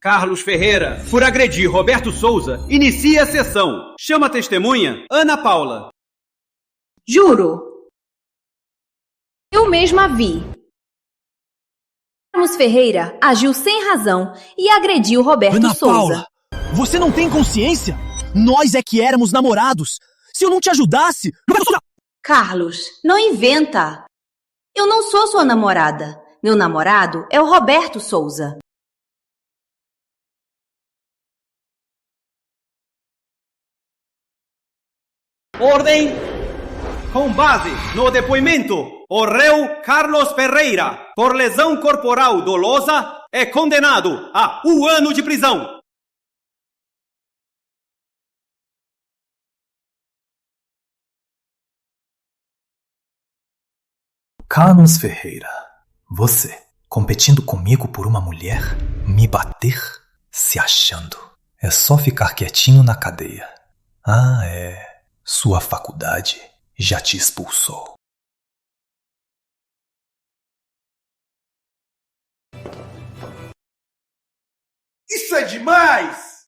Carlos Ferreira, por agredir Roberto Souza, inicia a sessão. Chama a testemunha Ana Paula. Juro. Eu mesma vi. Carlos Ferreira agiu sem razão e agrediu Roberto Ana Souza. Paula, você não tem consciência? Nós é que éramos namorados. Se eu não te ajudasse... Carlos, não inventa. Eu não sou sua namorada. Meu namorado é o Roberto Souza. Ordem! Com base no depoimento, o réu Carlos Ferreira, por lesão corporal dolosa, é condenado a 1 ano de prisão. Carlos Ferreira, você, competindo comigo por uma mulher, me bater, se achando. É só ficar quietinho na cadeia. Ah, é. Sua faculdade já te expulsou. Isso é demais!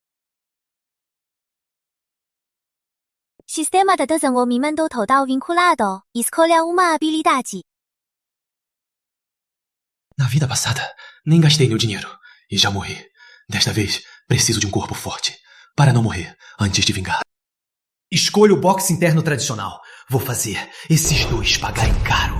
Sistema de desenvolvimento total vinculado. Escolha uma habilidade. Na vida passada, nem gastei meu dinheiro e já morri. Desta vez, preciso de um corpo forte para não morrer antes de vingar. Escolho o boxe interno tradicional. Vou fazer esses dois pagarem caro.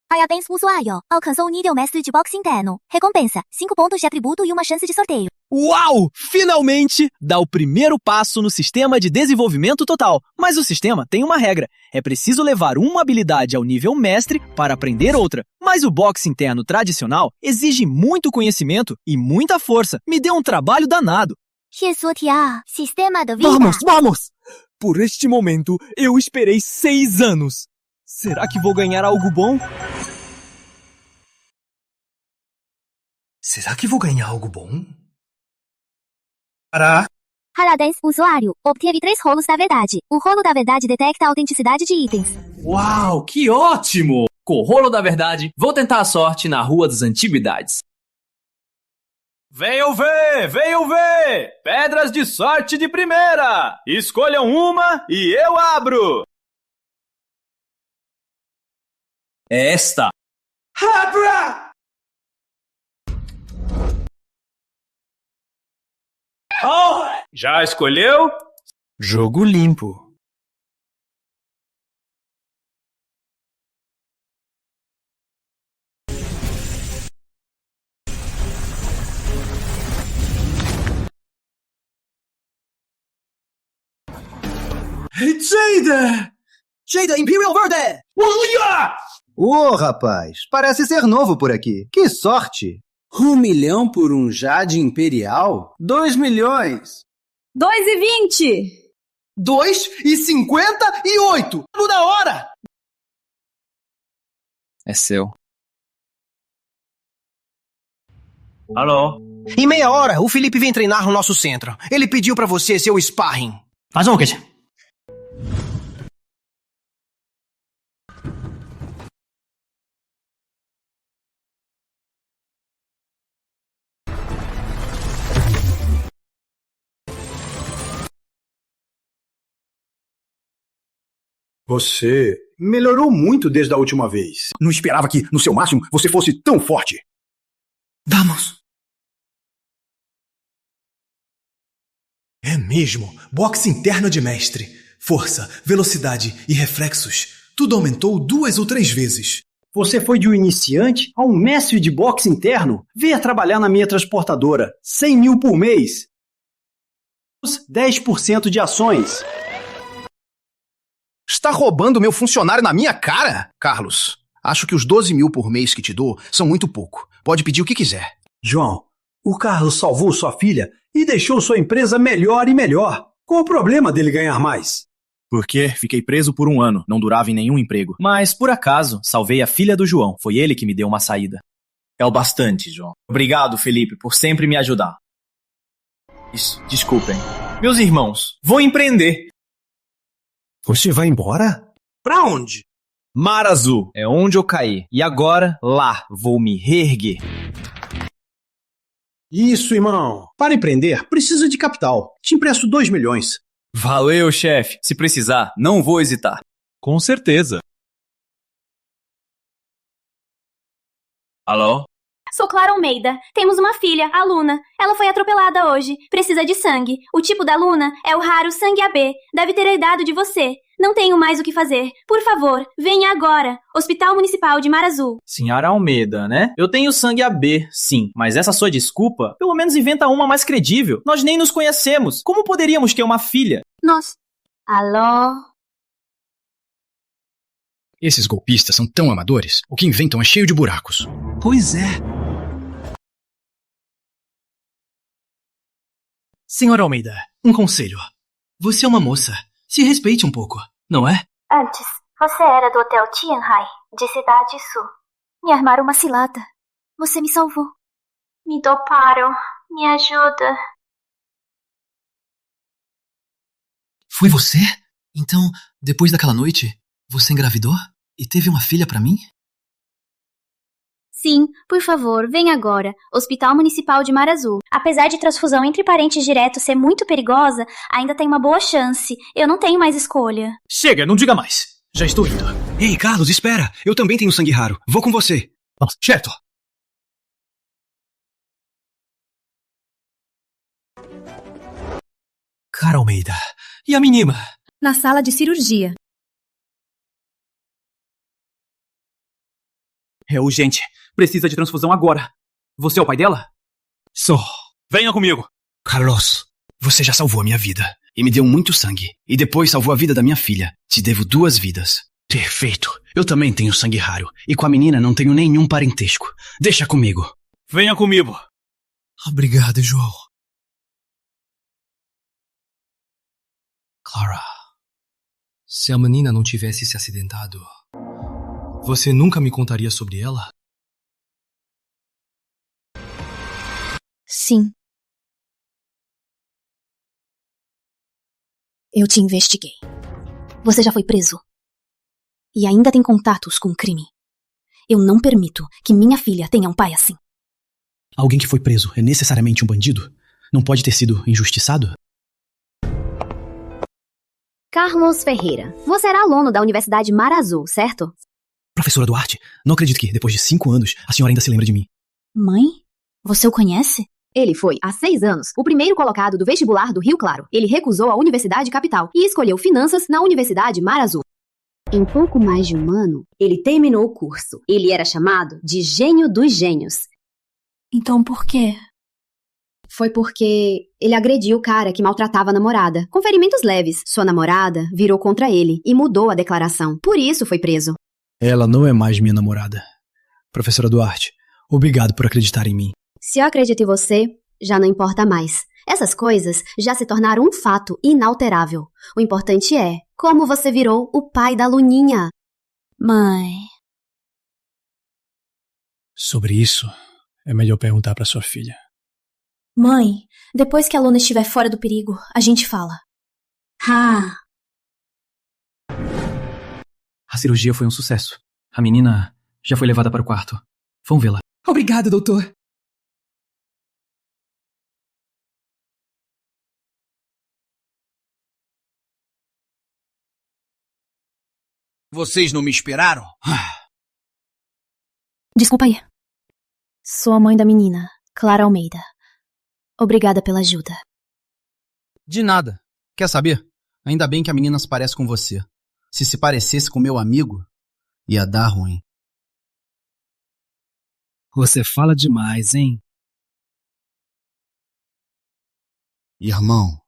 Parabéns, usuário. Alcançou o nível mestre de boxe interno. Recompensa: 5 pontos de atributo e uma chance de sorteio. Uau! Finalmente! Dá o primeiro passo no sistema de desenvolvimento total. Mas o sistema tem uma regra. É preciso levar uma habilidade ao nível mestre para aprender outra. Mas o boxe interno tradicional exige muito conhecimento e muita força. Me deu um trabalho danado. Sistema de vida. Vamos! Por este momento, eu esperei 6 anos. Será que vou ganhar algo bom? Será que vou ganhar algo bom? Parabéns, usuário. Obteve 3 rolos da verdade. O rolo da verdade detecta a autenticidade de itens. Uau, que ótimo! Com o rolo da verdade, vou tentar a sorte na Rua das Antiguidades. Venham ver! Pedras de sorte de primeira! Escolham uma e eu abro! É esta. Abra! Oh, já escolheu? Jogo limpo. Jada Imperial Verde! Ô, rapaz, parece ser novo por aqui. Que sorte! 1 milhão por um Jade Imperial? 2 milhões! 2,20. 2,58! Tudo da hora! É seu. Alô? Em meia hora, o Felipe vem treinar no nosso centro. Ele pediu pra você ser o sparring. Faz um que Você melhorou muito desde a última vez. Não esperava que, no seu máximo, você fosse tão forte. Vamos. É mesmo, boxe interno de mestre. Força, velocidade e reflexos. Tudo aumentou 2 ou 3 vezes. Você foi de um iniciante a um mestre de boxe interno? Venha trabalhar na minha transportadora. 100 mil por mês. 10% de ações. Está roubando meu funcionário na minha cara? Carlos, acho que os 12 mil por mês que te dou são muito pouco. Pode pedir o que quiser. João, o Carlos salvou sua filha e deixou sua empresa melhor e melhor. Qual o problema dele ganhar mais? Porque fiquei preso por 1 ano, não durava em nenhum emprego. Mas, por acaso, salvei a filha do João. Foi ele que me deu uma saída. É o bastante, João. Obrigado, Felipe, por sempre me ajudar. Isso, desculpem. Meus irmãos, vou empreender. Você vai embora? Pra onde? Mar Azul é onde eu caí. E agora, lá, vou me reerguer. Isso, irmão. Para empreender, precisa de capital. Te empresto 2 milhões. Valeu, chefe. Se precisar, não vou hesitar. Com certeza. Alô? Sou Clara Almeida. Temos uma filha, a Luna. Ela foi atropelada hoje. Precisa de sangue. O tipo da Luna é o raro sangue AB. Deve ter herdado de você. Não tenho mais o que fazer. Por favor, venha agora. Hospital Municipal de Mar Azul. Senhora Almeida, né? Eu tenho sangue AB, sim. Mas essa sua desculpa, pelo menos inventa uma mais credível. Nós nem nos conhecemos. Como poderíamos ter uma filha? Nós. Alô? Esses golpistas são tão amadores. O que inventam é cheio de buracos. Pois é. Senhora Almeida, um conselho. Você é uma moça. Se respeite um pouco, não é? Antes, você era do Hotel Tianhai, de Cidade Sul. Me armaram uma cilada. Você me salvou. Me doparam. Me ajuda. Foi você? Então, depois daquela noite, você engravidou? E teve uma filha pra mim? Sim, por favor, venha agora. Hospital Municipal de Mar Azul. Apesar de transfusão entre parentes diretos ser muito perigosa, ainda tem uma boa chance. Eu não tenho mais escolha. Chega, não diga mais. Já estou indo. Ei, Carlos, espera. Eu também tenho sangue raro. Vou com você. Certo. Cara Almeida. E a menina? Na sala de cirurgia. É urgente. Precisa de transfusão agora. Você é o pai dela? Sou. Venha comigo. Carlos, você já salvou a minha vida. E me deu muito sangue. E depois salvou a vida da minha filha. Te devo 2 vidas. Perfeito. Eu também tenho sangue raro. E com a menina não tenho nenhum parentesco. Deixa comigo. Venha comigo. Obrigado, João. Clara, se a menina não tivesse se acidentado, você nunca me contaria sobre ela? Sim. Eu te investiguei. Você já foi preso. E ainda tem contatos com o crime. Eu não permito que minha filha tenha um pai assim. Alguém que foi preso é necessariamente um bandido? Não pode ter sido injustiçado? Carlos Ferreira, você era aluno da Universidade Mar Azul, certo? Professora Duarte, não acredito que, depois de 5 anos, a senhora ainda se lembra de mim. Mãe? Você o conhece? Ele foi, há 6 anos, o primeiro colocado do vestibular do Rio Claro. Ele recusou a Universidade Capital e escolheu Finanças na Universidade Mar Azul. Em pouco mais de 1 ano, ele terminou o curso. Ele era chamado de Gênio dos Gênios. Então por quê? Foi porque ele agrediu o cara que maltratava a namorada, com ferimentos leves. Sua namorada virou contra ele e mudou a declaração. Por isso foi preso. Ela não é mais minha namorada. Professora Duarte, obrigado por acreditar em mim. Se eu acredito em você, já não importa mais. Essas coisas já se tornaram um fato inalterável. O importante é como você virou o pai da Luninha. Mãe... Sobre isso, é melhor perguntar para sua filha. Mãe, depois que a Luna estiver fora do perigo, a gente fala. Ah... A cirurgia foi um sucesso. A menina já foi levada para o quarto. Vamos vê-la. Obrigado, doutor. Vocês não me esperaram? Desculpa aí. Sou a mãe da menina, Clara Almeida. Obrigada pela ajuda. De nada. Quer saber? Ainda bem que a menina se parece com você. Se parecesse com meu amigo, ia dar ruim. Você fala demais, hein? Irmão,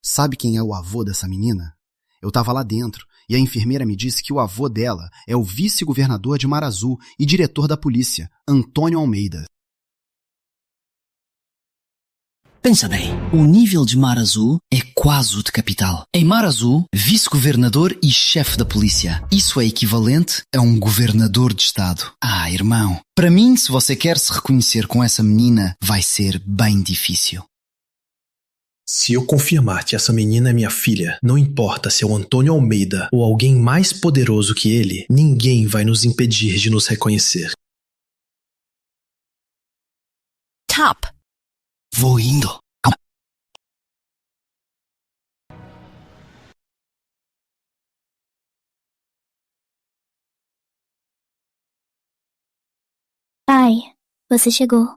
sabe quem é o avô dessa menina? Eu tava lá dentro e a enfermeira me disse que o avô dela é o vice-governador de Mar Azul e diretor da polícia, Antônio Almeida. Pensa bem, o nível de Mar Azul é quase o de capital. Em Mar Azul, vice-governador e chefe da polícia. Isso é equivalente a um governador de estado. Ah, irmão, para mim, se você quer se reconhecer com essa menina, vai ser bem difícil. Se eu confirmar que essa menina é minha filha, não importa se é o Antônio Almeida ou alguém mais poderoso que ele, ninguém vai nos impedir de nos reconhecer. Top! Vou indo. Calma. Pai, você chegou.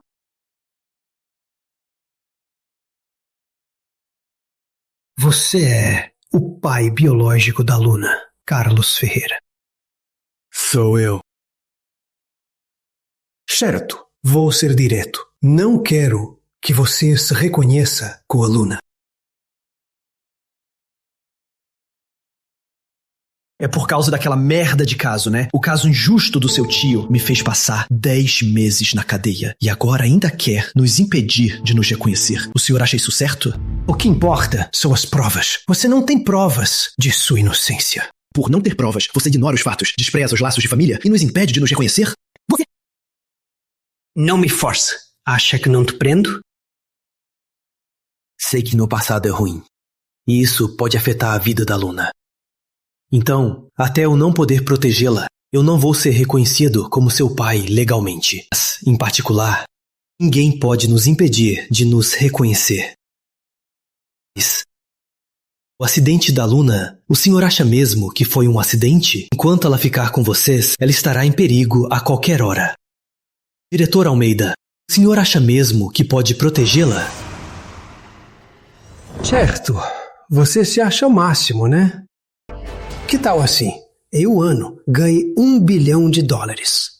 Você é o pai biológico da Luna, Carlos Ferreira. Sou eu. Certo, vou ser direto. Não quero que você se reconheça com a Luna. É por causa daquela merda de caso, né? O caso injusto do seu tio me fez passar 10 meses na cadeia. E agora ainda quer nos impedir de nos reconhecer. O senhor acha isso certo? O que importa são as provas. Você não tem provas de sua inocência. Por não ter provas, você ignora os fatos, despreza os laços de família e nos impede de nos reconhecer? Você... Não me force. Acha que não te prendo? Sei que meu passado é ruim. E isso pode afetar a vida da Luna. Então, até eu não poder protegê-la, eu não vou ser reconhecido como seu pai legalmente. Mas, em particular, ninguém pode nos impedir de nos reconhecer. O acidente da Luna, o senhor acha mesmo que foi um acidente? Enquanto ela ficar com vocês, ela estará em perigo a qualquer hora. Diretor Almeida, o senhor acha mesmo que pode protegê-la? Certo. Você se acha o máximo, né? Que tal assim? Em um ano, ganhe $1 bilhão.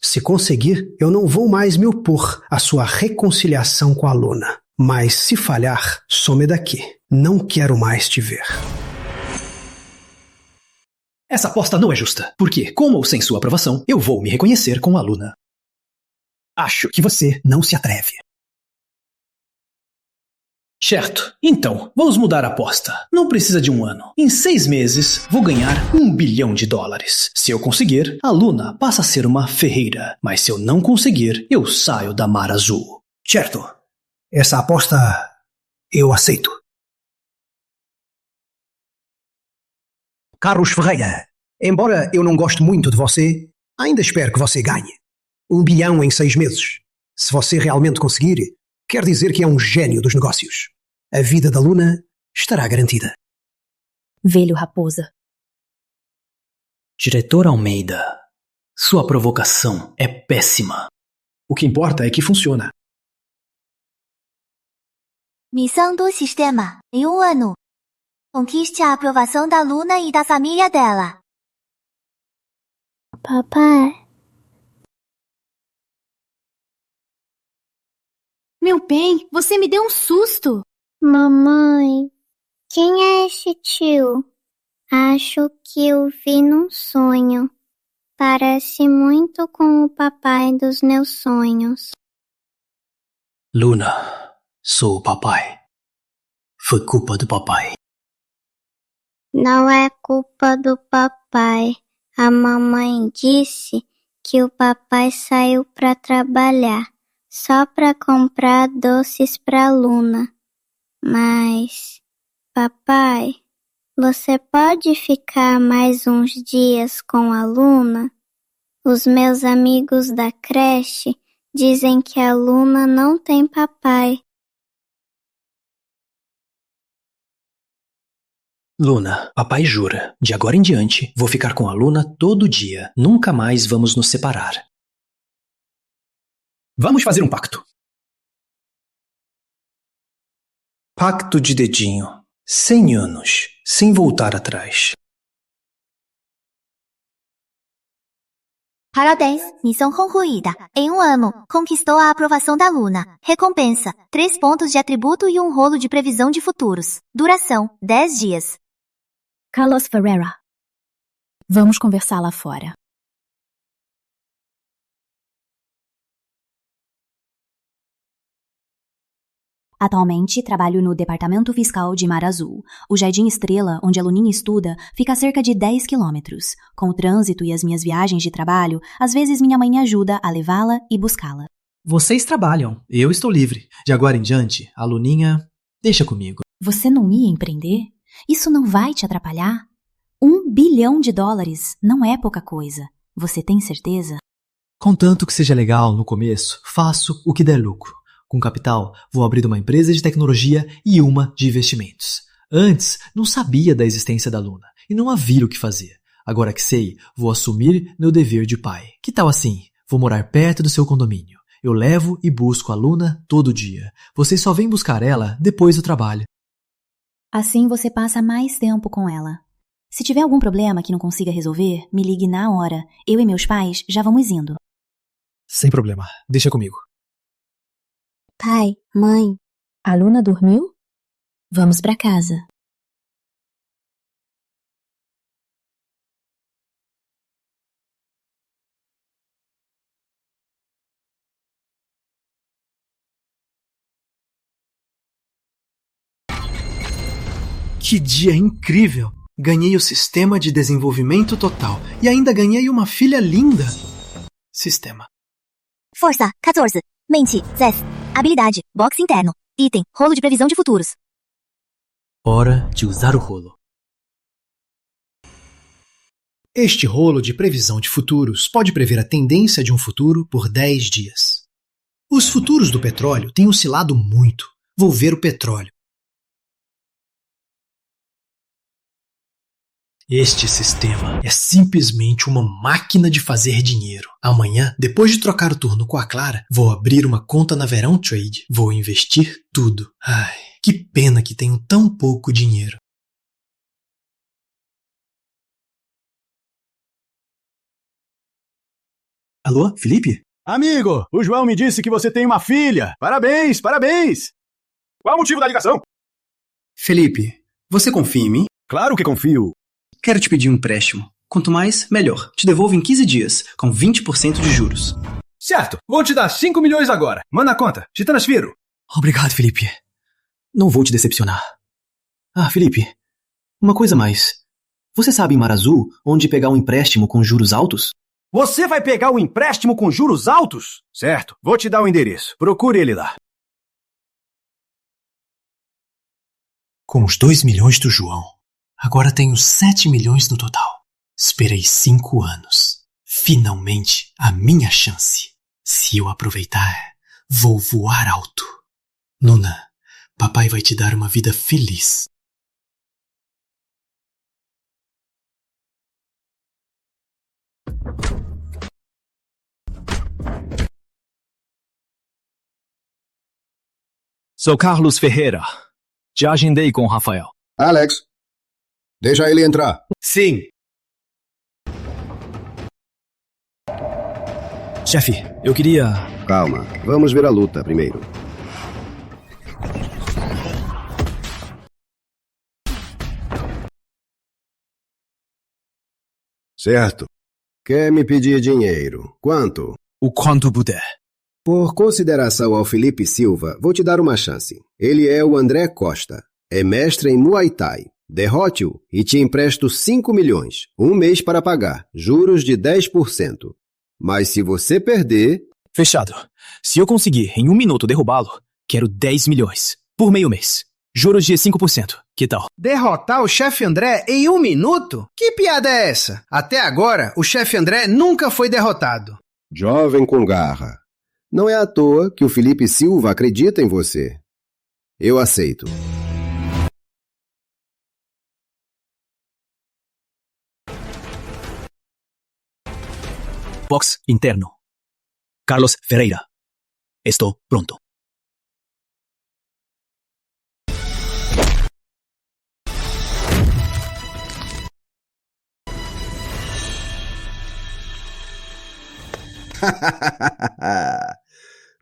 Se conseguir, eu não vou mais me opor à sua reconciliação com a Luna. Mas se falhar, some daqui. Não quero mais te ver. Essa aposta não é justa, porque, com ou sem sua aprovação, eu vou me reconhecer com a Luna. Acho que você não se atreve. Certo. Então, vamos mudar a aposta. Não precisa de um ano. Em 6 meses, vou ganhar $1 bilhão. Se eu conseguir, a Luna passa a ser uma Ferreira. Mas se eu não conseguir, eu saio da Mar Azul. Certo. Essa aposta eu aceito. Carlos Ferreira, embora eu não goste muito de você, ainda espero que você ganhe. $1 bilhão em 6 meses. Se você realmente conseguir, quer dizer que é um gênio dos negócios. A vida da Luna estará garantida. Velho Raposa. Diretor Almeida, sua provocação é péssima. O que importa é que funciona. Missão do sistema. Em um ano, conquiste a aprovação da Luna e da família dela. Papai. Meu bem, você me deu um susto. Mamãe, quem é esse tio? Acho que eu vi num sonho. Parece muito com o papai dos meus sonhos. Luna, sou o papai. Foi culpa do papai. Não é culpa do papai. A mamãe disse que o papai saiu para trabalhar, só para comprar doces para Luna. Mas, papai, você pode ficar mais uns dias com a Luna? Os meus amigos da creche dizem que a Luna não tem papai. Luna, papai jura, de agora em diante, vou ficar com a Luna todo dia. Nunca mais vamos nos separar. Vamos fazer um pacto. Pacto de dedinho. 100 anos, sem voltar atrás. Parabéns, missão concluída. Em um ano, conquistou a aprovação da Luna. Recompensa, 3 pontos de atributo e um rolo de previsão de futuros. Duração, 10 dias. Carlos Ferreira. Vamos conversar lá fora. Atualmente, trabalho no Departamento Fiscal de Mar Azul. O Jardim Estrela, onde a Luninha estuda, fica a cerca de 10 quilômetros. Com o trânsito e as minhas viagens de trabalho, às vezes minha mãe me ajuda a levá-la e buscá-la. Vocês trabalham, eu estou livre. De agora em diante, a Luninha deixa comigo. Você não ia empreender? Isso não vai te atrapalhar? $1 bilhão não é pouca coisa. Você tem certeza? Contanto que seja legal no começo, faço o que der lucro. Com capital, vou abrir uma empresa de tecnologia e uma de investimentos. Antes, não sabia da existência da Luna e não havia o que fazer. Agora que sei, vou assumir meu dever de pai. Que tal assim? Vou morar perto do seu condomínio. Eu levo e busco a Luna todo dia. Vocês só vêm buscar ela depois do trabalho. Assim você passa mais tempo com ela. Se tiver algum problema que não consiga resolver, me ligue na hora. Eu e meus pais já vamos indo. Sem problema. Deixa comigo. Pai, mãe, a Luna dormiu? Vamos pra casa. Que dia incrível! Ganhei o Sistema de Desenvolvimento Total e ainda ganhei uma filha linda. Sistema. Força, 14. Mente, 10. Habilidade, box interno. Item, rolo de previsão de futuros. Hora de usar o rolo. Este rolo de previsão de futuros pode prever a tendência de um futuro por 10 dias. Os futuros do petróleo têm oscilado muito. Vou ver o petróleo. Este sistema é simplesmente uma máquina de fazer dinheiro. Amanhã, depois de trocar o turno com a Clara, vou abrir uma conta na Verão Trade. Vou investir tudo. Ai, que pena que tenho tão pouco dinheiro. Alô, Felipe? Amigo, o João me disse que você tem uma filha. Parabéns, parabéns. Qual o motivo da ligação? Felipe, você confia em mim? Claro que confio. Quero te pedir um empréstimo. Quanto mais, melhor. Te devolvo em 15 dias, com 20% de juros. Certo, vou te dar 5 milhões agora. Manda a conta, te transfiro. Obrigado, Felipe. Não vou te decepcionar. Ah, Felipe, uma coisa a mais. Você sabe em Mar Azul onde pegar um empréstimo com juros altos? Você vai pegar um empréstimo com juros altos? Certo, vou te dar o endereço. Procure ele lá. Com os 2 milhões do João, agora tenho 7 milhões no total. Esperei 5 anos. Finalmente, a minha chance. Se eu aproveitar, vou voar alto. Luna, papai vai te dar uma vida feliz. Sou Carlos Ferreira. Já agendei com o Rafael. Alex, deixa ele entrar. Sim. Chefe, eu queria... Calma, vamos ver a luta primeiro. Certo. Quer me pedir dinheiro? Quanto? O quanto puder. Por consideração ao Felipe Silva, vou te dar uma chance. Ele é o André Costa. É mestre em Muay Thai. Derrote-o e te empresto 5 milhões. 1 mês para pagar. Juros de 10%. Mas se você perder... Fechado. Se eu conseguir em 1 minuto derrubá-lo, quero 10 milhões. Por meio mês. Juros de 5%. Que tal? Derrotar o chefe André em 1 minuto? Que piada é essa? Até agora, o chefe André nunca foi derrotado. Jovem com garra. Não é à toa que o Felipe Silva acredita em você. Eu aceito. Box interno. Carlos Ferreira. Estou pronto.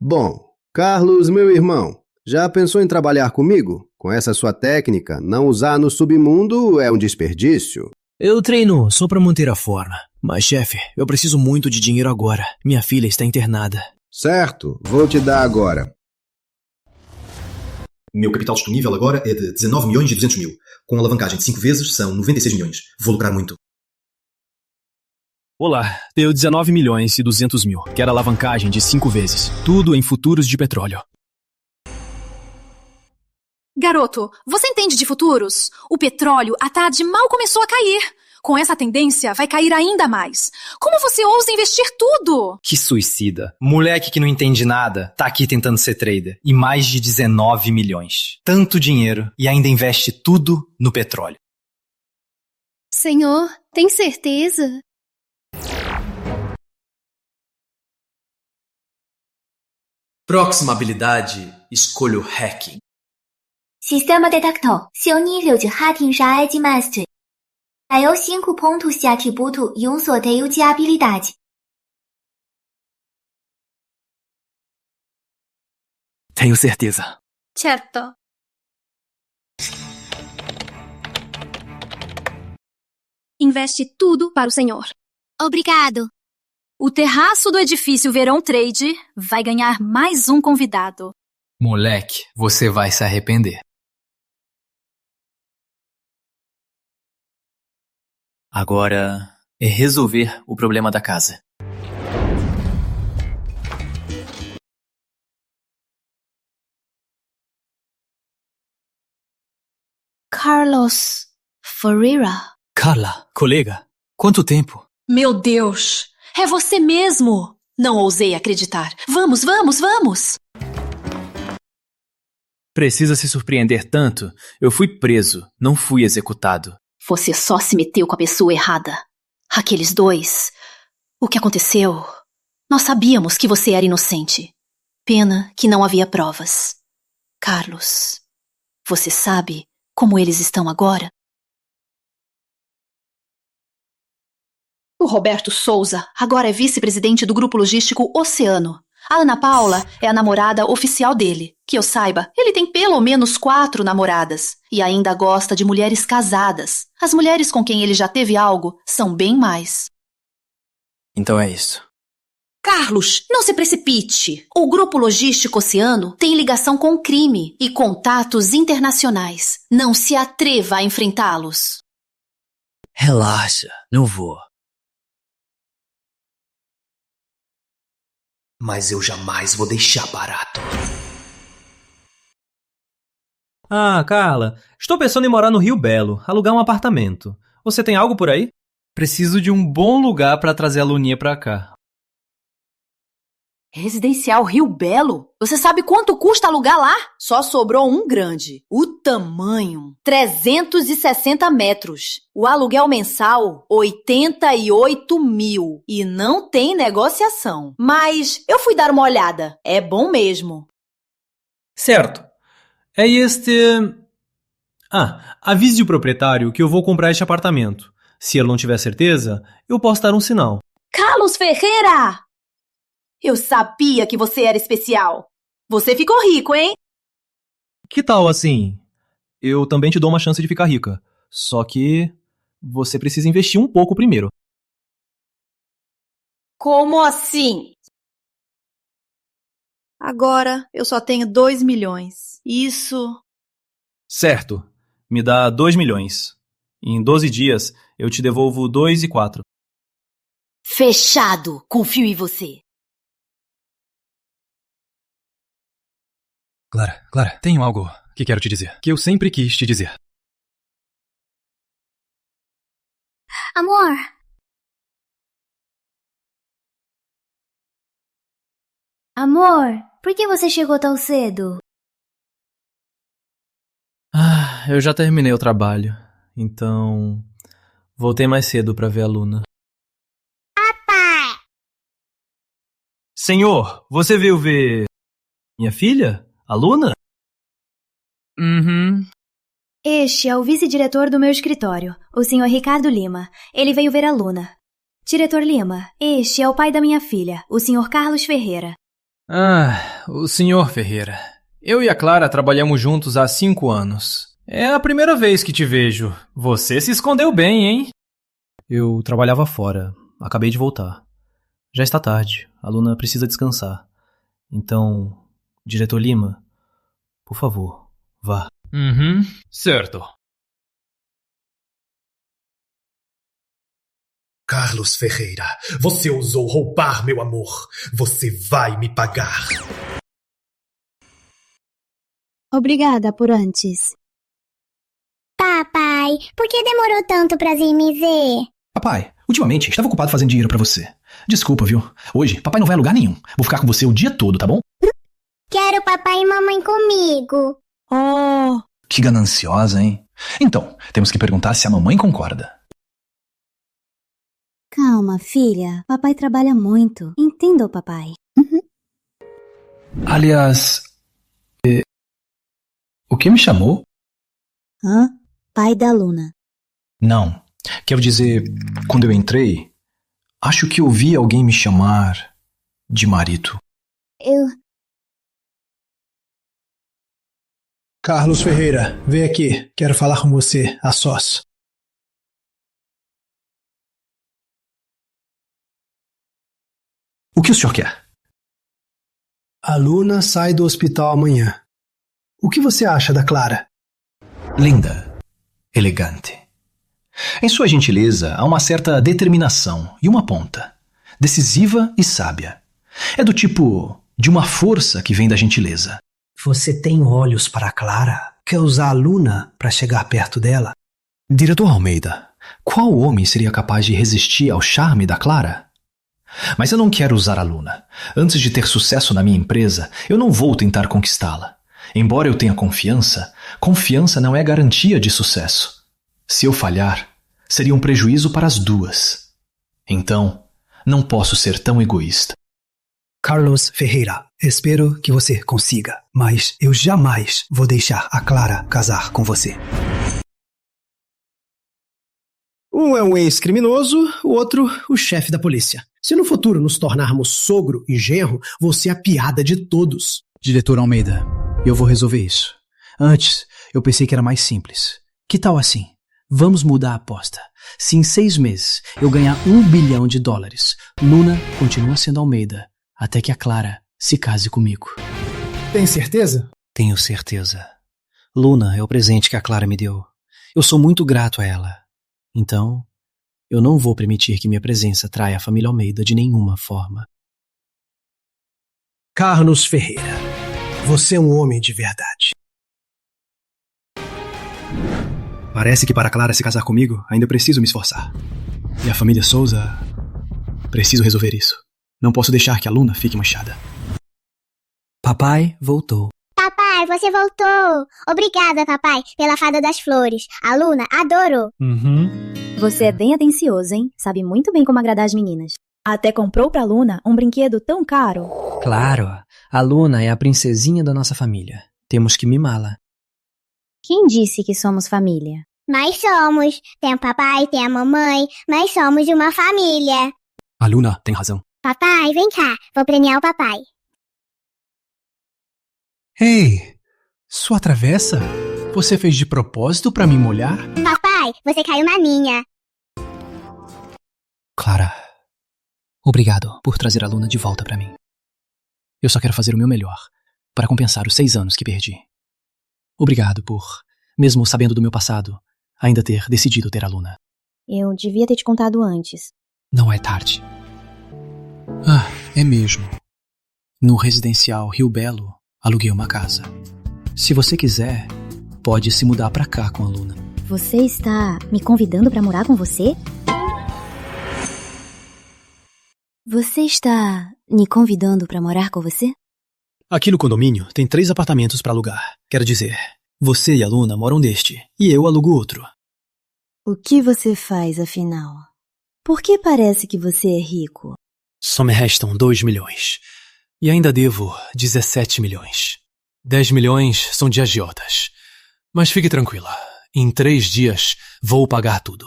Bom, Carlos, meu irmão, já pensou em trabalhar comigo? Com essa sua técnica, não usar no submundo é um desperdício. Eu treino só pra manter a forma. Mas, chefe, eu preciso muito de dinheiro agora. Minha filha está internada. Certo, vou te dar agora. Meu capital disponível agora é de 19 milhões e 200 mil. Com alavancagem de 5 vezes, são 96 milhões. Vou lucrar muito. Olá, tenho 19 milhões e 200 mil. Quero alavancagem de 5 vezes. Tudo em futuros de petróleo. Garoto, você entende de futuros? O petróleo, à tarde, mal começou a cair. Com essa tendência, vai cair ainda mais. Como você ousa investir tudo? Que suicida. Moleque que não entende nada, tá aqui tentando ser trader. E mais de 19 milhões. Tanto dinheiro e ainda investe tudo no petróleo. Senhor, tem certeza? Próxima habilidade, escolho hacking. Sistema detector. seu nível de hacking já é de mestre. Caiu 5 pontos de atributo e um sorteio de habilidade. Tenho certeza. Certo. Investe tudo para o senhor. Obrigado. O terraço do edifício Verão Trade vai ganhar mais um convidado. Moleque, você vai se arrepender. Agora é resolver o problema da casa. Carlos Ferreira. Carla, colega, quanto tempo? Meu Deus! É você mesmo! Não ousei acreditar. Vamos, vamos, vamos! Precisa se surpreender tanto? Eu fui preso, não fui executado. Você só se meteu com a pessoa errada. Aqueles dois. O que aconteceu? Nós sabíamos que você era inocente. Pena que não havia provas. Carlos, você sabe como eles estão agora? O Roberto Souza agora é vice-presidente do grupo logístico Oceano. A Ana Paula é a namorada oficial dele. Que eu saiba, ele tem pelo menos 4 namoradas. E ainda gosta de mulheres casadas. As mulheres com quem ele já teve algo são bem mais. Então é isso. Carlos, não se precipite. O grupo logístico Oceano tem ligação com o crime e contatos internacionais. Não se atreva a enfrentá-los. Relaxa, não vou. Mas eu jamais vou deixar barato. Ah, Carla, estou pensando em morar no Rio Belo, alugar um apartamento. Você tem algo por aí? Preciso de um bom lugar para trazer a Luninha pra cá. Residencial Rio Belo? Você sabe quanto custa alugar lá? Só sobrou um grande. O tamanho, 360 metros. O aluguel mensal, 88 mil. E não tem negociação. Mas eu fui dar uma olhada. É bom mesmo. Certo. É este... avise o proprietário que eu vou comprar este apartamento. Se ele não tiver certeza, eu posso dar um sinal. Carlos Ferreira! Eu sabia que você era especial. Você ficou rico, hein? Que tal assim? Eu também te dou uma chance de ficar rica. Só que você precisa investir um pouco primeiro. Como assim? Agora eu só tenho 2 milhões. Isso... Certo. Me dá 2 milhões. Em 12 dias, eu te devolvo 2 e 4. Fechado. Confio em você. Clara, tenho algo que quero te dizer, que eu sempre quis te dizer. Amor. Amor, por que você chegou tão cedo? Eu já terminei o trabalho, então voltei mais cedo pra ver a Luna. Papai! Senhor, você veio ver minha filha? A Luna? Uhum. Este é o vice-diretor do meu escritório, o Sr. Ricardo Lima. Ele veio ver a Luna. Diretor Lima, este é o pai da minha filha, o Sr. Carlos Ferreira. O Sr. Ferreira. Eu e a Clara trabalhamos juntos há 5 anos. É a primeira vez que te vejo. Você se escondeu bem, hein? Eu trabalhava fora. Acabei de voltar. Já está tarde. A Luna precisa descansar. Então... Diretor Lima, por favor, Vá. Certo. Carlos Ferreira, você ousou roubar meu amor. Você vai me pagar. Obrigada por antes. Papai, por que demorou tanto pra vir me ver? Papai, ultimamente estava ocupado fazendo dinheiro pra você. Desculpa, viu? Hoje, papai não vai a lugar nenhum. Vou ficar com você o dia todo, tá bom? Quero papai e mamãe comigo. Oh. Que gananciosa, hein? Então, temos que perguntar se a mamãe concorda. Calma, filha. Papai trabalha muito. Entenda o papai. Aliás, o que me chamou? Hã? Pai da Luna. Não. Quero dizer, quando eu entrei, acho que ouvi alguém me chamar de marido. Carlos Ferreira, vem aqui. Quero falar com você, a sós. O que o senhor quer? A Luna sai do hospital amanhã. O que você acha da Clara? Linda. Elegante. Em sua gentileza há uma certa determinação e uma ponta. Decisiva e sábia. É do tipo de uma força que vem da gentileza. Você tem olhos para a Clara? Quer usar a Luna para chegar perto dela? Diretor Almeida, qual homem seria capaz de resistir ao charme da Clara? Mas eu não quero usar a Luna. Antes de ter sucesso na minha empresa, eu não vou tentar conquistá-la. Embora eu tenha confiança, confiança não é garantia de sucesso. Se eu falhar, seria um prejuízo para as duas. Então, não posso ser tão egoísta. Carlos Ferreira, espero que você consiga, mas eu jamais vou deixar a Clara casar com você. Um é um ex-criminoso, o outro o chefe da polícia. Se no futuro nos tornarmos sogro e genro, vou ser a piada de todos. Diretor Almeida, eu vou resolver isso. Antes, eu pensei que era mais simples. Que tal assim? Vamos mudar a aposta. Se em 6 meses eu ganhar $1 bilhão, Luna continua sendo Almeida, até que a Clara se case comigo. Tem certeza? Tenho certeza. Luna é o presente que a Clara me deu. Eu sou muito grato a ela. Então, eu não vou permitir que minha presença traia a família Almeida de nenhuma forma. Carlos Ferreira, você é um homem de verdade. Parece que para Clara se casar comigo, ainda preciso me esforçar. E a família Souza... Preciso resolver isso. Não posso deixar que a Luna fique manchada. Papai voltou. Papai, você voltou. Obrigada, papai, pela fada das flores. A Luna adorou. Você é bem atencioso, hein? Sabe muito bem como agradar as meninas. Até comprou pra Luna um brinquedo tão caro. Claro, a Luna é a princesinha da nossa família. Temos que mimá-la. Quem disse que somos família? Mas somos. Tem o papai, tem a mamãe, mas somos uma família. A Luna tem razão. Papai, vem cá. Vou premiar o papai. Ei, sua travessa? Você fez de propósito pra me molhar? Papai, você caiu na minha. Clara, obrigado por trazer a Luna de volta pra mim. Eu só quero fazer o meu melhor para compensar os 6 anos que perdi. Obrigado por, mesmo sabendo do meu passado, ainda ter decidido ter a Luna. Eu devia ter te contado antes. Não é tarde. Ah, é mesmo. No residencial Rio Belo, aluguei uma casa. Se você quiser, pode se mudar pra cá com a Luna. Você está me convidando pra morar com você? Você está me convidando pra morar com você? Aqui no condomínio tem 3 apartamentos pra alugar. Quero dizer, você e a Luna moram neste, e eu alugo outro. O que você faz, afinal? Por que parece que você é rico? Só me restam 2 milhões. E ainda devo 17 milhões. 10 milhões são de agiotas. Mas fique tranquila, em 3 dias vou pagar tudo.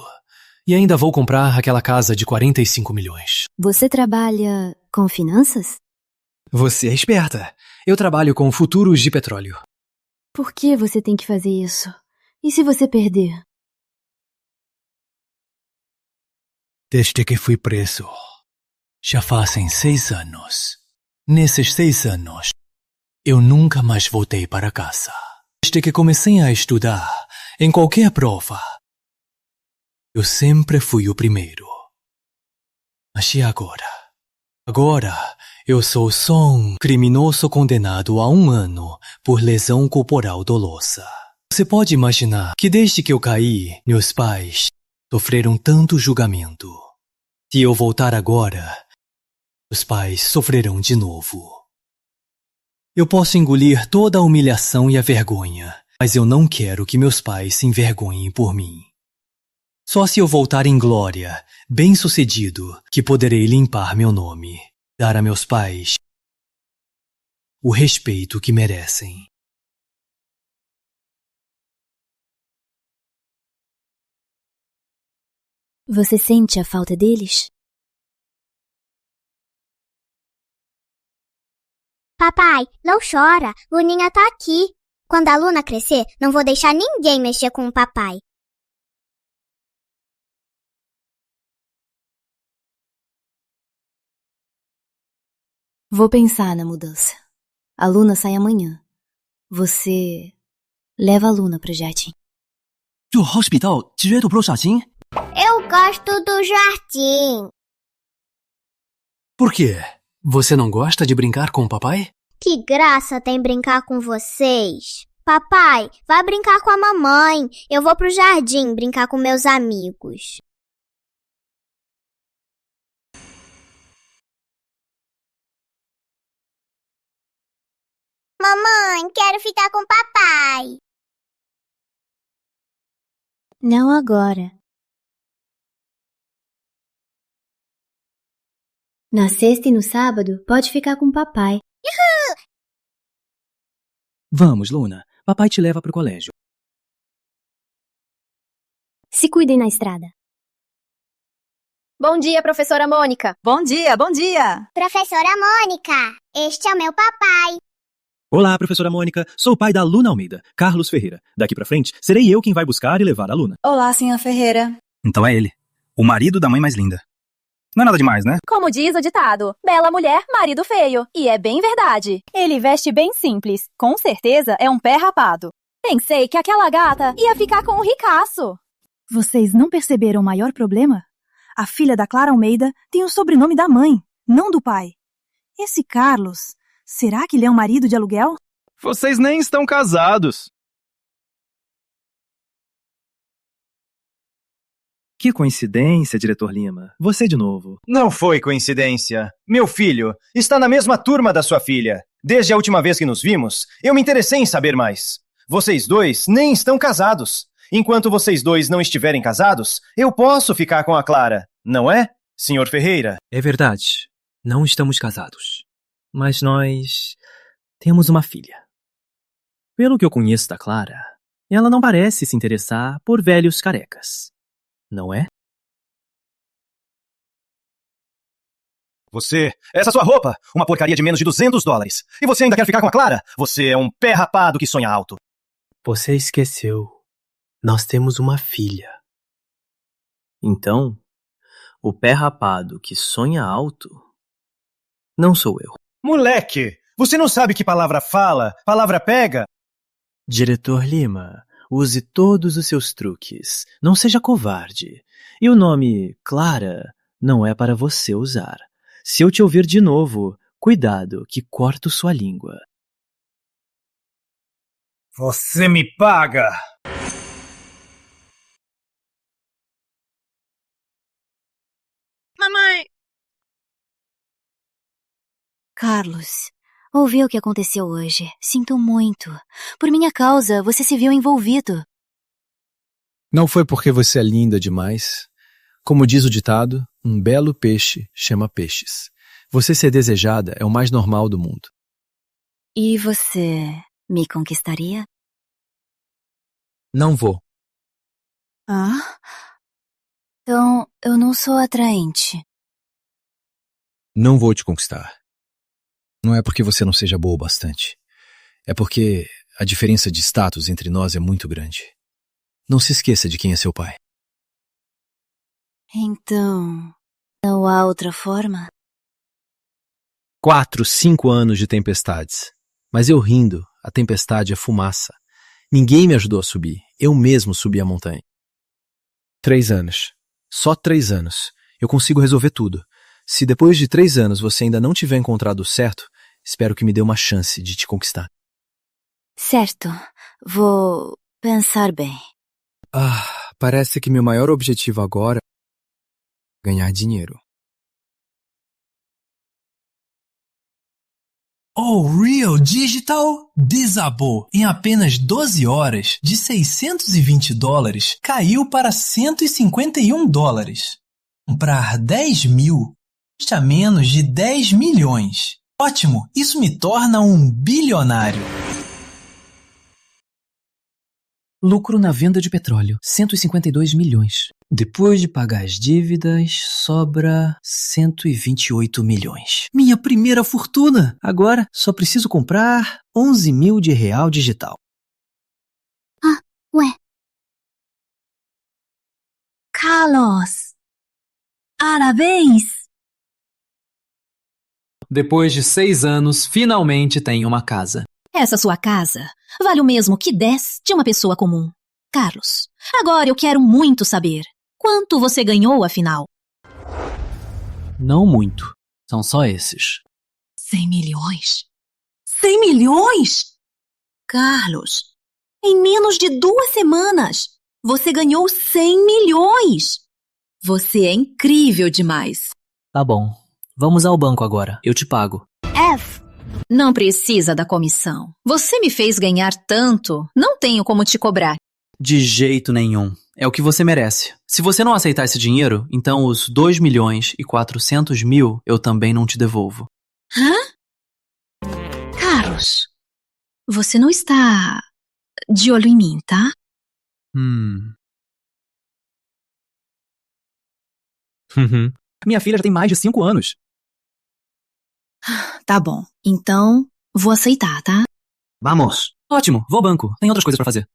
E ainda vou comprar aquela casa de 45 milhões. Você trabalha com finanças? Você é esperta. Eu trabalho com futuros de petróleo. Por que você tem que fazer isso? E se você perder? Desde que fui preso, já fazem 6 anos. Nesses 6 anos, eu nunca mais voltei para casa. Desde que comecei a estudar, em qualquer prova, eu sempre fui o primeiro. Mas e agora? Agora, eu sou só um criminoso condenado a 1 ano por lesão corporal dolosa. Você pode imaginar que desde que eu caí, meus pais sofreram tanto julgamento. Se eu voltar agora, os pais sofrerão de novo. Eu posso engolir toda a humilhação e a vergonha, mas eu não quero que meus pais se envergonhem por mim. Só se eu voltar em glória, bem-sucedido, que poderei limpar meu nome, dar a meus pais o respeito que merecem. Você sente a falta deles? Papai, não chora. Luninha tá aqui. Quando a Luna crescer, não vou deixar ninguém mexer com o papai. Vou pensar na mudança. A Luna sai amanhã. Você leva a Luna pro jardim. 住 hospital direto pro jardim? Eu gosto do jardim. Por quê? Você não gosta de brincar com o papai? Que graça tem brincar com vocês. Papai, vai brincar com a mamãe. Eu vou pro jardim brincar com meus amigos. Mamãe, quero ficar com o papai. Não agora. Na sexta e no sábado, pode ficar com o papai. Uhul! Vamos, Luna. Papai te leva pro colégio. Se cuidem na estrada. Bom dia, professora Mônica. Bom dia, bom dia. Professora Mônica, este é o meu papai. Olá, professora Mônica. Sou o pai da Luna Almeida, Carlos Ferreira. Daqui pra frente, serei eu quem vai buscar e levar a Luna. Olá, senhor Ferreira. Então é ele, o marido da mãe mais linda. Não é nada demais, né? Como diz o ditado, bela mulher, marido feio. E é bem verdade. Ele veste bem simples. Com certeza é um pé rapado. Pensei que aquela gata ia ficar com um ricaço. Vocês não perceberam o maior problema? A filha da Clara Almeida tem o sobrenome da mãe, não do pai. Esse Carlos, será que ele é um marido de aluguel? Vocês nem estão casados. Que coincidência, diretor Lima. Você de novo. Não foi coincidência. Meu filho está na mesma turma da sua filha. Desde a última vez que nos vimos, eu me interessei em saber mais. Vocês dois nem estão casados. Enquanto vocês dois não estiverem casados, eu posso ficar com a Clara, não é, senhor Ferreira? É verdade. Não estamos casados. Mas nós temos uma filha. Pelo que eu conheço da Clara, ela não parece se interessar por velhos carecas. Não é? Você, essa sua roupa, uma porcaria de menos de $200. E você ainda quer ficar com a Clara? Você é um pé rapado que sonha alto. Você esqueceu. Nós temos uma filha. Então, o pé rapado que sonha alto não sou eu. Moleque, você não sabe que palavra fala, palavra pega? Diretor Lima, use todos os seus truques. Não seja covarde. E o nome Clara não é para você usar. Se eu te ouvir de novo, cuidado que corto sua língua. Você me paga! Mamãe! Carlos, ouvi o que aconteceu hoje. Sinto muito. Por minha causa, você se viu envolvido. Não foi porque você é linda demais. Como diz o ditado, um belo peixe chama peixes. Você ser desejada é o mais normal do mundo. E você me conquistaria? Não vou. Ah? Então, eu não sou atraente. Não vou te conquistar. Não é porque você não seja boa o bastante. É porque a diferença de status entre nós é muito grande. Não se esqueça de quem é seu pai. Então, não há outra forma? 4, 5 anos de tempestades. Mas eu rindo, a tempestade é fumaça. Ninguém me ajudou a subir. Eu mesmo subi a montanha. 3 anos. Só 3 anos. Eu consigo resolver tudo. Se depois de 3 anos você ainda não tiver encontrado o certo, espero que me dê uma chance de te conquistar. Certo. Vou pensar bem. Parece que meu maior objetivo agora é ganhar dinheiro. O Real Digital desabou. Em apenas 12 horas, de $620, caiu para $151. Comprar 10 mil custa menos de 10 milhões. Ótimo, isso me torna um bilionário. Lucro na venda de petróleo, 152 milhões. Depois de pagar as dívidas, sobra 128 milhões. Minha primeira fortuna! Agora só preciso comprar 11 mil de real digital. Ué. Carlos! Parabéns! Depois de 6 anos, finalmente tem uma casa. Essa sua casa vale o mesmo que 10 de uma pessoa comum. Carlos, agora eu quero muito saber. Quanto você ganhou, afinal? Não muito. São só esses. 100 milhões? 100 milhões? Carlos, em menos de 2 semanas, você ganhou 100 milhões. Você é incrível demais. Tá bom. Vamos ao banco agora. Eu te pago. F. Não precisa da comissão. Você me fez ganhar tanto, não tenho como te cobrar. De jeito nenhum. É o que você merece. Se você não aceitar esse dinheiro, então os 2.400.000 eu também não te devolvo. Hã? Carlos, você não está de olho em mim, tá? Minha filha já tem mais de 5 anos. Tá bom. Então, vou aceitar, tá? Vamos. Ótimo, vou ao banco. Tem outras coisas pra fazer.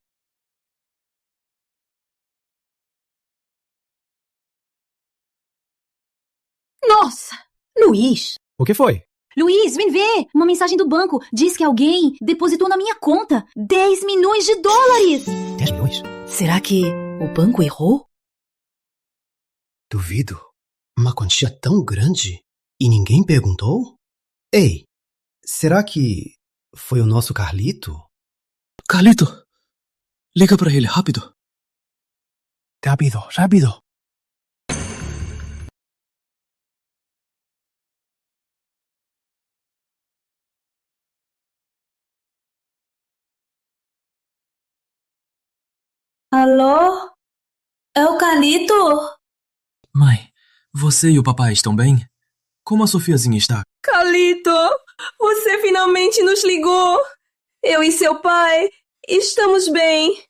Nossa! Luiz! O que foi? Luiz, vem ver! Uma mensagem do banco diz que alguém depositou na minha conta 10 milhões de dólares! 10 milhões? Será que o banco errou? Duvido. Uma quantia tão grande e ninguém perguntou? Ei, será que foi o nosso Carlito? Carlito, liga pra ele, rápido. Rápido, rápido. Alô? É o Carlito? Mãe, você e o papai estão bem? Como a Sofiazinha está? Carlito, você finalmente nos ligou. Eu e seu pai estamos bem.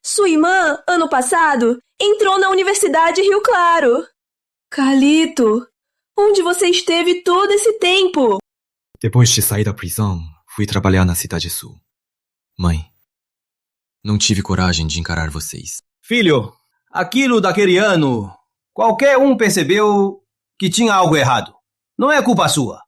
Sua irmã, ano passado, entrou na Universidade Rio Claro. Carlito, onde você esteve todo esse tempo? Depois de sair da prisão, fui trabalhar na Cidade Sul. Mãe, não tive coragem de encarar vocês. Filho, aquilo daquele ano, qualquer um percebeu que tinha algo errado. Não é culpa sua.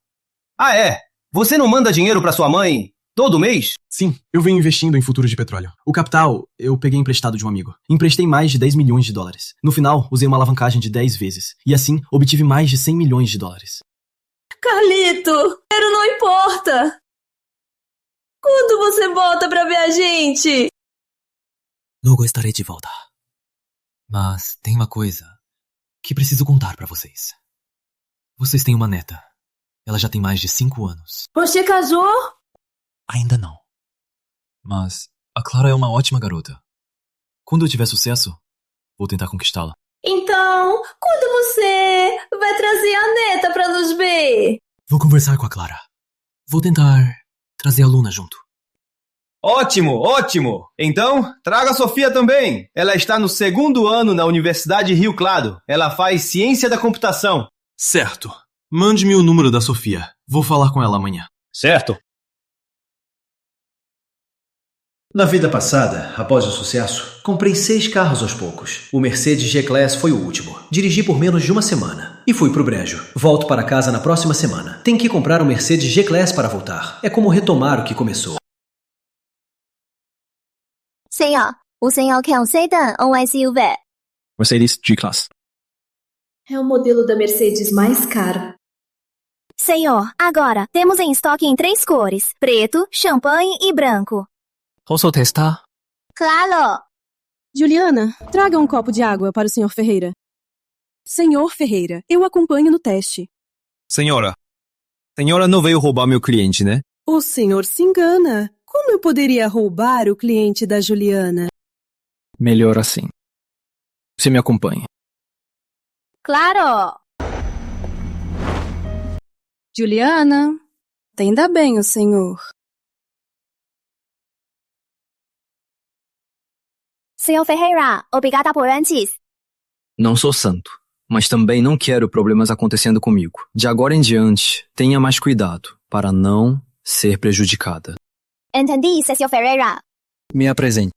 Você não manda dinheiro pra sua mãe todo mês? Sim, eu venho investindo em futuro de petróleo. O capital, eu peguei emprestado de um amigo. Emprestei mais de 10 milhões de dólares. No final, usei uma alavancagem de 10 vezes. E assim, obtive mais de 100 milhões de dólares. Carlito, dinheiro não importa. Quando você volta pra ver a gente? Logo estarei de volta. Mas tem uma coisa que preciso contar pra vocês. Vocês têm uma neta. Ela já tem mais de 5 anos. Você casou? Ainda não. Mas a Clara é uma ótima garota. Quando eu tiver sucesso, vou tentar conquistá-la. Então, quando você vai trazer a neta pra nos ver? Vou conversar com a Clara. Vou tentar trazer a Luna junto. Ótimo, ótimo! Então, traga a Sofia também. Ela está no 2º ano na Universidade Rio Claro. Ela faz ciência da computação. Certo. Mande-me o número da Sofia. Vou falar com ela amanhã. Certo. Na vida passada, após o sucesso, comprei 6 carros aos poucos. O Mercedes G-Class foi o último. Dirigi por menos de uma semana. E fui pro brejo. Volto para casa na próxima semana. Tem que comprar um Mercedes G-Class para voltar. É como retomar o que começou. Senhor, o senhor quer um sedã ou um SUV? Mercedes G-Class. É o modelo da Mercedes mais caro. Senhor, agora temos em estoque em 3 cores: preto, champanhe e branco. Posso testar? Claro! Juliana, traga um copo de água para o Sr. Ferreira. Senhor Ferreira, eu acompanho no teste. Senhora não veio roubar meu cliente, né? O senhor se engana. Como eu poderia roubar o cliente da Juliana? Melhor assim. Você me acompanha. Claro! Juliana, atenda bem o senhor. Senhor Ferreira, obrigada por antes. Não sou santo, mas também não quero problemas acontecendo comigo. De agora em diante, tenha mais cuidado para não ser prejudicada. Entendi, Senhor Ferreira. Me apresente.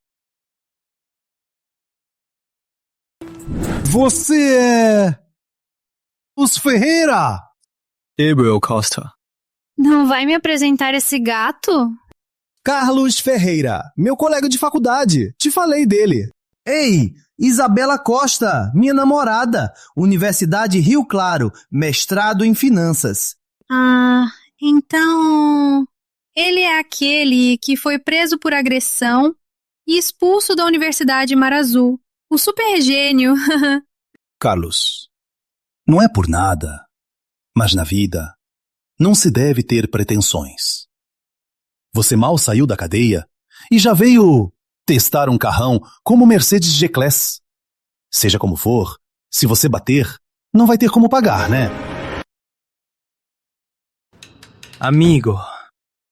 Você é... Os Ferreira! Gabriel Costa. Não vai me apresentar esse gato? Carlos Ferreira, meu colega de faculdade. Te falei dele. Ei, Isabela Costa, minha namorada. Universidade Rio Claro, mestrado em finanças. Ah, então... Ele é aquele que foi preso por agressão e expulso da Universidade Mar Azul. O super gênio. Carlos, não é por nada, mas na vida não se deve ter pretensões. Você mal saiu da cadeia e já veio testar um carrão como o Mercedes G-Class. Seja como for, se você bater, não vai ter como pagar, né? Amigo,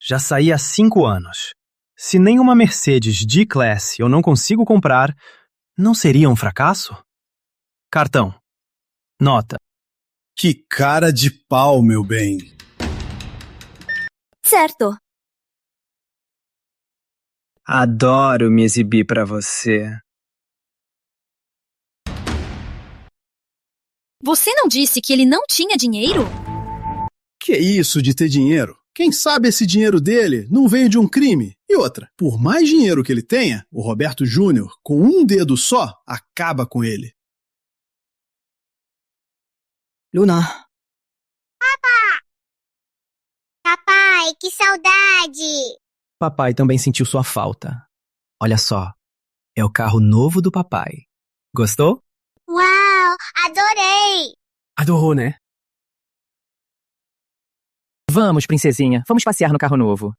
já saí há 5 anos. Se nenhuma Mercedes G-Class eu não consigo comprar, não seria um fracasso? Cartão. Nota. Que cara de pau, meu bem. Certo. Adoro me exibir pra você. Você não disse que ele não tinha dinheiro? Que isso de ter dinheiro? Quem sabe esse dinheiro dele não veio de um crime? E outra, por mais dinheiro que ele tenha, o Roberto Júnior, com um dedo só, acaba com ele. Luna. Papai, que saudade! Papai também sentiu sua falta. Olha só, é o carro novo do papai. Gostou? Uau, adorei! Adorou, né? Vamos, princesinha, vamos passear no carro novo.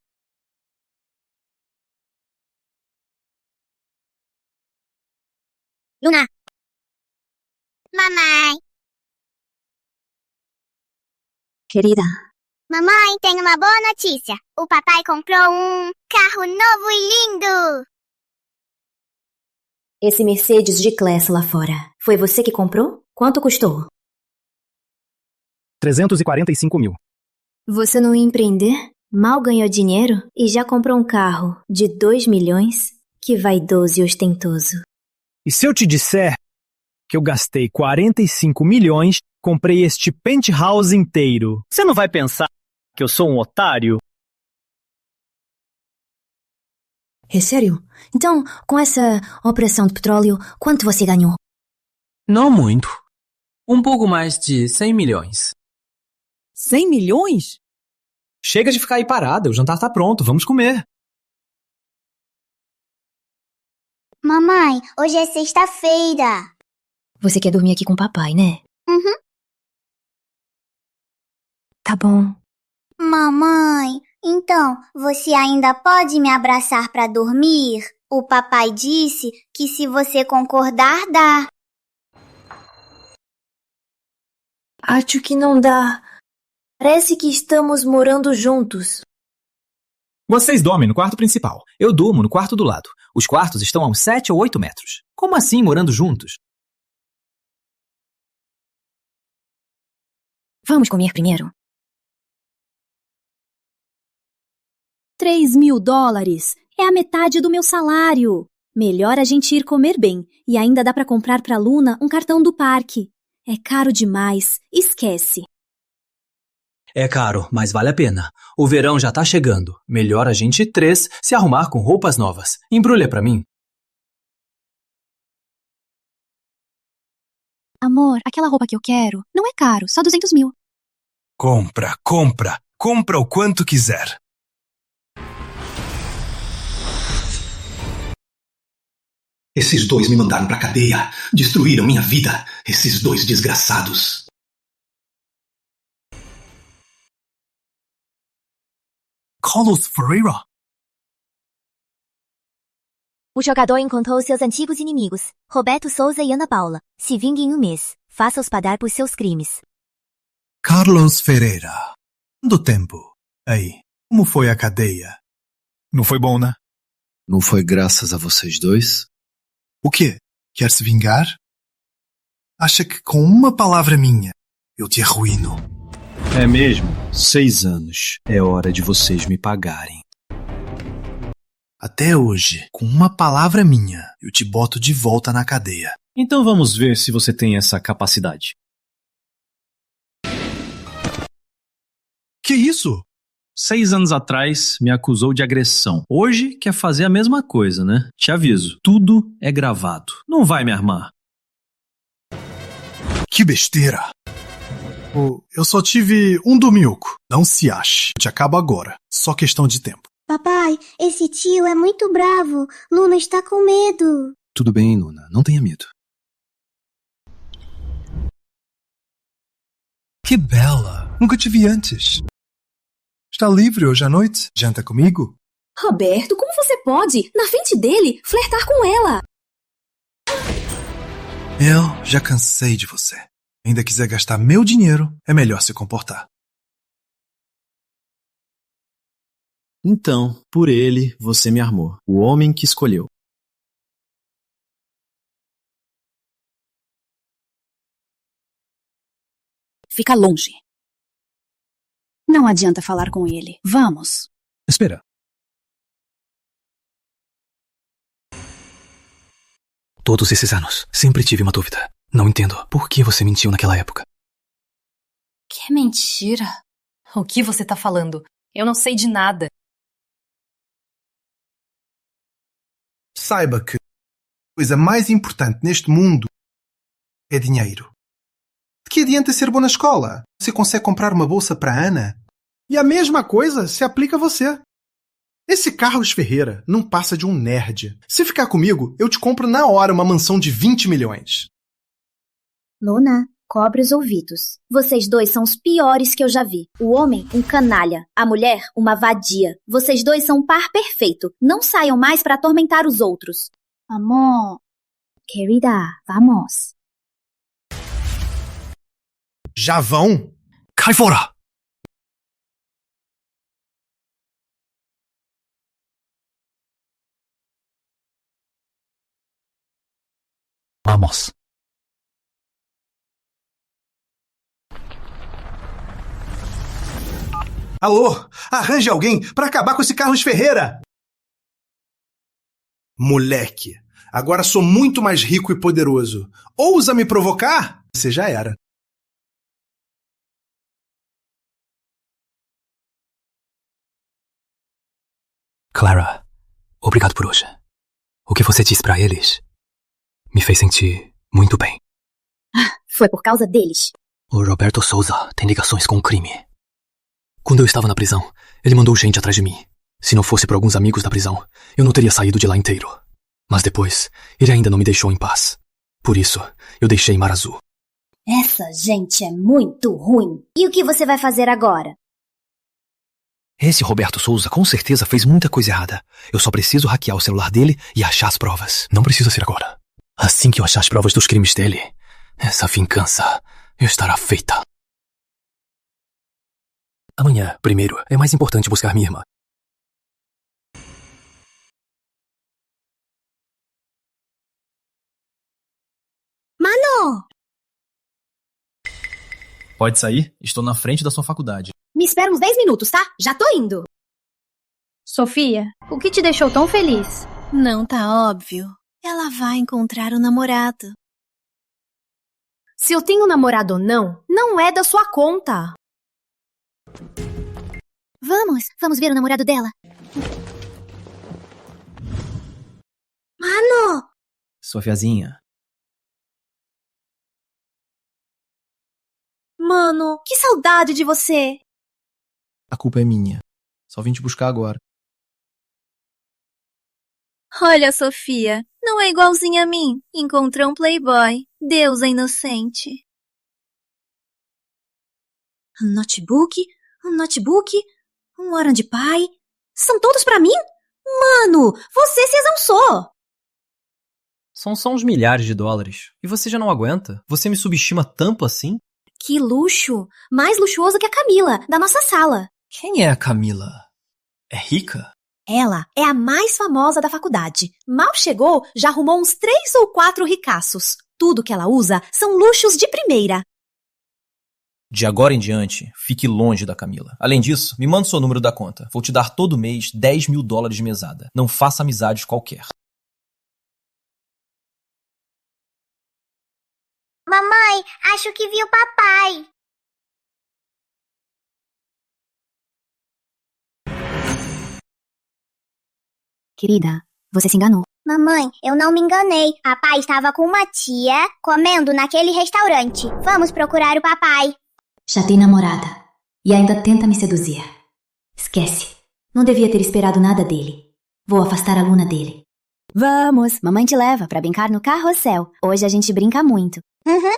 Luna. Mamãe. Querida. Mamãe, tem uma boa notícia. O papai comprou um carro novo e lindo. Esse Mercedes G-Class lá fora, foi você que comprou? Quanto custou? 345 mil. Você não ia empreender? Mal ganhou dinheiro e já comprou um carro de 2 milhões? Que vaidoso e ostentoso. E se eu te disser que eu gastei 45 milhões, comprei este penthouse inteiro, você não vai pensar que eu sou um otário? É sério? Então, com essa operação de petróleo, quanto você ganhou? Não muito. Um pouco mais de 100 milhões. 100 milhões? Chega de ficar aí parada, o jantar tá pronto, vamos comer. Mamãe, hoje é sexta-feira. Você quer dormir aqui com o papai, né? Uhum. Tá bom. Mamãe, então, você ainda pode me abraçar para dormir? O papai disse que se você concordar, dá. Acho que não dá. Parece que estamos morando juntos. Vocês dormem no quarto principal. Eu durmo no quarto do lado. Os quartos estão a uns 7 ou 8 metros. Como assim, morando juntos? Vamos comer primeiro? $3.000. É a metade do meu salário. Melhor a gente ir comer bem. E ainda dá pra comprar pra Luna um cartão do parque. É caro demais. Esquece. É caro, mas vale a pena. O verão já tá chegando. Melhor a gente 3 se arrumar com roupas novas. Embrulha pra mim. Amor, aquela roupa que eu quero não é caro, só 200 mil. Compra, compra, compra o quanto quiser. Esses dois me mandaram pra cadeia. Destruíram minha vida. Esses dois desgraçados. Carlos Ferreira? O jogador encontrou seus antigos inimigos, Roberto Souza e Ana Paula. Se vingue em um mês. Faça-os pagar por seus crimes. Carlos Ferreira. Do tempo. Aí, como foi a cadeia? Não foi bom, né? Não foi graças a vocês dois? O quê? Quer se vingar? Acha que com uma palavra minha eu te arruíno? É mesmo? 6 anos. É hora de vocês me pagarem. Até hoje, com uma palavra minha, eu te boto de volta na cadeia. Então vamos ver se você tem essa capacidade. Que isso? 6 anos atrás, me acusou de agressão. Hoje, quer fazer a mesma coisa, né? Te aviso, tudo é gravado. Não vai me armar. Que besteira! Eu só tive um domilco. Não se ache. Eu te acabo agora. Só questão de tempo. Papai, esse tio é muito bravo. Luna está com medo. Tudo bem, Luna. Não tenha medo. Que bela! Nunca te vi antes. Está livre hoje à noite? Janta comigo? Roberto, como você pode, na frente dele, flertar com ela? Eu já cansei de você. Ainda quiser gastar meu dinheiro, é melhor se comportar. Então, por ele, você me armou. O homem que escolheu. Fica longe. Não adianta falar com ele. Vamos. Espera. Todos esses anos, sempre tive uma dúvida. Não entendo por que você mentiu naquela época. Que mentira. O que você tá falando? Eu não sei de nada. Saiba que a coisa mais importante neste mundo é dinheiro. De que adianta ser bom na escola? Você consegue comprar uma bolsa para a Ana? E a mesma coisa se aplica a você. Esse Carlos Ferreira não passa de um nerd. Se ficar comigo, eu te compro na hora uma mansão de 20 milhões. Luna, cobre os ouvidos. Vocês dois são os piores que eu já vi. O homem, um canalha. A mulher, uma vadia. Vocês dois são um par perfeito. Não saiam mais para atormentar os outros. Amor. Querida, vamos. Já vão? Cai fora! Vamos. Alô? Arranje alguém para acabar com esse Carlos Ferreira! Moleque, agora sou muito mais rico e poderoso. Ousa me provocar? Você já era. Clara, obrigado por hoje. O que você disse pra eles me fez sentir muito bem. Foi por causa deles. O Roberto Souza tem ligações com o crime. Quando eu estava na prisão, ele mandou gente atrás de mim. Se não fosse por alguns amigos da prisão, eu não teria saído de lá inteiro. Mas depois, ele ainda não me deixou em paz. Por isso, eu deixei Mar Azul. Essa gente é muito ruim. E o que você vai fazer agora? Esse Roberto Souza com certeza fez muita coisa errada. Eu só preciso hackear o celular dele e achar as provas. Não precisa ser agora. Assim que eu achar as provas dos crimes dele, essa vingança estará feita. Amanhã, primeiro, é mais importante buscar minha irmã. Mano! Pode sair? Estou na frente da sua faculdade. Me espera uns 10 minutos, tá? Já tô indo. Sofia, o que te deixou tão feliz? Não tá óbvio. Ela vai encontrar o namorado. Se eu tenho namorado ou não, não é da sua conta. Vamos ver o namorado dela. Mano! Sofiazinha, mano. Que saudade de você. A culpa é minha. Só vim te buscar agora. Olha, Sofia, não é igualzinha a mim. Encontrou um playboy. Deus é inocente. Um notebook, um Orange Pi. São todos pra mim? Mano, você se exalçou. São só uns milhares de dólares. E você já não aguenta? Você me subestima tanto assim? Que luxo. Mais luxuoso que a Camila, da nossa sala. Quem é a Camila? É rica? Ela é a mais famosa da faculdade. Mal chegou, já arrumou uns 3 ou 4 ricaços. Tudo que ela usa são luxos de primeira. De agora em diante, fique longe da Camila. Além disso, me manda o seu número da conta. Vou te dar todo mês 10 mil dólares de mesada. Não faça amizades qualquer. Mamãe, acho que vi o papai. Querida, você se enganou. Mamãe, eu não me enganei. Papai estava com uma tia comendo naquele restaurante. Vamos procurar o papai. Já tem namorada. E ainda tenta me seduzir. Esquece. Não devia ter esperado nada dele. Vou afastar a Luna dele. Vamos, mamãe te leva pra brincar no carrossel. Hoje a gente brinca muito. Uhum.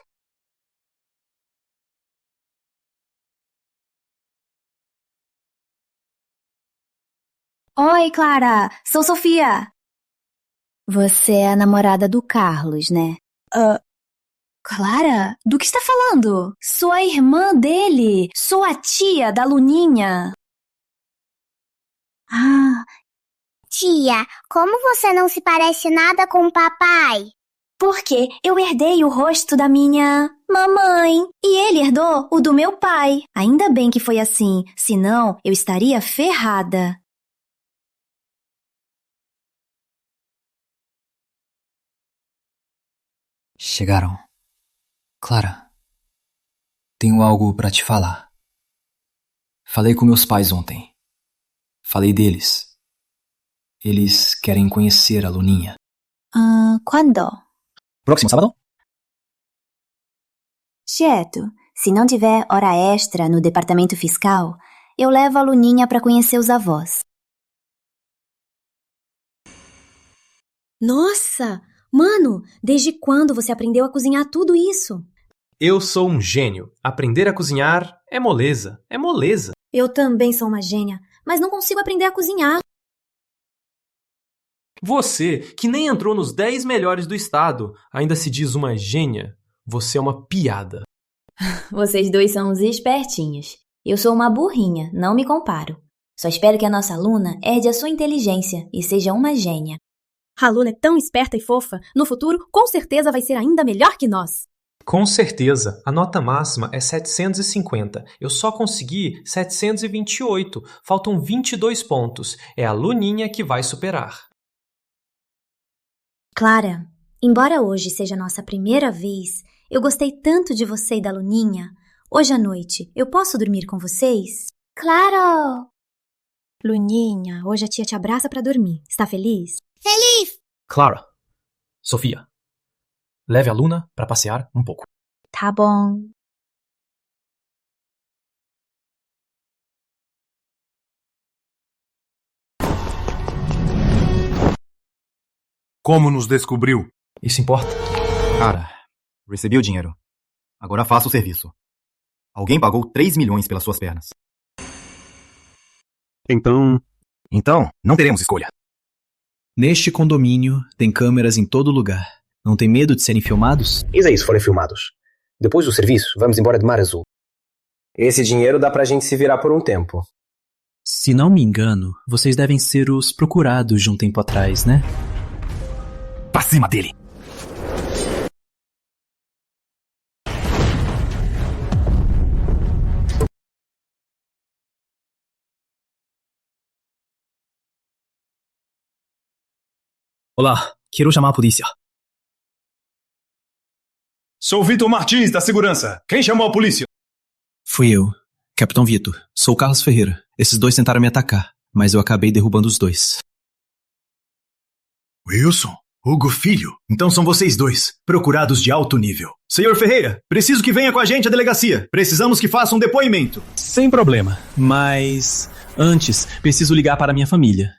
Oi, Clara. Sou Sofia. Você é a namorada do Carlos, né? Clara? Do que está falando? Sou a irmã dele. Sou a tia da Luninha. Ah. Tia, como você não se parece nada com o papai? Porque eu herdei o rosto da minha mamãe e ele herdou o do meu pai. Ainda bem que foi assim, senão eu estaria ferrada. Chegaram. Clara, tenho algo pra te falar. Falei com meus pais ontem. Falei deles. Eles querem conhecer a Luninha. Quando? Próximo sábado? Certo. Se não tiver hora extra no departamento fiscal, eu levo a Luninha pra conhecer os avós. Nossa! Mano, desde quando você aprendeu a cozinhar tudo isso? Eu sou um gênio. Aprender a cozinhar é moleza. É moleza. Eu também sou uma gênia, mas não consigo aprender a cozinhar. Você, que nem entrou nos 10 melhores do estado, ainda se diz uma gênia? Você é uma piada. Vocês dois são uns espertinhos. Eu sou uma burrinha, não me comparo. Só espero que a nossa Luna herde a sua inteligência e seja uma gênia. A Luna é tão esperta e fofa, no futuro com certeza vai ser ainda melhor que nós. Com certeza, a nota máxima é 750. Eu só consegui 728. Faltam 22 pontos. É a Luninha que vai superar. Clara, embora hoje seja a nossa primeira vez, eu gostei tanto de você e da Luninha. Hoje à noite, eu posso dormir com vocês? Claro! Luninha, hoje a tia te abraça pra dormir. Está feliz? Feliz! Clara, Sofia, leve a Luna para passear um pouco. Tá bom. Como nos descobriu? Isso importa? Cara, recebi o dinheiro. Agora faço o serviço. Alguém pagou 3 milhões pelas suas pernas. Então, não teremos escolha. Neste condomínio, tem câmeras em todo lugar. Não tem medo de serem filmados? Eis aí se forem filmados. Depois do serviço, vamos embora de Mar Azul. Esse dinheiro dá pra gente se virar por um tempo. Se não me engano, vocês devem ser os procurados de um tempo atrás, né? Pra cima dele! Olá, quero chamar a polícia. Sou Vitor Martins, da segurança. Quem chamou a polícia? Fui eu, Capitão Vitor. Sou o Carlos Ferreira. Esses dois tentaram me atacar, mas eu acabei derrubando os dois. Wilson, Hugo Filho? Então são vocês dois, procurados de alto nível. Senhor Ferreira, preciso que venha com a gente à delegacia. Precisamos que faça um depoimento. Sem problema, mas antes preciso ligar para minha família.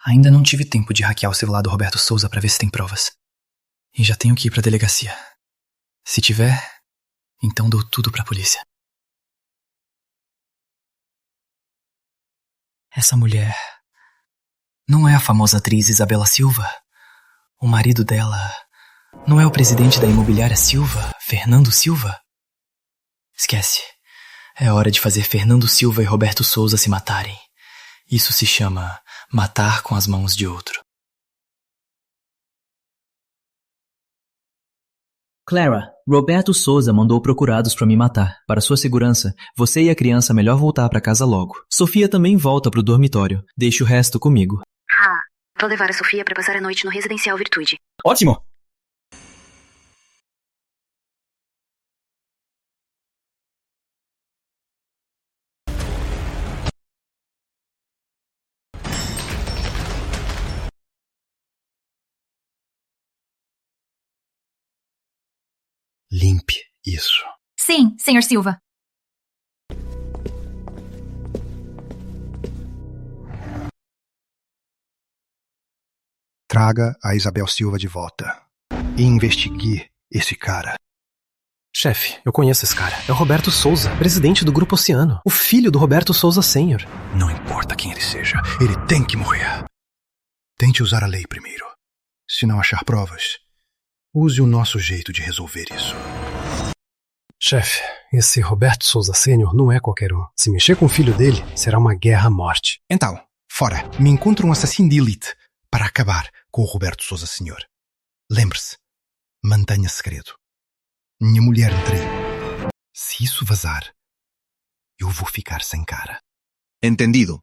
Ainda não tive tempo de hackear o celular do Roberto Souza para ver se tem provas. E já tenho que ir para a delegacia. Se tiver, então dou tudo para a polícia. Essa mulher não é a famosa atriz Isabela Silva? O marido dela não é o presidente da imobiliária Silva, Fernando Silva? Esquece. É hora de fazer Fernando Silva e Roberto Souza se matarem. Isso se chama matar com as mãos de outro. Clara, Roberto Souza mandou procurados para me matar. Para sua segurança, você e a criança melhor voltar para casa logo. Sofia também volta pro dormitório. Deixe o resto comigo. Vou levar a Sofia para passar a noite no Residencial Virtude. Ótimo! Limpe isso. Sim, Sr. Silva. Traga a Isabel Silva de volta e investigue esse cara. Chefe, eu conheço esse cara. É o Roberto Souza, presidente do Grupo Oceano. O filho do Roberto Souza Sênior. Não importa quem ele seja, ele tem que morrer. Tente usar a lei primeiro. Se não achar provas, use o nosso jeito de resolver isso. Chefe, esse Roberto Souza Sênior não é qualquer um. Se mexer com o filho dele, será uma guerra à morte. Então, fora, me encontre um assassino de elite para acabar com o Roberto Souza Sênior. Lembre-se, mantenha segredo. Minha mulher entrei. Se isso vazar, eu vou ficar sem cara. Entendido.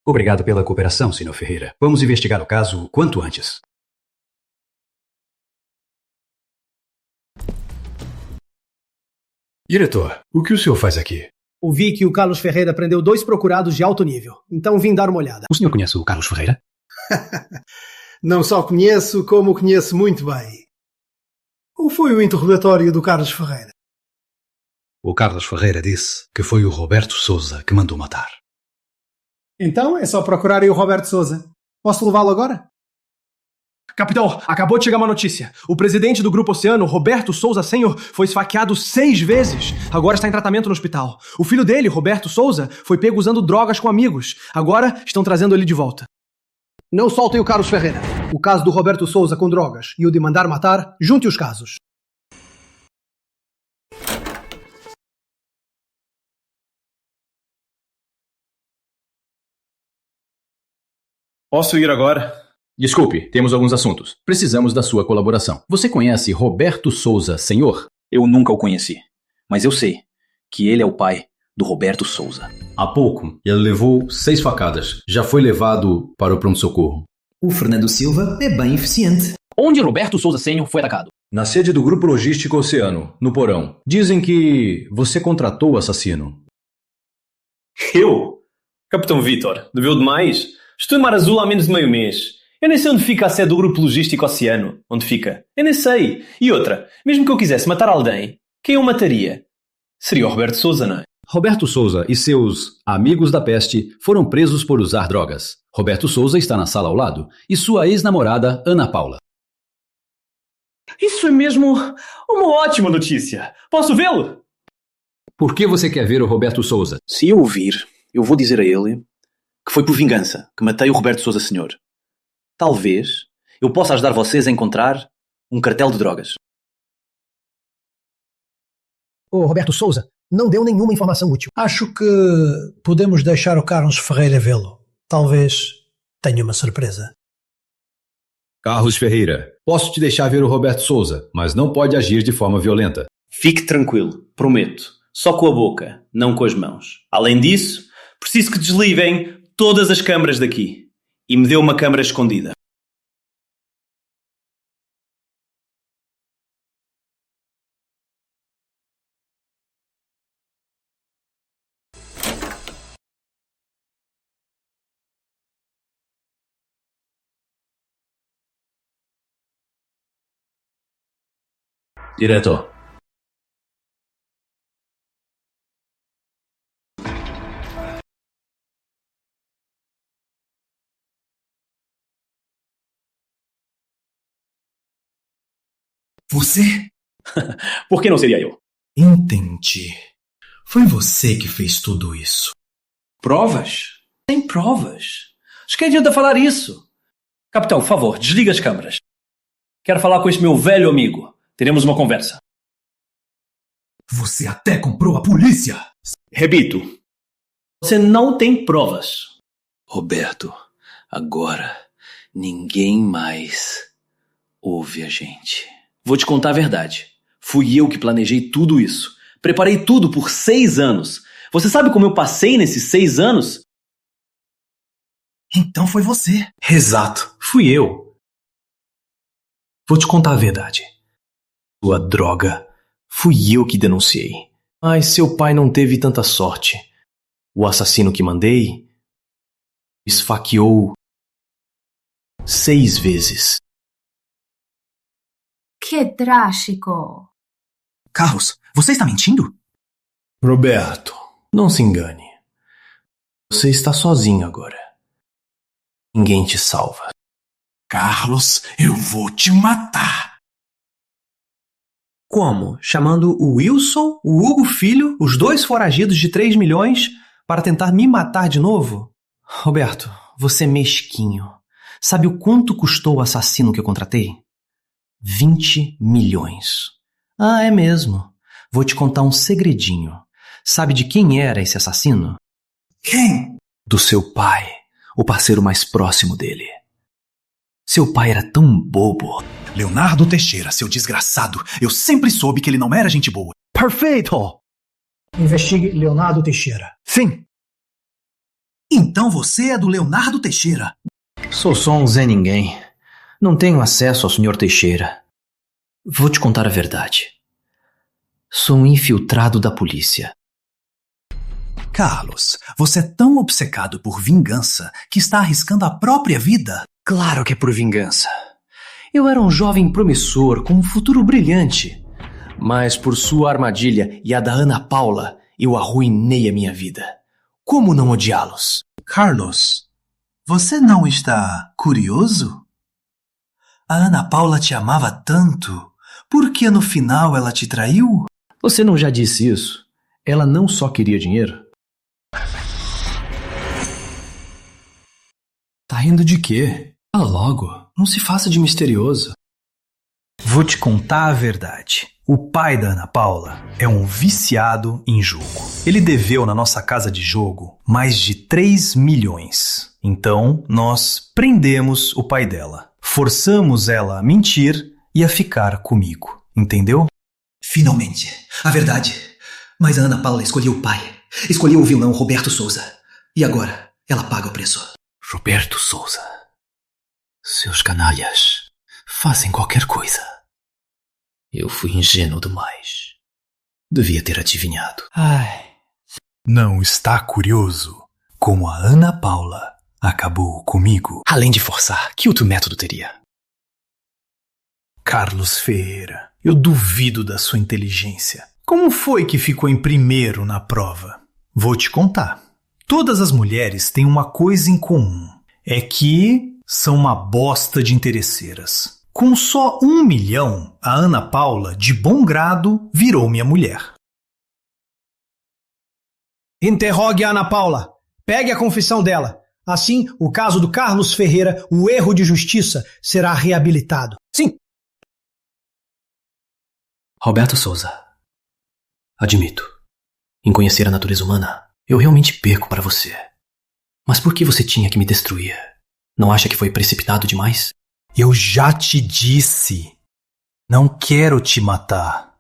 Obrigado pela cooperação, Sr. Ferreira. Vamos investigar o caso o quanto antes. Diretor, o que o senhor faz aqui? Ouvi que o Carlos Ferreira prendeu 2 procurados de alto nível, então vim dar uma olhada. O senhor conhece o Carlos Ferreira? Não só conheço, como o conheço muito bem. Ou foi o interrogatório do Carlos Ferreira? O Carlos Ferreira disse que foi o Roberto Souza que mandou matar. Então é só procurarem o Roberto Souza. Posso levá-lo agora? Capitão, acabou de chegar uma notícia. O presidente do Grupo Oceano, Roberto Souza Sênior, foi esfaqueado 6 vezes. Agora está em tratamento no hospital. O filho dele, Roberto Souza, foi pego usando drogas com amigos. Agora estão trazendo ele de volta. Não soltem o Carlos Ferreira. O caso do Roberto Souza com drogas e o de mandar matar, junte os casos. Posso ir agora? Desculpe, temos alguns assuntos. Precisamos da sua colaboração. Você conhece Roberto Souza Sênior? Eu nunca o conheci, mas eu sei que ele é o pai do Roberto Souza. Há pouco, ele levou 6 facadas. Já foi levado para o pronto-socorro. O Fernando Silva é bem eficiente. Onde Roberto Souza Sênior foi atacado? Na sede do Grupo Logístico Oceano, no porão. Dizem que você contratou o assassino. Eu? Capitão Vítor, deveu demais? Estou em Mar Azul há menos de meio mês. Eu nem sei onde fica a sede do Grupo Logístico Oceano. Onde fica? Eu nem sei. E outra, mesmo que eu quisesse matar alguém, quem eu mataria? Seria o Roberto Souza, não é? Roberto Souza e seus amigos da peste foram presos por usar drogas. Roberto Souza está na sala ao lado e sua ex-namorada, Ana Paula. Isso é mesmo uma ótima notícia. Posso vê-lo? Por que você quer ver o Roberto Souza? Se eu o vir, eu vou dizer a ele que foi por vingança que matei o Roberto Souza Sênior. Talvez eu possa ajudar vocês a encontrar um cartel de drogas. O Roberto Souza não deu nenhuma informação útil. Acho que podemos deixar o Carlos Ferreira vê-lo. Talvez tenha uma surpresa. Carlos Ferreira, posso te deixar ver o Roberto Souza, mas não pode agir de forma violenta. Fique tranquilo, prometo. Só com a boca, não com as mãos. Além disso, preciso que desliguem todas as câmaras daqui. E me dê uma câmara escondida. Diretor. Você? Por que não seria eu? Entendi. Foi você que fez tudo isso. Provas? Tem provas. Acho que adianta falar isso. Capitão, por favor, desliga as câmeras. Quero falar com esse meu velho amigo. Teremos uma conversa. Você até comprou a polícia! Repito. Você não tem provas. Roberto, agora ninguém mais ouve a gente. Vou te contar a verdade. Fui eu que planejei tudo isso. Preparei tudo por 6 anos. Você sabe como eu passei nesses 6 anos? Então foi você. Exato, fui eu. Vou te contar a verdade. Sua droga, fui eu que denunciei. Mas seu pai não teve tanta sorte. O assassino que mandei esfaqueou 6 vezes. Que trágico. Carlos, você está mentindo? Roberto, não se engane. Você está sozinho agora. Ninguém te salva. Carlos, eu vou te matar. Como? Chamando o Wilson, o Hugo Filho, os 2 foragidos de 3 milhões para tentar me matar de novo? Roberto, você é mesquinho. Sabe o quanto custou o assassino que eu contratei? 20 milhões. Ah, é mesmo. Vou te contar um segredinho. Sabe de quem era esse assassino? Quem? Do seu pai, o parceiro mais próximo dele. Seu pai era tão bobo. Leonardo Teixeira, seu desgraçado. Eu sempre soube que ele não era gente boa. Perfeito! Investigue Leonardo Teixeira. Sim. Então você é do Leonardo Teixeira. Sou só um Zé Ninguém. Não tenho acesso ao Sr. Teixeira. Vou te contar a verdade. Sou um infiltrado da polícia. Carlos, você é tão obcecado por vingança que está arriscando a própria vida. Claro que é por vingança. Eu era um jovem promissor com um futuro brilhante. Mas por sua armadilha e a da Ana Paula, eu arruinei a minha vida. Como não odiá-los? Carlos, você não está curioso? A Ana Paula te amava tanto. Por que no final ela te traiu? Você não já disse isso? Ela não só queria dinheiro? Tá rindo de quê? Fala logo, não se faça de misterioso. Vou te contar a verdade. O pai da Ana Paula é um viciado em jogo. Ele deveu na nossa casa de jogo mais de 3 milhões. Então, nós prendemos o pai dela. Forçamos ela a mentir e a ficar comigo. Entendeu? Finalmente. A verdade. Mas a Ana Paula escolheu o pai. Escolheu o vilão Roberto Souza. E agora, ela paga o preço. Roberto Souza. Seus canalhas fazem qualquer coisa. Eu fui ingênuo demais. Devia ter adivinhado. Não está curioso como a Ana Paula acabou comigo? Além de forçar, que outro método teria? Carlos Ferreira, eu duvido da sua inteligência. Como foi que ficou em primeiro na prova? Vou te contar. Todas as mulheres têm uma coisa em comum. É que são uma bosta de interesseiras. Com só 1 milhão, a Ana Paula, de bom grado, virou minha mulher. Interrogue a Ana Paula. Pegue a confissão dela. Assim, o caso do Carlos Ferreira, o erro de justiça, será reabilitado. Sim. Roberto Souza. Admito. Em conhecer a natureza humana, eu realmente perco para você. Mas por que você tinha que me destruir? Não acha que foi precipitado demais? Eu já te disse. Não quero te matar.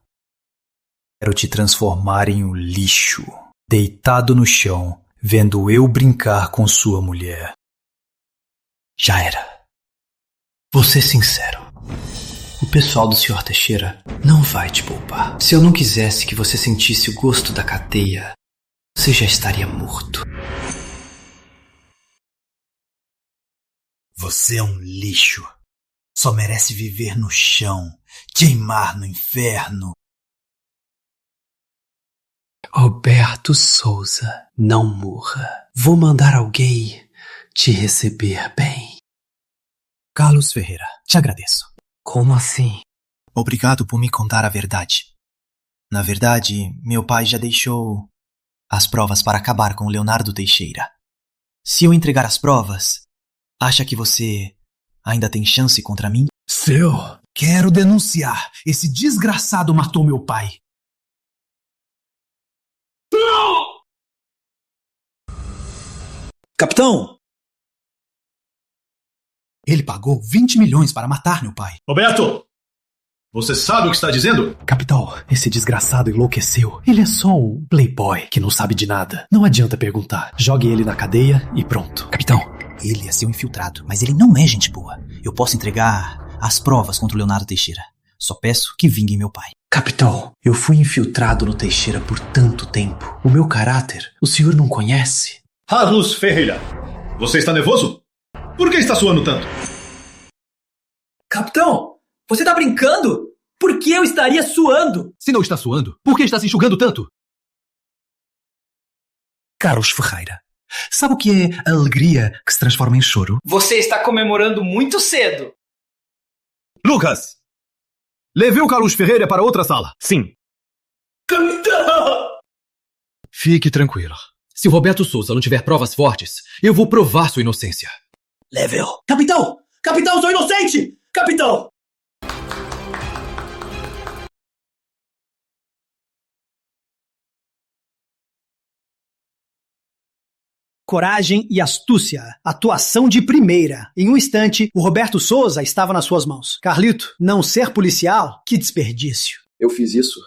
Quero te transformar em um lixo, deitado no chão, vendo eu brincar com sua mulher. Já era. Vou ser sincero. O pessoal do Sr. Teixeira não vai te poupar. Se eu não quisesse que você sentisse o gosto da cadeia, você já estaria morto. Você é um lixo. Só merece viver no chão, Queimar no inferno. Roberto Souza, não morra. Vou mandar alguém te receber bem. Carlos Ferreira, te agradeço. Como assim? Obrigado por me contar a verdade. Na verdade, meu pai já deixou as provas para acabar com o Leonardo Teixeira. Se eu entregar as provas, acha que você ainda tem chance contra mim? Seu, quero denunciar. Esse desgraçado matou meu pai. Capitão! Ele pagou 20 milhões para matar meu pai. Roberto! Você sabe o que está dizendo? Capitão, esse desgraçado enlouqueceu. Ele é só um playboy que não sabe de nada. Não adianta perguntar. Jogue ele na cadeia e pronto. Capitão, ele é seu infiltrado, mas ele não é gente boa. Eu posso entregar as provas contra o Leonardo Teixeira. Só peço que vinguem meu pai. Capitão, eu fui infiltrado no Teixeira por tanto tempo. O meu caráter, o senhor não conhece? Carlos Ferreira, você está nervoso? Por que está suando tanto? Capitão, você tá brincando? Por que eu estaria suando? Se não está suando, por que está se enxugando tanto? Carlos Ferreira, sabe o que é a alegria que se transforma em choro? Você está comemorando muito cedo. Lucas! Levei o Carlos Ferreira para outra sala. Sim. Capitão! Fique tranquilo. Se o Roberto Souza não tiver provas fortes, eu vou provar sua inocência. Level. Capitão! Capitão, sou inocente! Capitão! Coragem e astúcia. Atuação de primeira. Em um instante, o Roberto Souza estava nas suas mãos. Carlito, não ser policial? Que desperdício. Eu fiz isso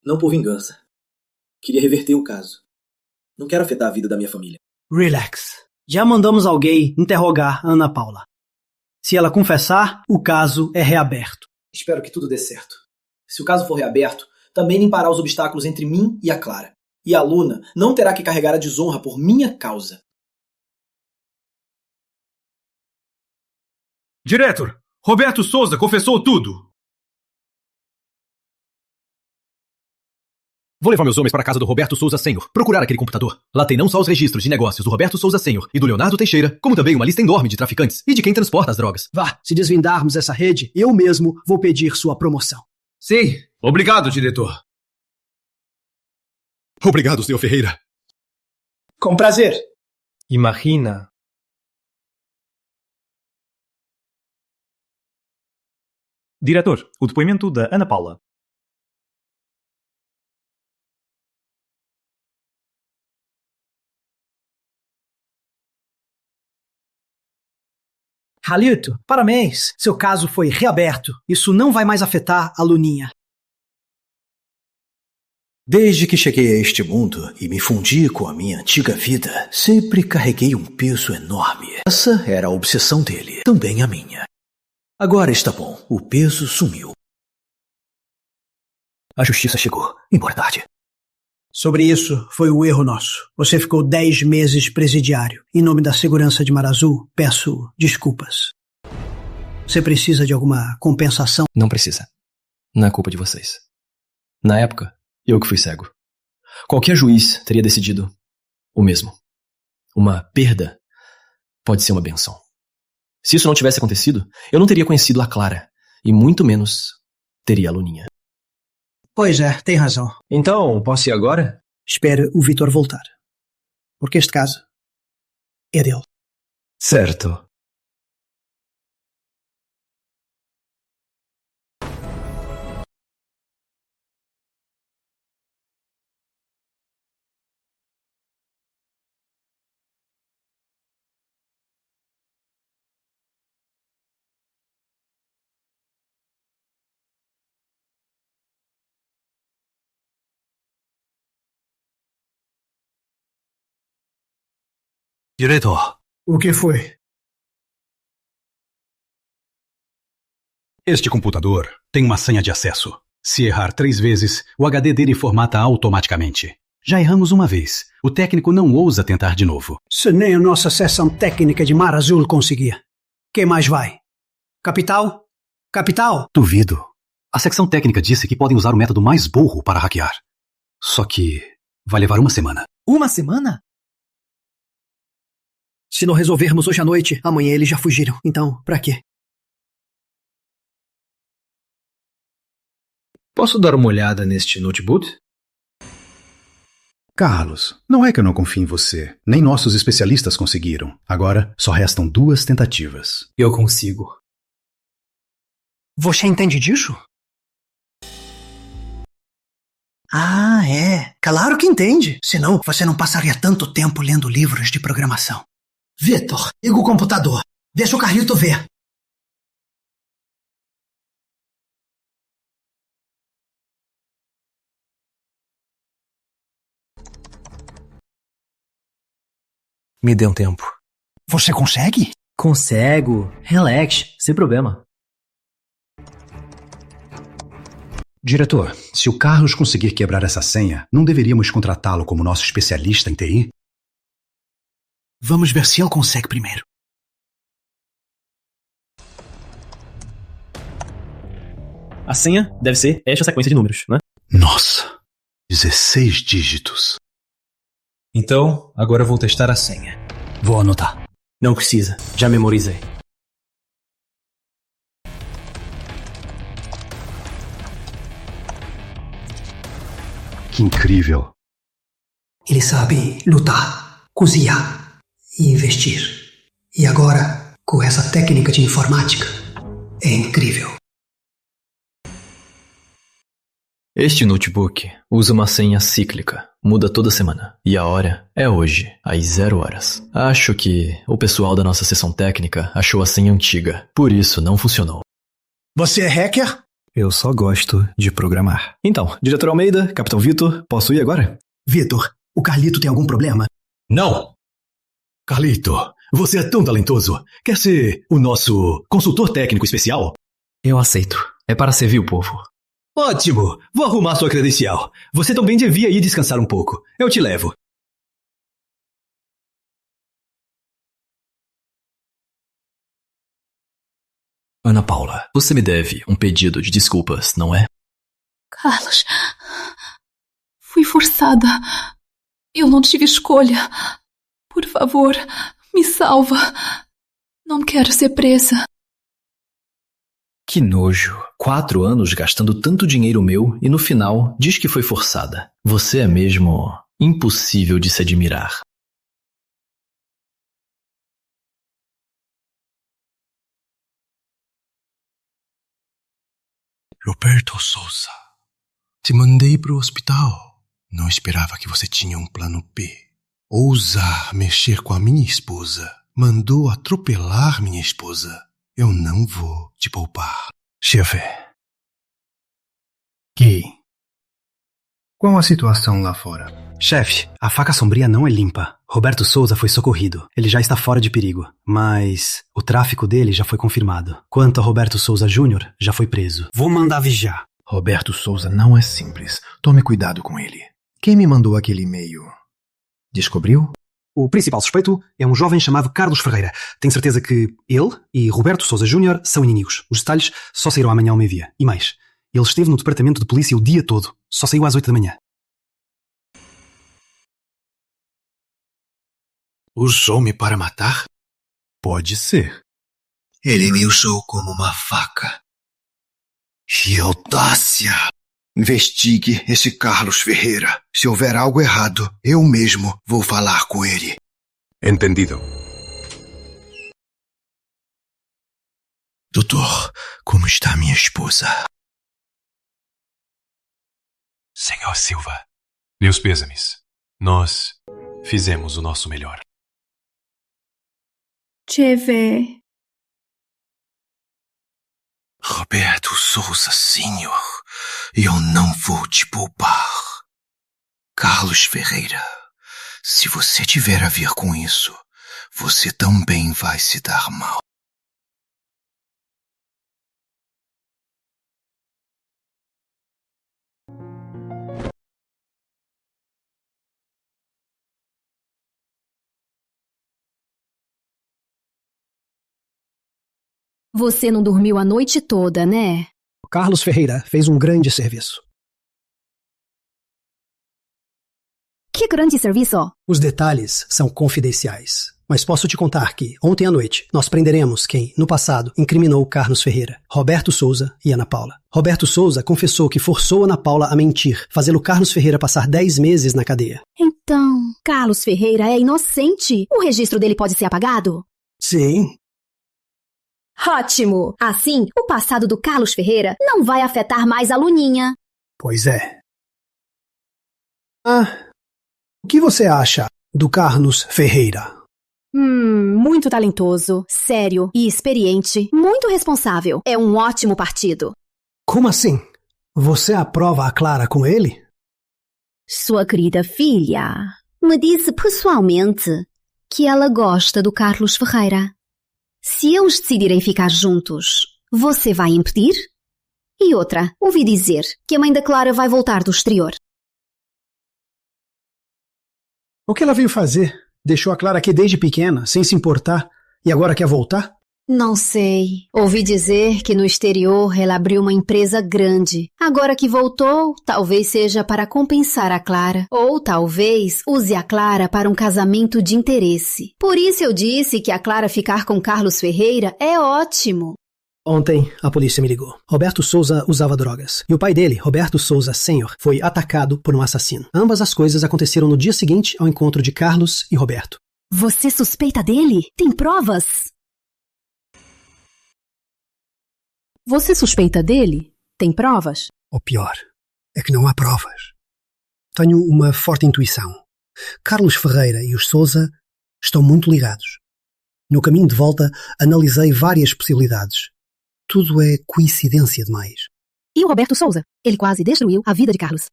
não por vingança. Queria reverter o caso. Não quero afetar a vida da minha família. Relax. Já mandamos alguém interrogar Ana Paula. Se ela confessar, o caso é reaberto. Espero que tudo dê certo. Se o caso for reaberto, também limpará os obstáculos entre mim e a Clara. E a Luna não terá que carregar a desonra por minha causa. Diretor, Roberto Souza confessou tudo. Vou levar meus homens para a casa do Roberto Souza Sênior, procurar aquele computador. Lá tem não só os registros de negócios do Roberto Souza Sênior e do Leonardo Teixeira, como também uma lista enorme de traficantes e de quem transporta as drogas. Vá, se desvendarmos essa rede, eu mesmo vou pedir sua promoção. Sim, obrigado, diretor. Obrigado, senhor Ferreira. Com prazer. Imagina. Diretor, o depoimento da Ana Paula. Carlito, parabéns. Seu caso foi reaberto. Isso não vai mais afetar a Luninha. Desde que cheguei a este mundo e me fundi com a minha antiga vida, sempre carreguei um peso enorme. Essa era a obsessão dele, também a minha. Agora está bom, o peso sumiu. A justiça chegou, embora tarde. Sobre isso, foi o erro nosso. Você ficou 10 meses presidiário. Em nome da segurança de Marazul, peço desculpas. Você precisa de alguma compensação? Não precisa. Não é culpa de vocês. Na época, eu que fui cego. Qualquer juiz teria decidido o mesmo. Uma perda pode ser uma benção. Se isso não tivesse acontecido, eu não teria conhecido a Clara. E muito menos teria a Luninha. Pois é, tem razão. Então, posso ir agora? Espere o Vitor voltar. Porque este caso é dele. Certo. Diretor. O que foi? Este computador tem uma senha de acesso. Se errar 3 vezes, o HD dele formata automaticamente. Já erramos uma vez. O técnico não ousa tentar de novo. Se nem a nossa seção técnica de Mar Azul conseguia. Quem mais vai? Capital? Capital? Duvido. A secção técnica disse que podem usar o método mais burro para hackear. Só que vai levar uma semana. Uma semana? Se não resolvermos hoje à noite, amanhã eles já fugiram. Então, pra quê? Posso dar uma olhada neste notebook? Carlos, não é que eu não confio em você. Nem nossos especialistas conseguiram. Agora, só restam 2 tentativas. Eu consigo. Você entende disso? Ah, é. Claro que entende. Senão, você não passaria tanto tempo lendo livros de programação. Vitor, liga o computador. Deixa o Carlito ver. Me dê um tempo. Você consegue? Consigo. Relax, sem problema. Diretor, se o Carlos conseguir quebrar essa senha, não deveríamos contratá-lo como nosso especialista em TI? Vamos ver se ele consegue primeiro. A senha deve ser esta sequência de números, né? Nossa, 16 dígitos. Então, agora vou testar a senha. Vou anotar. Não precisa, já memorizei. Que incrível. Ele sabe lutar, cozinhar e investir. E agora, com essa técnica de informática, é incrível. Este notebook usa uma senha cíclica, muda toda semana. E a hora é hoje, às 0 horas. Acho que o pessoal da nossa seção técnica achou a senha antiga, por isso não funcionou. Você é hacker? Eu só gosto de programar. Então, diretor Almeida, capitão Vitor, posso ir agora? Vitor, o Carlito tem algum problema? Não! Carlito, você é tão talentoso. Quer ser o nosso consultor técnico especial? Eu aceito. É para servir o povo. Ótimo! Vou arrumar sua credencial. Você também devia ir descansar um pouco. Eu te levo. Ana Paula, você me deve um pedido de desculpas, não é? Carlos, fui forçada. Eu não tive escolha. Por favor, me salva. Não quero ser presa. Que nojo. 4 anos gastando tanto dinheiro meu e no final diz que foi forçada. Você é mesmo impossível de se admirar. Roberto Souza, te mandei pro hospital. Não esperava que você tinha um plano B. Ousar mexer com a minha esposa. Mandou atropelar minha esposa. Eu não vou te poupar. Chefe. Que? Qual a situação lá fora? Chefe, a faca sombria não é limpa. Roberto Souza foi socorrido. Ele já está fora de perigo. Mas o tráfico dele já foi confirmado. Quanto a Roberto Souza Jr., já foi preso. Vou mandar vigiar. Roberto Souza não é simples. Tome cuidado com ele. Quem me mandou aquele e-mail? Descobriu? O principal suspeito é um jovem chamado Carlos Ferreira. Tenho certeza que ele e Roberto Souza Jr. são inimigos. Os detalhes só sairão amanhã ao meio-dia. E mais, ele esteve no departamento de polícia o dia todo. Só saiu às 8 da manhã. Usou-me para matar? Pode ser. Ele me usou como uma faca. Que audácia! Investigue esse Carlos Ferreira. Se houver algo errado, eu mesmo vou falar com ele. Entendido. Doutor, como está minha esposa? Senhor Silva, meus pêsames. Nós fizemos o nosso melhor. Cheve. Roberto Souza, senhor, eu não vou te poupar. Carlos Ferreira, se você tiver a ver com isso, você também vai se dar mal. Você não dormiu a noite toda, né? Carlos Ferreira fez um grande serviço. Que grande serviço! Os detalhes são confidenciais. Mas posso te contar que, ontem à noite, nós prenderemos quem, no passado, incriminou Carlos Ferreira, Roberto Souza e Ana Paula. Roberto Souza confessou que forçou Ana Paula a mentir, fazendo Carlos Ferreira passar 10 meses na cadeia. Então, Carlos Ferreira é inocente. O registro dele pode ser apagado? Sim. Ótimo! Assim, o passado do Carlos Ferreira não vai afetar mais a Luninha. Pois é. O que você acha do Carlos Ferreira? Muito talentoso, sério e experiente, muito responsável. É um ótimo partido. Como assim? Você aprova a Clara com ele? Sua querida filha me disse pessoalmente que ela gosta do Carlos Ferreira. Se eles decidirem ficar juntos, você vai impedir? E outra, ouvi dizer que a mãe da Clara vai voltar do exterior. O que ela veio fazer? Deixou a Clara aqui desde pequena, sem se importar, e agora quer voltar? Não sei. Ouvi dizer que no exterior ela abriu uma empresa grande. Agora que voltou, talvez seja para compensar a Clara. Ou talvez use a Clara para um casamento de interesse. Por isso eu disse que a Clara ficar com Carlos Ferreira é ótimo. Ontem, a polícia me ligou. Roberto Souza usava drogas. E o pai dele, Roberto Souza Sênior, foi atacado por um assassino. Ambas as coisas aconteceram no dia seguinte ao encontro de Carlos e Roberto. Você suspeita dele? Tem provas? Você suspeita dele? Tem provas? O pior é que não há provas. Tenho uma forte intuição. Carlos Ferreira e os Souza estão muito ligados. No caminho de volta, analisei várias possibilidades. Tudo é coincidência demais. E o Roberto Souza? Ele quase destruiu a vida de Carlos.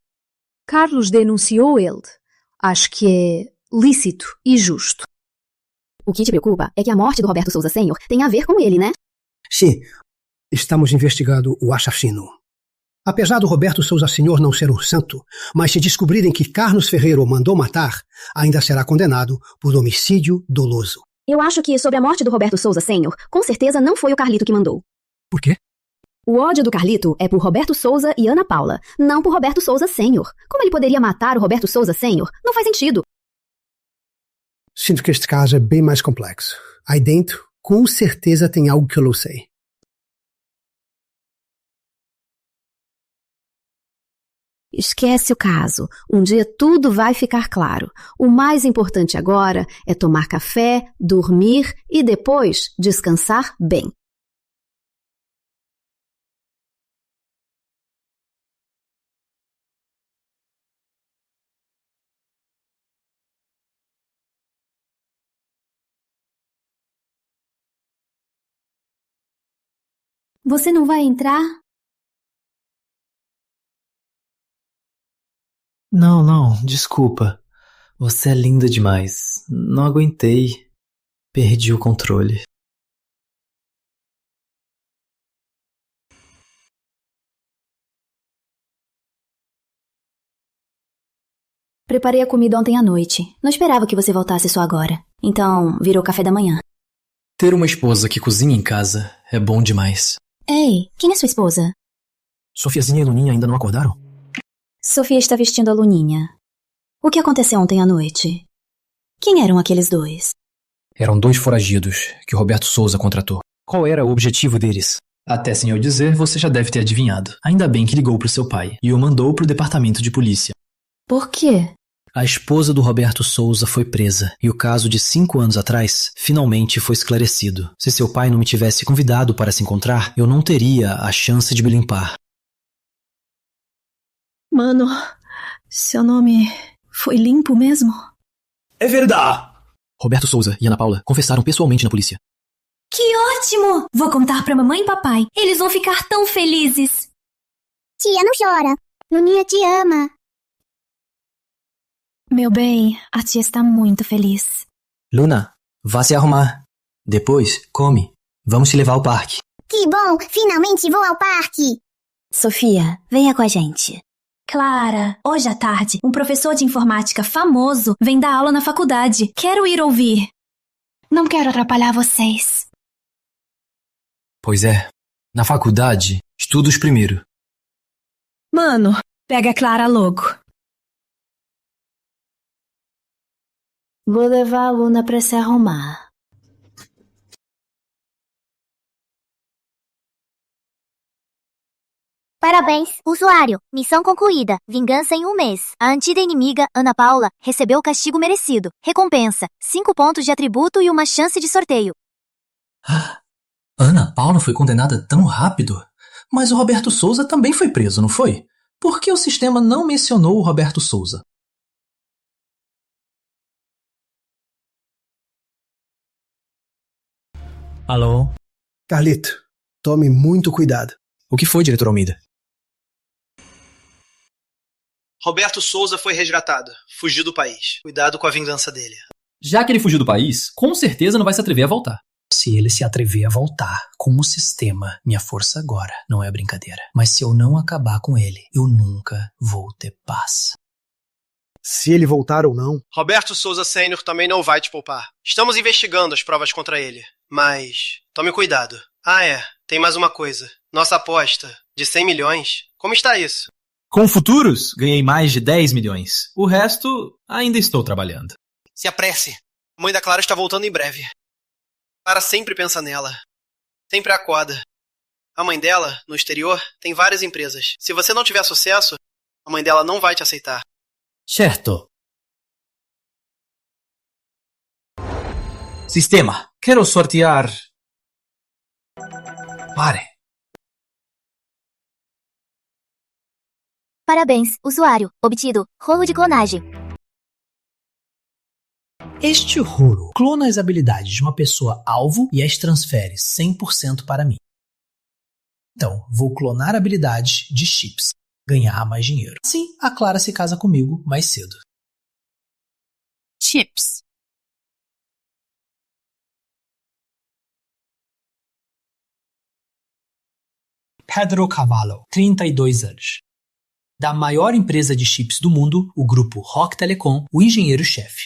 Carlos denunciou ele. Acho que é lícito e justo. O que te preocupa é que a morte do Roberto Souza Sênior tem a ver com ele, né? Sim. Estamos investigando o assassino. Apesar do Roberto Souza Sênior não ser um santo, mas se descobrirem que Carlos Ferreira o mandou matar, ainda será condenado por homicídio doloso. Eu acho que sobre a morte do Roberto Souza Sênior, com certeza não foi o Carlito que mandou. Por quê? O ódio do Carlito é por Roberto Souza e Ana Paula, não por Roberto Souza Sênior. Como ele poderia matar o Roberto Souza Sênior? Não faz sentido. Sinto que este caso é bem mais complexo. Aí dentro, com certeza tem algo que eu não sei. Esquece o caso. Um dia tudo vai ficar claro. O mais importante agora é tomar café, dormir e depois descansar bem. Você não vai entrar? Não, desculpa. Você é linda demais. Não aguentei. Perdi o controle. Preparei a comida ontem à noite. Não esperava que você voltasse só agora. Então, virou café da manhã. Ter uma esposa que cozinha em casa é bom demais. Ei, quem é sua esposa? Sofiazinha e Luninha ainda não acordaram? Sofia está vestindo a Luninha. O que aconteceu ontem à noite? Quem eram aqueles dois? Eram 2 foragidos que o Roberto Souza contratou. Qual era o objetivo deles? Até sem eu dizer, você já deve ter adivinhado. Ainda bem que ligou pro seu pai e o mandou pro departamento de polícia. Por quê? A esposa do Roberto Souza foi presa e o caso de 5 anos atrás finalmente foi esclarecido. Se seu pai não me tivesse convidado para se encontrar, eu não teria a chance de me limpar. Mano, seu nome foi limpo mesmo? É verdade! Roberto Souza e Ana Paula confessaram pessoalmente na polícia. Que ótimo! Vou contar pra mamãe e papai. Eles vão ficar tão felizes. Tia, não chora. Luninha te ama. Meu bem, a tia está muito feliz. Luna, vá se arrumar. Depois, come. Vamos te levar ao parque. Que bom! Finalmente vou ao parque! Sofia, venha com a gente. Clara, hoje à tarde, um professor de informática famoso vem dar aula na faculdade. Quero ir ouvir. Não quero atrapalhar vocês. Pois é, Na faculdade, estudos primeiro. Mano, pega a Clara logo. Vou levar a Luna pra se arrumar. Parabéns, usuário. Missão concluída. Vingança em 1 mês. A antiga inimiga, Ana Paula, recebeu o castigo merecido. Recompensa: 5 pontos de atributo e uma chance de sorteio. Ana Paula foi condenada tão rápido? Mas o Roberto Souza também foi preso, não foi? Por que o sistema não mencionou o Roberto Souza? Alô? Carlito, tome muito cuidado. O que foi, diretor Almeida? Roberto Souza foi resgatado. Fugiu do país. Cuidado com a vingança dele. Já que ele fugiu do país, com certeza não vai se atrever a voltar. Se ele se atrever a voltar com o sistema, minha força agora não é brincadeira. Mas se eu não acabar com ele, eu nunca vou ter paz. Se ele voltar ou não... Roberto Souza Sênior também não vai te poupar. Estamos investigando as provas contra ele. Mas tome cuidado. Tem mais uma coisa. Nossa aposta de 100 milhões. Como está isso? Com futuros, ganhei mais de 10 milhões. O resto, ainda estou trabalhando. Se apresse. A mãe da Clara está voltando em breve. Clara sempre pensa nela. Sempre acorda. A mãe dela, no exterior, tem várias empresas. Se você não tiver sucesso, a mãe dela não vai te aceitar. Certo. Sistema, quero sortear... Pare. Parabéns, usuário. Obtido rolo de clonagem. Este rolo clona as habilidades de uma pessoa alvo e as transfere 100% para mim. Então, vou clonar habilidades de chips. Ganhar mais dinheiro. Assim, a Clara se casa comigo mais cedo. Chips. Pedro Cavallo, 32 anos. Da maior empresa de chips do mundo, o grupo Rock Telecom, o engenheiro-chefe.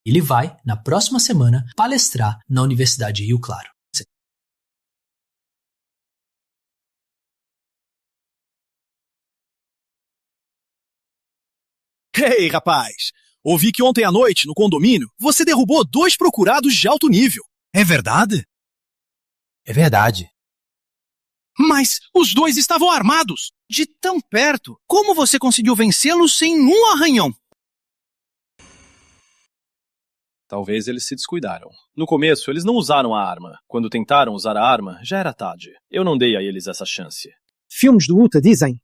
Ele vai, na próxima semana, palestrar na Universidade Rio Claro. Ei, rapaz! Ouvi que ontem à noite, no condomínio, você derrubou 2 procurados de alto nível. É verdade? É verdade. Mas os 2 estavam armados, de tão perto. Como você conseguiu vencê-los sem um arranhão? Talvez eles se descuidaram. No começo, eles não usaram a arma. Quando tentaram usar a arma, já era tarde. Eu não dei a eles essa chance. Filmes de luta dizem,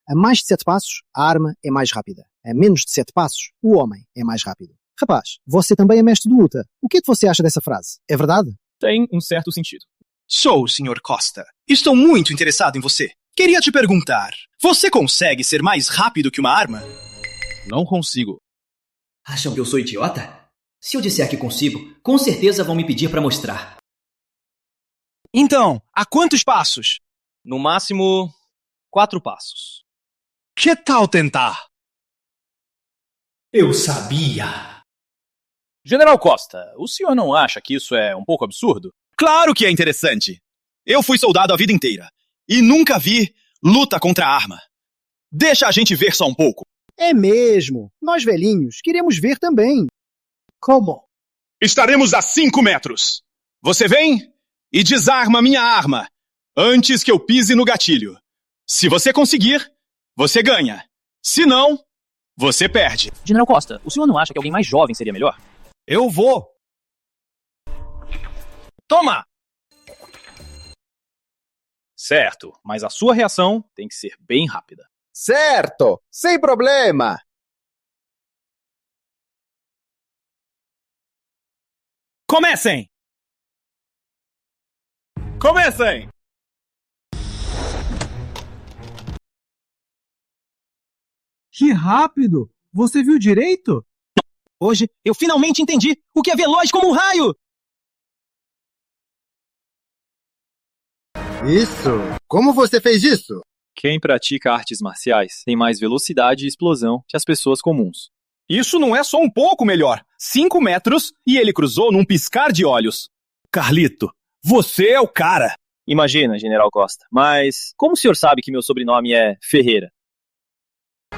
a mais de 7 passos, a arma é mais rápida. A menos de 7 passos, o homem é mais rápido. Rapaz, você também é mestre de luta. O que é que você acha dessa frase? É verdade? Tem um certo sentido. Sou o Sr. Costa. Estou muito interessado em você. Queria te perguntar, você consegue ser mais rápido que uma arma? Não consigo. Acham que eu sou idiota? Se eu disser que consigo, com certeza vão me pedir para mostrar. Então, a quantos passos? No máximo, 4 passos. Que tal tentar? Eu sabia! General Costa, o senhor não acha que isso é um pouco absurdo? Claro que é interessante. Eu fui soldado a vida inteira e nunca vi luta contra a arma. Deixa a gente ver só um pouco. É mesmo. Nós velhinhos queremos ver também. Como? Estaremos a 5 metros. Você vem e desarma minha arma antes que eu pise no gatilho. Se você conseguir, você ganha. Se não, você perde. General Costa, o senhor não acha que alguém mais jovem seria melhor? Eu vou. Toma! Certo, mas a sua reação tem que ser bem rápida. Certo, sem problema. Comecem! Comecem! Que rápido! Você viu direito? Hoje eu finalmente entendi o que é veloz como um raio! Isso! Como você fez isso? Quem pratica artes marciais tem mais velocidade e explosão que as pessoas comuns. Isso não é só um pouco melhor. 5 metros e ele cruzou num piscar de olhos. Carlito, você é o cara! Imagina, General Costa. Mas como o senhor sabe que meu sobrenome é Ferreira?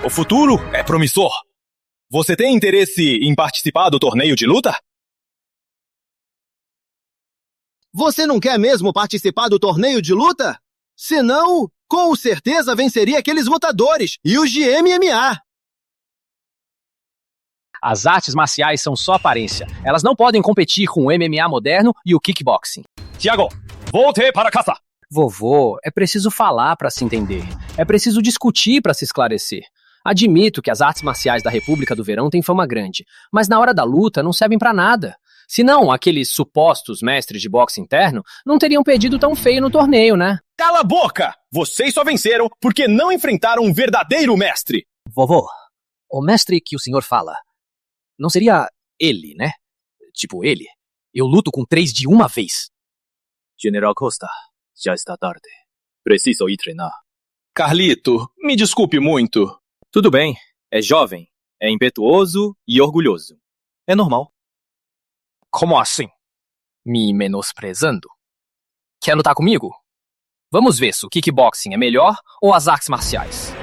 O futuro é promissor. Você tem interesse em participar do torneio de luta? Você não quer mesmo participar do torneio de luta? Senão, com certeza venceria aqueles lutadores e os de MMA. As artes marciais são só aparência. Elas não podem competir com o MMA moderno e o kickboxing. Tiago, volte para casa. Vovô, é preciso falar para se entender. É preciso discutir para se esclarecer. Admito que as artes marciais da República do Verão têm fama grande, mas na hora da luta não servem para nada. Senão, aqueles supostos mestres de boxe interno não teriam perdido tão feio no torneio, né? Cala a boca! Vocês só venceram porque não enfrentaram um verdadeiro mestre. Vovô, o mestre que o senhor fala, não seria ele, né? Tipo ele. Eu luto com 3 de uma vez. General Costa, já está tarde. Preciso ir treinar. Carlito, me desculpe muito. Tudo bem. É jovem, é impetuoso e orgulhoso. É normal. Como assim? Me menosprezando? Quer lutar comigo? Vamos ver se o kickboxing é melhor ou as artes marciais.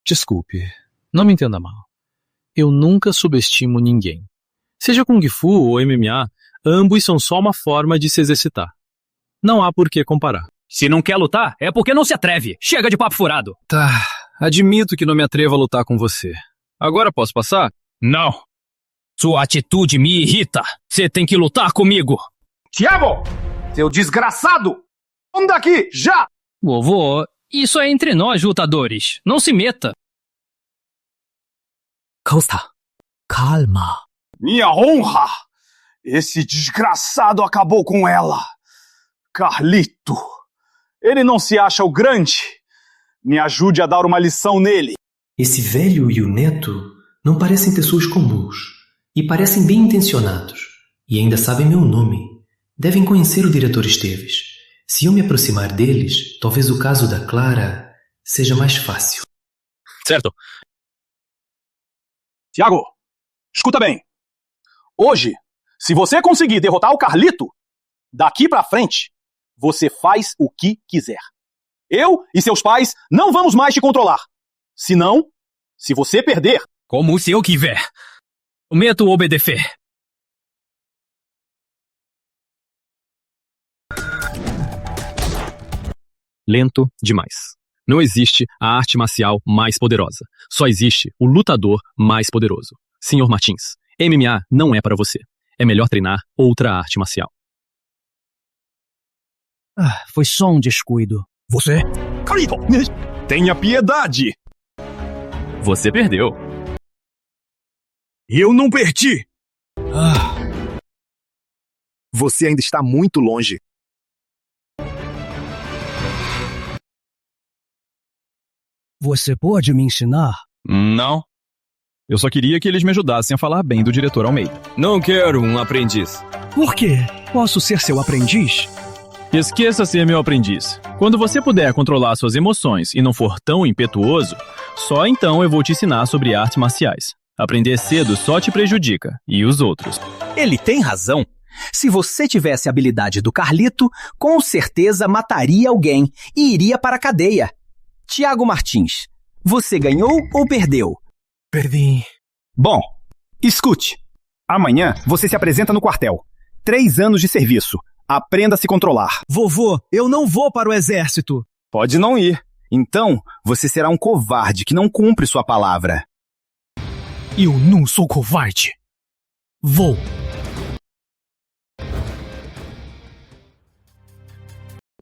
Desculpe, não me entenda mal. Eu nunca subestimo ninguém. Seja Kung Fu ou MMA, ambos são só uma forma de se exercitar. Não há por que comparar. Se não quer lutar, é porque não se atreve. Chega de papo furado. Tá, admito que não me atrevo a lutar com você. Agora posso passar? Não. Sua atitude me irrita. Você tem que lutar comigo. Tiago! Seu desgraçado! Vamos daqui, já! Vovô, isso é entre nós, lutadores. Não se meta. Costa, calma. Minha honra! Esse desgraçado acabou com ela. Carlito, ele não se acha o grande. Me ajude a dar uma lição nele. Esse velho e o neto não parecem pessoas comuns. E parecem bem intencionados. E ainda sabem meu nome. Devem conhecer o diretor Esteves. Se eu me aproximar deles, talvez o caso da Clara seja mais fácil. Certo. Tiago, escuta bem. Hoje, se você conseguir derrotar o Carlito, daqui pra frente, você faz o que quiser. Eu e seus pais não vamos mais te controlar. Senão, se você perder... Como se eu quiser. Prometo obedecer. Lento demais. Não existe a arte marcial mais poderosa. Só existe o lutador mais poderoso. Sr. Martins, MMA não é para você. É melhor treinar outra arte marcial. Foi só um descuido. Você? Carlito, tenha piedade! Você perdeu. Eu não perdi! Você ainda está muito longe. Você pode me ensinar? Não. Eu só queria que eles me ajudassem a falar bem do diretor Almeida. Não quero um aprendiz. Por quê? Posso ser seu aprendiz? Esqueça ser meu aprendiz. Quando você puder controlar suas emoções e não for tão impetuoso, só então eu vou te ensinar sobre artes marciais. Aprender cedo só te prejudica, e os outros. Ele tem razão. Se você tivesse a habilidade do Carlito, com certeza mataria alguém e iria para a cadeia. Tiago Martins, você ganhou ou perdeu? Perdi. Bom, escute. Amanhã você se apresenta no quartel. 3 anos de serviço. Aprenda a se controlar. Vovô, eu não vou para o exército. Pode não ir. Então, você será um covarde que não cumpre sua palavra. Eu não sou covarde. Vou.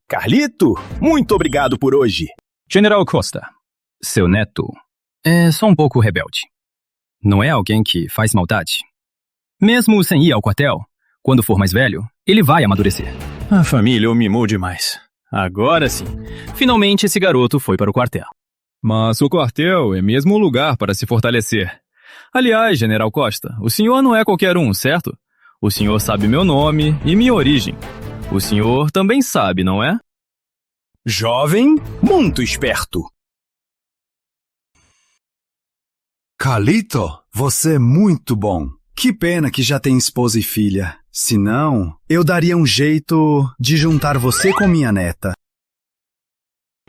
Carlito, muito obrigado por hoje. General Costa, seu neto é só um pouco rebelde. Não é alguém que faz maldade. Mesmo sem ir ao quartel, quando for mais velho, ele vai amadurecer. A família o mimou demais. Agora sim, finalmente esse garoto foi para o quartel. Mas o quartel é mesmo um lugar para se fortalecer. Aliás, General Costa, o senhor não é qualquer um, certo? O senhor sabe meu nome e minha origem. O senhor também sabe, não é? Jovem, muito esperto. Carlito, você é muito bom. Que pena que já tem esposa e filha. Se não, eu daria um jeito de juntar você com minha neta.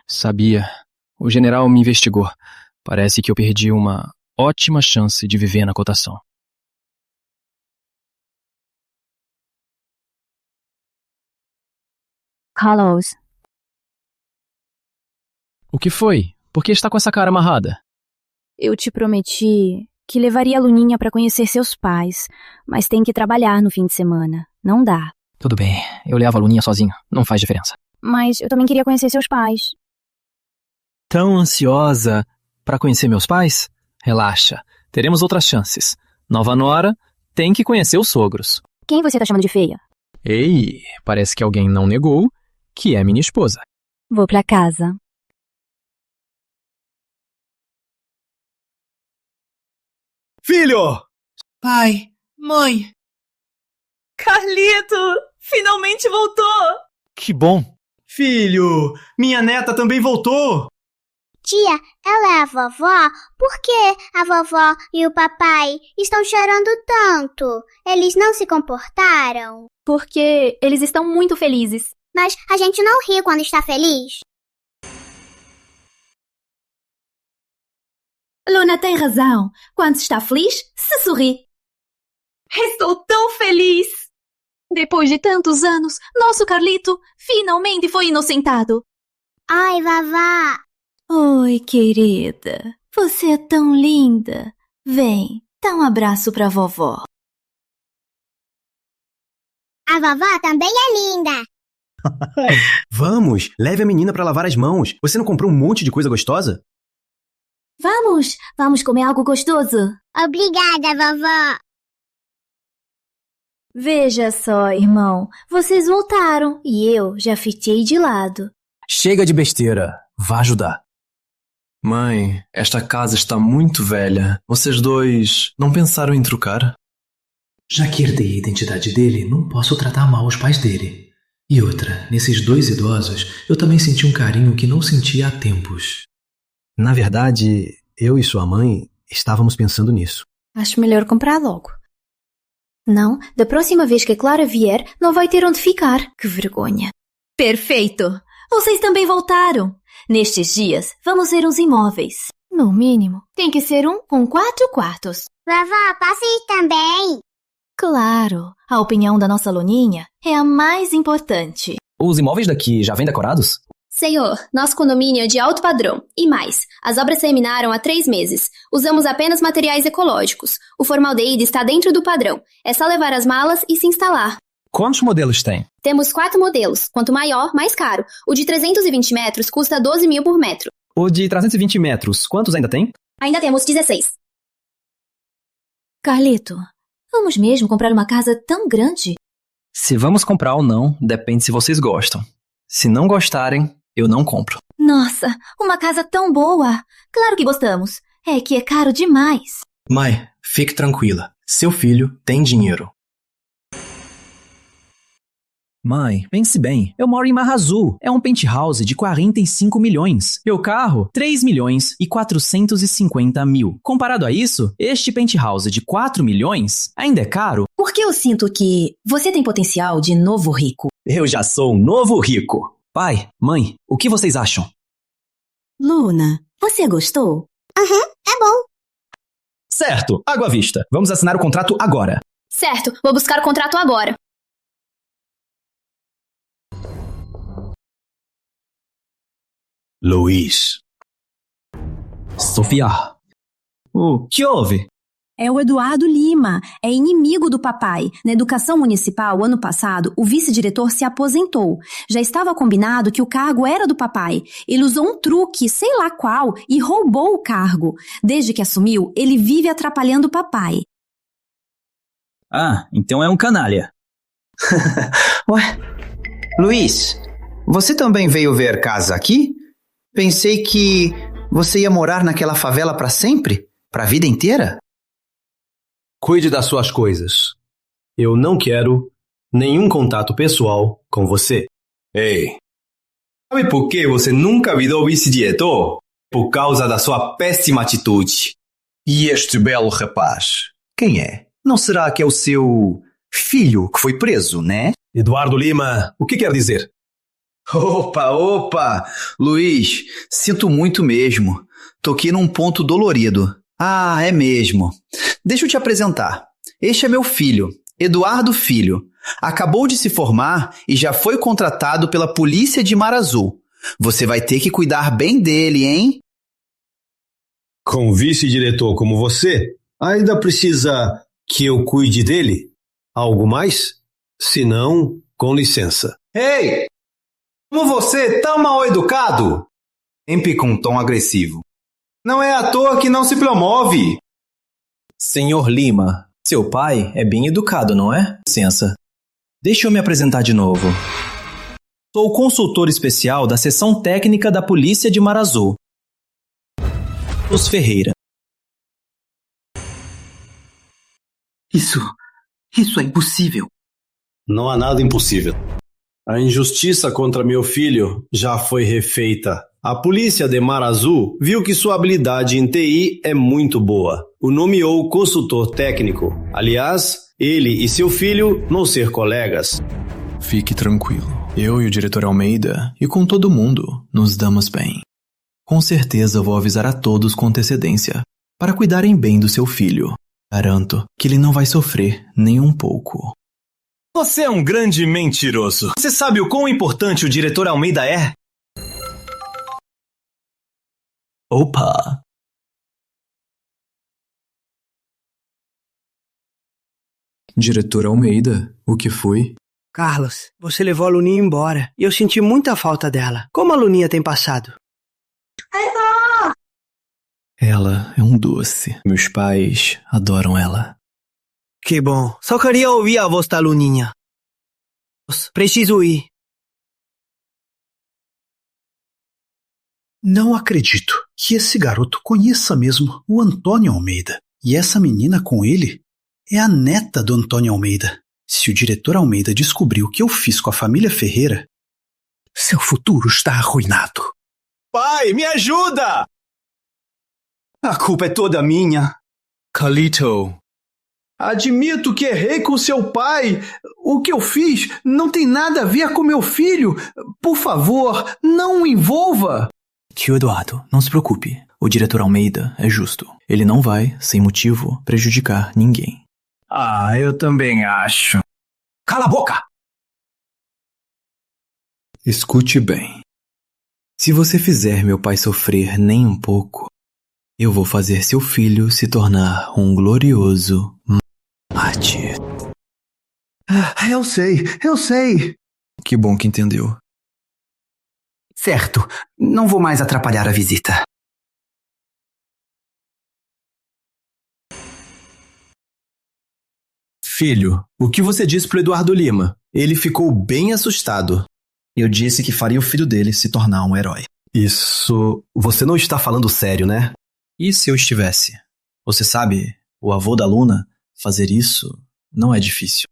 Sabia. O general me investigou. Parece que eu perdi uma ótima chance de viver na cotação. Carlos. O que foi? Por que está com essa cara amarrada? Eu te prometi que levaria a Luninha para conhecer seus pais, mas tem que trabalhar no fim de semana. Não dá. Tudo bem, eu levo a Luninha sozinho. Não faz diferença. Mas eu também queria conhecer seus pais. Tão ansiosa para conhecer meus pais? Relaxa, teremos outras chances. Nova nora tem que conhecer os sogros. Quem você tá chamando de feia? Ei, parece que alguém não negou que é minha esposa. Vou pra casa. Filho! Pai, mãe. Carlito, finalmente voltou! Que bom! Filho, minha neta também voltou! Tia, ela é a vovó? Por que a vovó e o papai estão chorando tanto? Eles não se comportaram? Porque eles estão muito felizes. Mas a gente não ri quando está feliz. Luna tem razão. Quando está feliz, se sorri. Estou tão feliz! Depois de tantos anos, nosso Carlito finalmente foi inocentado. Ai, vovó. Oi, querida. Você é tão linda. Vem, dá um abraço pra vovó. A vovó também é linda. Vamos, leve a menina pra lavar as mãos. Você não comprou um monte de coisa gostosa? Vamos comer algo gostoso. Obrigada, vovó. Veja só, irmão. Vocês voltaram e eu já fiquei de lado. Chega de besteira. Vá ajudar. Mãe, esta casa está muito velha. Vocês dois não pensaram em trocar? Já que herdei a identidade dele, não posso tratar mal os pais dele. E outra, nesses dois idosos, eu também senti um carinho que não sentia há tempos. Na verdade, eu e sua mãe estávamos pensando nisso. Acho melhor comprar logo. Não, da próxima vez que a Clara vier, não vai ter onde ficar. Que vergonha. Perfeito! Vocês também voltaram. Nestes dias, vamos ver uns imóveis. No mínimo, tem que ser um com 4 quartos. Vovó, posso ir também? Claro, a opinião da nossa Luninha é a mais importante. Os imóveis daqui já vêm decorados? Senhor, nosso condomínio é de alto padrão. E mais, as obras terminaram há 3 meses. Usamos apenas materiais ecológicos. O formaldeído está dentro do padrão. É só levar as malas e se instalar. Quantos modelos tem? Temos 4 modelos. Quanto maior, mais caro. O de 320 metros custa 12 mil por metro. O de 320 metros, quantos ainda tem? Ainda temos 16. Carlito, vamos mesmo comprar uma casa tão grande? Se vamos comprar ou não, depende se vocês gostam. Se não gostarem, eu não compro. Nossa, uma casa tão boa! Claro que gostamos. É que é caro demais. Mãe, fique tranquila. Seu filho tem dinheiro. Mãe, pense bem. Eu moro em Mar Azul. É um penthouse de 45 milhões. Meu carro, 3 milhões e 450 mil. Comparado a isso, este penthouse de 4 milhões ainda é caro. Por que eu sinto que você tem potencial de novo rico? Eu já sou um novo rico. Pai, mãe, o que vocês acham? Luna, você gostou? Aham, é bom. Certo, água à vista. Vamos assinar o contrato agora. Certo, vou buscar o contrato agora. Luiz. Sofia. O que houve? É o Eduardo Lima, é inimigo do papai. Na educação municipal, ano passado, o vice-diretor se aposentou. Já estava combinado que o cargo era do papai. Ele usou um truque, sei lá qual, e roubou o cargo. Desde que assumiu, ele vive atrapalhando o papai. Ah, então é um canalha. Ué, Luiz, você também veio ver casa aqui? Pensei que você ia morar naquela favela para sempre? Para a vida inteira? Cuide das suas coisas. Eu não quero nenhum contato pessoal com você. Ei, sabe por que você nunca virou vice-diretor? Por causa da sua péssima atitude. E este belo rapaz? Quem é? Não será que é o seu filho que foi preso, né? Eduardo Lima, o que quer dizer? Opa! Luiz, sinto muito mesmo. Toquei num ponto dolorido. Ah, é mesmo. Deixa eu te apresentar. Este é meu filho, Eduardo Filho. Acabou de se formar e já foi contratado pela polícia de Mar Azul. Você vai ter que cuidar bem dele, hein? Com vice-diretor como você, ainda precisa que eu cuide dele? Algo mais? Se não, com licença. Ei! Como você, tão mal educado? Sempre com um tom agressivo. Não é à toa que não se promove. Senhor Lima, seu pai é bem educado, não é? Licença. Deixa eu me apresentar de novo. Sou o consultor especial da seção técnica da Polícia de Mar Azul. Os Ferreira. Isso é impossível. Não há nada impossível. A injustiça contra meu filho já foi refeita. A polícia de Mar Azul viu que sua habilidade em TI é muito boa. O nomeou consultor técnico. Aliás, ele e seu filho vão ser colegas. Fique tranquilo. Eu e o diretor Almeida, e com todo mundo, nos damos bem. Com certeza vou avisar a todos com antecedência, para cuidarem bem do seu filho. Garanto que ele não vai sofrer nem um pouco. Você é um grande mentiroso. Você sabe o quão importante o diretor Almeida é? Opa! Diretor Almeida, o que foi? Carlos, você levou a Luninha embora e eu senti muita falta dela. Como a Luninha tem passado? Ela é um doce. Meus pais adoram ela. Que bom. Só queria ouvir a voz da Luninha. Preciso ir. Não acredito que esse garoto conheça mesmo o Antônio Almeida. E essa menina com ele é a neta do Antônio Almeida. Se o diretor Almeida descobriu o que eu fiz com a família Ferreira, seu futuro está arruinado. Pai, me ajuda! A culpa é toda minha. Carlito. Admito que errei com seu pai. O que eu fiz não tem nada a ver com meu filho. Por favor, não o envolva. Tio Eduardo, não se preocupe. O diretor Almeida é justo. Ele não vai, sem motivo, prejudicar ninguém. Ah, eu também acho. Cala a boca! Escute bem. Se você fizer meu pai sofrer nem um pouco, eu vou fazer seu filho se tornar um glorioso mártir. Eu sei. Que bom que entendeu. Certo, não vou mais atrapalhar a visita. Filho, o que você disse pro Eduardo Lima? Ele ficou bem assustado. Eu disse que faria o filho dele se tornar um herói. Isso... Você não está falando sério, né? E se eu estivesse? Você sabe, o avô da Luna, fazer isso não é difícil.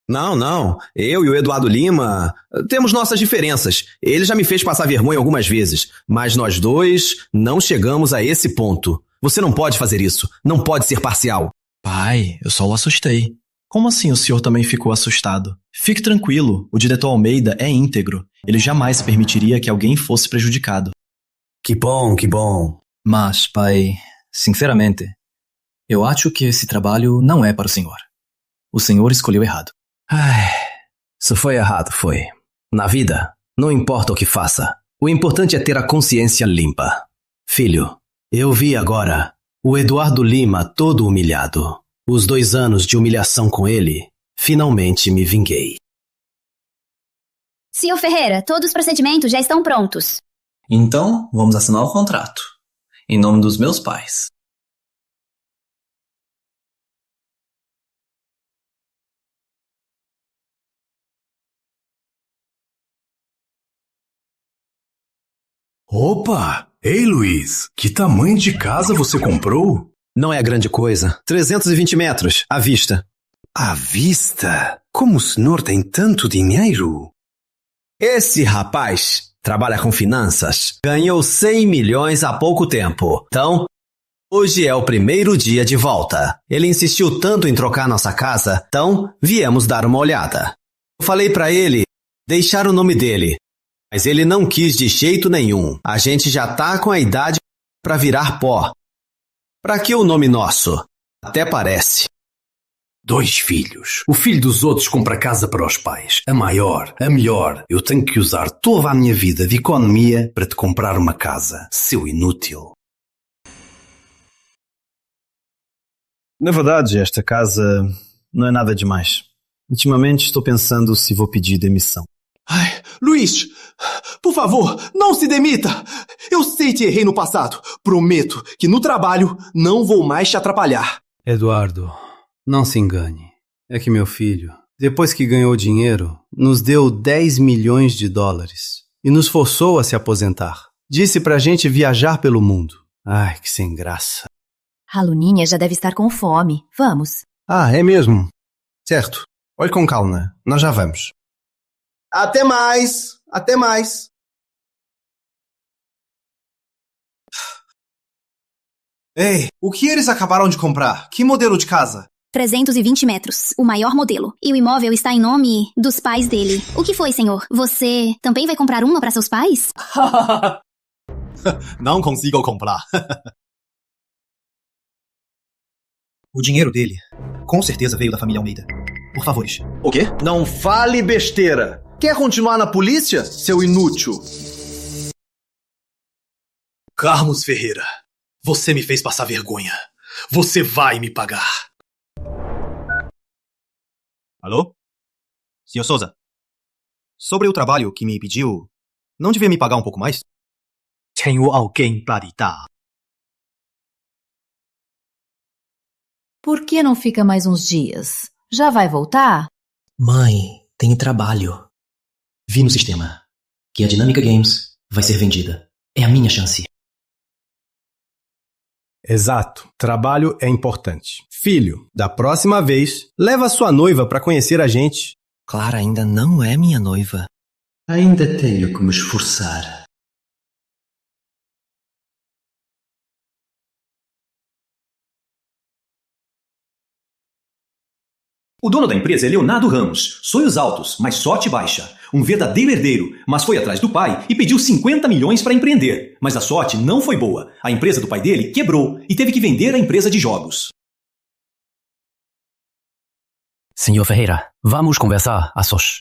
Não. Eu e o Eduardo Lima temos nossas diferenças. Ele já me fez passar vergonha algumas vezes, mas nós dois não chegamos a esse ponto. Você não pode fazer isso. Não pode ser parcial. Pai, eu só o assustei. Como assim o senhor também ficou assustado? Fique tranquilo, o diretor Almeida é íntegro. Ele jamais permitiria que alguém fosse prejudicado. Que bom. Mas, pai, sinceramente, eu acho que esse trabalho não é para o senhor. O senhor escolheu errado. Se foi errado, foi. Na vida, não importa o que faça. O importante é ter a consciência limpa. Filho, eu vi agora o Eduardo Lima todo humilhado. Os 2 anos de humilhação com ele, finalmente me vinguei. Senhor Ferreira, todos os procedimentos já estão prontos. Então, vamos assinar o contrato. Em nome dos meus pais. Opa! Ei, Luiz, que tamanho de casa você comprou? Não é grande coisa. 320 metros, à vista. À vista? Como o senhor tem tanto dinheiro? Esse rapaz trabalha com finanças. Ganhou 100 milhões há pouco tempo. Então, Hoje é o primeiro dia de volta. Ele insistiu tanto em trocar nossa casa, então viemos dar uma olhada. Eu falei pra ele deixar o nome dele, mas ele não quis de jeito nenhum. A gente já tá com a idade pra virar pó. Pra que o nome nosso? Até parece. 2 filhos. O filho dos outros compra casa para os pais. A maior, a melhor. Eu tenho que usar toda a minha vida de economia para te comprar uma casa. Seu inútil. Na verdade, esta casa não é nada demais. Ultimamente estou pensando se vou pedir demissão. Ai, Luiz, por favor, não se demita. Eu sei que errei no passado. Prometo que no trabalho não vou mais te atrapalhar. Eduardo, não se engane. É que meu filho, depois que ganhou dinheiro, nos deu 10 milhões de dólares e nos forçou a se aposentar. Disse pra gente viajar pelo mundo. Ai, que sem graça. A Luninha já deve estar com fome. Vamos. Ah, é mesmo? Certo. Olhe com calma. Nós já vamos. Até mais. Até mais. Ei, o que eles acabaram de comprar? Que modelo de casa? 320 metros, o maior modelo. E o imóvel está em nome dos pais dele. O que foi, senhor? Você também vai comprar uma para seus pais? Não consigo comprar. O dinheiro dele, com certeza veio da família Almeida. Por favores. O quê? Não fale besteira. Quer continuar na polícia, seu inútil? Carlos Ferreira, você me fez passar vergonha. Você vai me pagar. Alô? Sr. Souza. Sobre o trabalho que me pediu, não devia me pagar um pouco mais? Tenho alguém para lhe dar. Por que não fica mais uns dias? Já vai voltar? Mãe, tem trabalho. Vi no sistema que a Dinâmica Games vai ser vendida. É a minha chance. Exato. Trabalho é importante. Filho, da próxima vez, leva sua noiva para conhecer a gente. Clara ainda não é minha noiva. Ainda tenho que me esforçar. O dono da empresa é Leonardo Ramos. Sonhos altos, mas sorte baixa. Um verdadeiro herdeiro, mas foi atrás do pai e pediu 50 milhões para empreender. Mas a sorte não foi boa. A empresa do pai dele quebrou e teve que vender a empresa de jogos. Senhor Ferreira, vamos conversar a sós.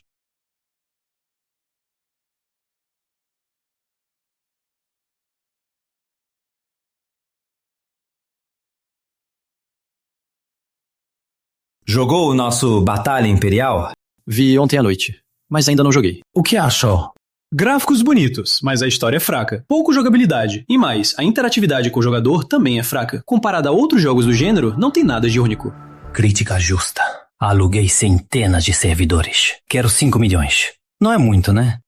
Jogou o nosso Batalha Imperial? Vi ontem à noite, mas ainda não joguei. O que achou? Gráficos bonitos, mas a história é fraca. Pouco jogabilidade. E mais, a interatividade com o jogador também é fraca. Comparada a outros jogos do gênero, não tem nada de único. Crítica justa. Aluguei centenas de servidores. Quero 5 milhões. Não é muito, né?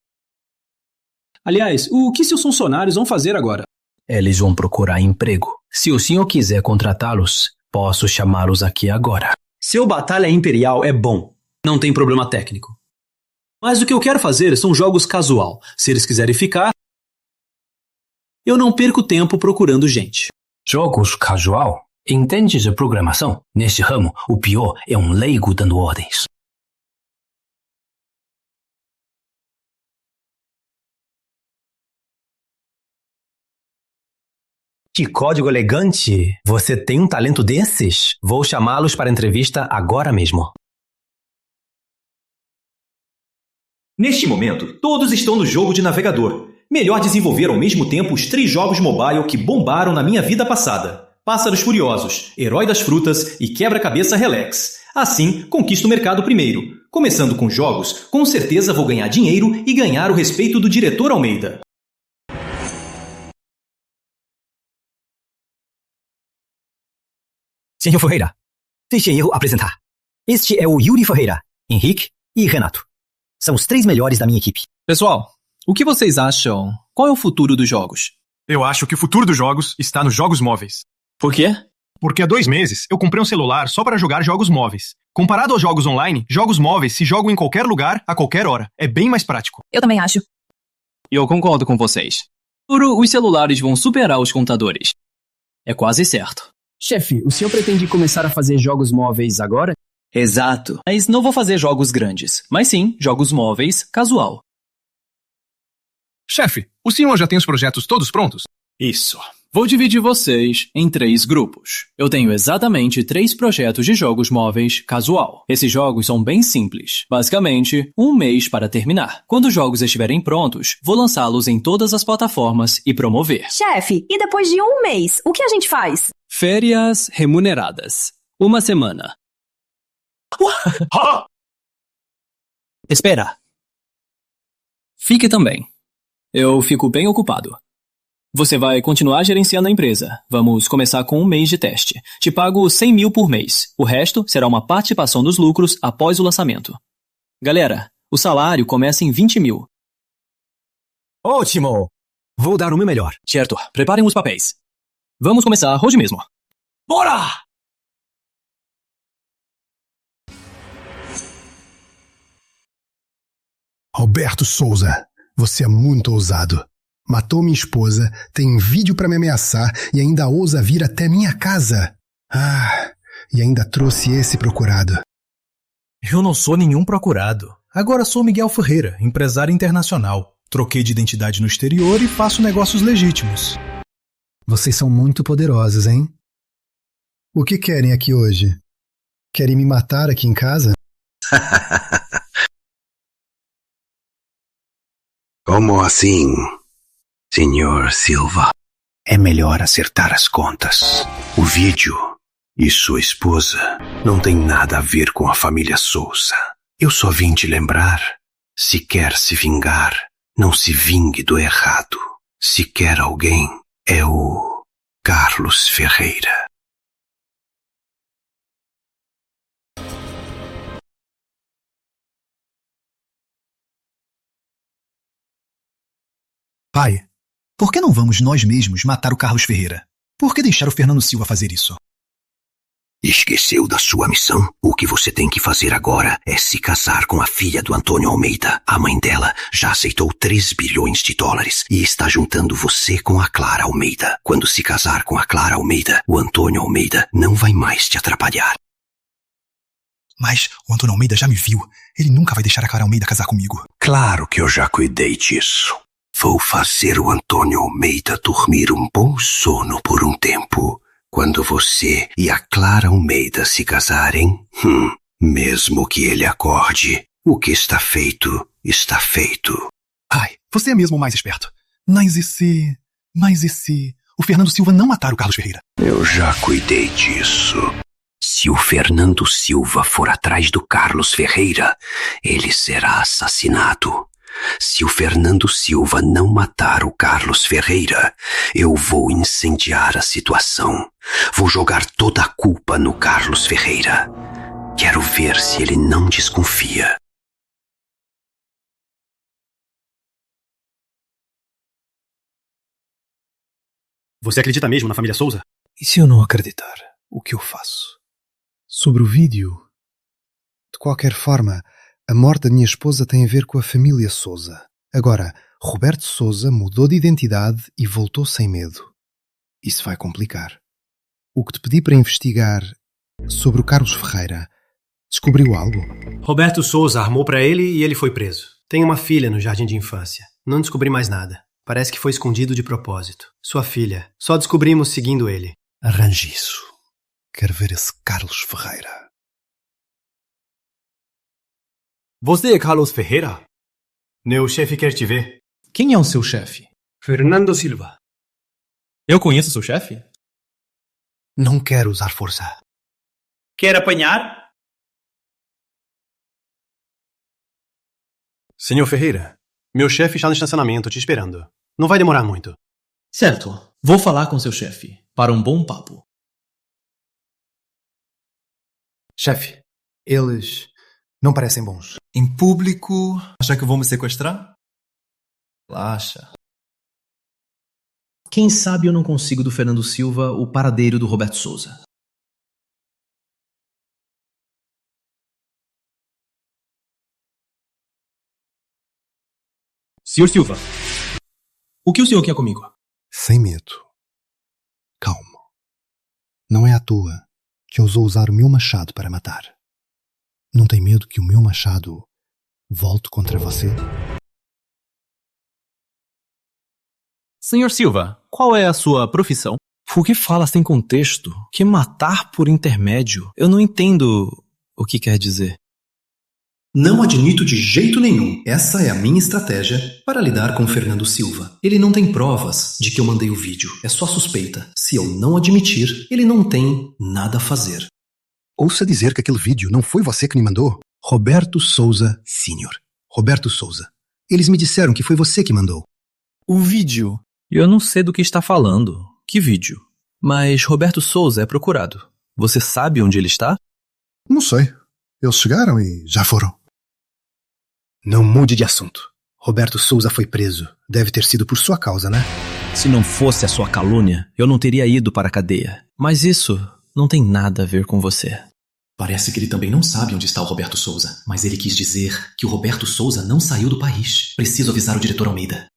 Aliás, o que seus funcionários vão fazer agora? Eles vão procurar emprego. Se o senhor quiser contratá-los, posso chamá-los aqui agora. Seu Batalha Imperial é bom. Não tem problema técnico. Mas o que eu quero fazer são jogos casual. Se eles quiserem ficar, eu não perco tempo procurando gente. Jogos casual? Entende de programação? Neste ramo, o pior é um leigo dando ordens. Que código elegante! Você tem um talento desses? Vou chamá-los para entrevista agora mesmo. Neste momento, todos estão no jogo de navegador. Melhor desenvolver ao mesmo tempo os 3 jogos mobile que bombaram na minha vida passada. Pássaros Furiosos, Herói das Frutas e Quebra-Cabeça Relax. Assim, conquisto o mercado primeiro. Começando com jogos, com certeza vou ganhar dinheiro e ganhar o respeito do diretor Almeida. Senhor Ferreira, deixe eu apresentar. Este é o Yuri Ferreira, Henrique e Renato. São os 3 melhores da minha equipe. Pessoal, o que vocês acham? Qual é o futuro dos jogos? Eu acho que o futuro dos jogos está nos jogos móveis. Por quê? Porque há 2 meses eu comprei um celular só para jogar jogos móveis. Comparado aos jogos online, jogos móveis se jogam em qualquer lugar, a qualquer hora. É bem mais prático. Eu também acho. Eu concordo com vocês. Os celulares vão superar os computadores. É quase certo. Chefe, o senhor pretende começar a fazer jogos móveis agora? Exato. Mas não vou fazer jogos grandes, mas sim jogos móveis casual. Chefe, o senhor já tem os projetos todos prontos? Isso. Vou dividir vocês em 3 grupos. Eu tenho exatamente 3 projetos de jogos móveis casual. Esses jogos são bem simples. Basicamente, 1 mês para terminar. Quando os jogos estiverem prontos, vou lançá-los em todas as plataformas e promover. Chefe, e depois de 1 mês, o que a gente faz? Férias remuneradas. 1 semana. Espera. Fique também. Eu fico bem ocupado. Você vai continuar gerenciando a empresa. Vamos começar com 1 mês de teste. Te pago 100 mil por mês. O resto será uma participação dos lucros após o lançamento. Galera, o salário começa em 20 mil. Ótimo! Vou dar o meu melhor. Certo, preparem os papéis. Vamos começar hoje mesmo. Bora! Roberto Souza, você é muito ousado. Matou minha esposa, tem vídeo pra me ameaçar e ainda ousa vir até minha casa. E ainda trouxe esse procurado. Eu não sou nenhum procurado. Agora sou Miguel Ferreira, empresário internacional. Troquei de identidade no exterior e faço negócios legítimos. Vocês são muito poderosos, hein? O que querem aqui hoje? Querem me matar aqui em casa? Como assim, Senhor Silva? É melhor acertar as contas. O vídeo e sua esposa não tem nada a ver com a família Souza. Eu só vim te lembrar. Se quer se vingar, não se vingue do errado. Se quer alguém, é o Carlos Ferreira. Pai, por que não vamos nós mesmos matar o Carlos Ferreira? Por que deixar o Fernando Silva fazer isso? Esqueceu da sua missão? O que você tem que fazer agora é se casar com a filha do Antônio Almeida. A mãe dela já aceitou 3 bilhões de dólares e está juntando você com a Clara Almeida. Quando se casar com a Clara Almeida, o Antônio Almeida não vai mais te atrapalhar. Mas o Antônio Almeida já me viu. Ele nunca vai deixar a Clara Almeida casar comigo. Claro que eu já cuidei disso. Vou fazer o Antônio Almeida dormir um bom sono por um tempo. Quando você e a Clara Almeida se casarem, mesmo que ele acorde, o que está feito, está feito. Pai, você é mesmo o mais esperto. Mas e se o Fernando Silva não matar o Carlos Ferreira? Eu já cuidei disso. Se o Fernando Silva for atrás do Carlos Ferreira, ele será assassinado. Se o Fernando Silva não matar o Carlos Ferreira, eu vou incendiar a situação. Vou jogar toda a culpa no Carlos Ferreira. Quero ver se ele não desconfia. Você acredita mesmo na família Souza? E se eu não acreditar, o que eu faço? Sobre o vídeo? De qualquer forma, a morte da minha esposa tem a ver com a família Souza. Agora, Roberto Souza mudou de identidade e voltou sem medo. Isso vai complicar. O que te pedi para investigar sobre o Carlos Ferreira, descobriu algo? Roberto Souza armou para ele e ele foi preso. Tem uma filha no jardim de infância. Não descobri mais nada. Parece que foi escondido de propósito. Sua filha. Só descobrimos seguindo ele. Arranje isso. Quero ver esse Carlos Ferreira. Você é Carlos Ferreira? Meu chefe quer te ver. Quem é o seu chefe? Fernando Silva. Eu conheço seu chefe? Não quero usar força. Quer apanhar? Senhor Ferreira, meu chefe está no estacionamento te esperando. Não vai demorar muito. Certo. Vou falar com seu chefe para um bom papo. Chefe, eles não parecem bons. Em público, acha que vou me sequestrar? Relaxa. Quem sabe eu não consigo do Fernando Silva o paradeiro do Roberto Souza. Senhor Silva, o que o senhor quer comigo? Sem medo. Calmo. Não é à toa que ousou usar o meu machado para matar. Não tem medo que o meu machado volte contra você? Senhor Silva, qual é a sua profissão? Por que fala sem contexto? Que matar por intermédio? Eu não entendo o que quer dizer. Não admito de jeito nenhum. Essa é a minha estratégia para lidar com Fernando Silva. Ele não tem provas de que eu mandei o vídeo. É só suspeita. Se eu não admitir, ele não tem nada a fazer. Ouça dizer que aquele vídeo não foi você que me mandou? Roberto Souza Sr. Roberto Souza. Eles me disseram que foi você que mandou. O vídeo? Eu não sei do que está falando. Que vídeo? Mas Roberto Souza é procurado. Você sabe onde ele está? Não sei. Eles chegaram e já foram. Não mude de assunto. Roberto Souza foi preso. Deve ter sido por sua causa, né? Se não fosse a sua calúnia, eu não teria ido para a cadeia. Mas isso não tem nada a ver com você. Parece que ele também não sabe onde está o Roberto Souza. Mas ele quis dizer que o Roberto Souza não saiu do país. Preciso avisar o diretor Almeida.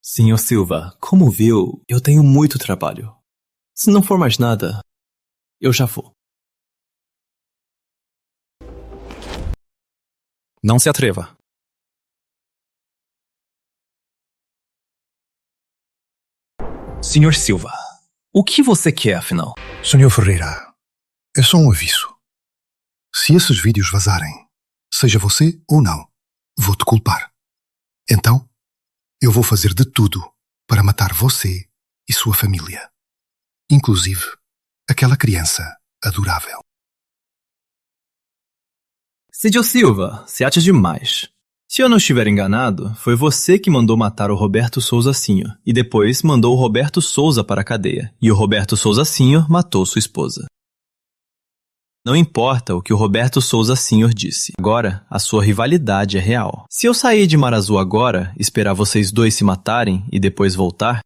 Senhor Silva, como viu, eu tenho muito trabalho. Se não for mais nada, eu já vou. Não se atreva. Senhor Silva, o que você quer, afinal? Senhor Ferreira, é só um aviso. Se esses vídeos vazarem, seja você ou não, vou te culpar. Então, eu vou fazer de tudo para matar você e sua família. Inclusive, aquela criança adorável. Senhor Silva, se acha demais. Se eu não estiver enganado, foi você que mandou matar o Roberto Souza Sr. e depois mandou o Roberto Souza para a cadeia. E o Roberto Souza Sr. matou sua esposa. Não importa o que o Roberto Souza Sr. disse. Agora, a sua rivalidade é real. Se eu sair de Marazu agora, esperar vocês dois se matarem e depois voltar,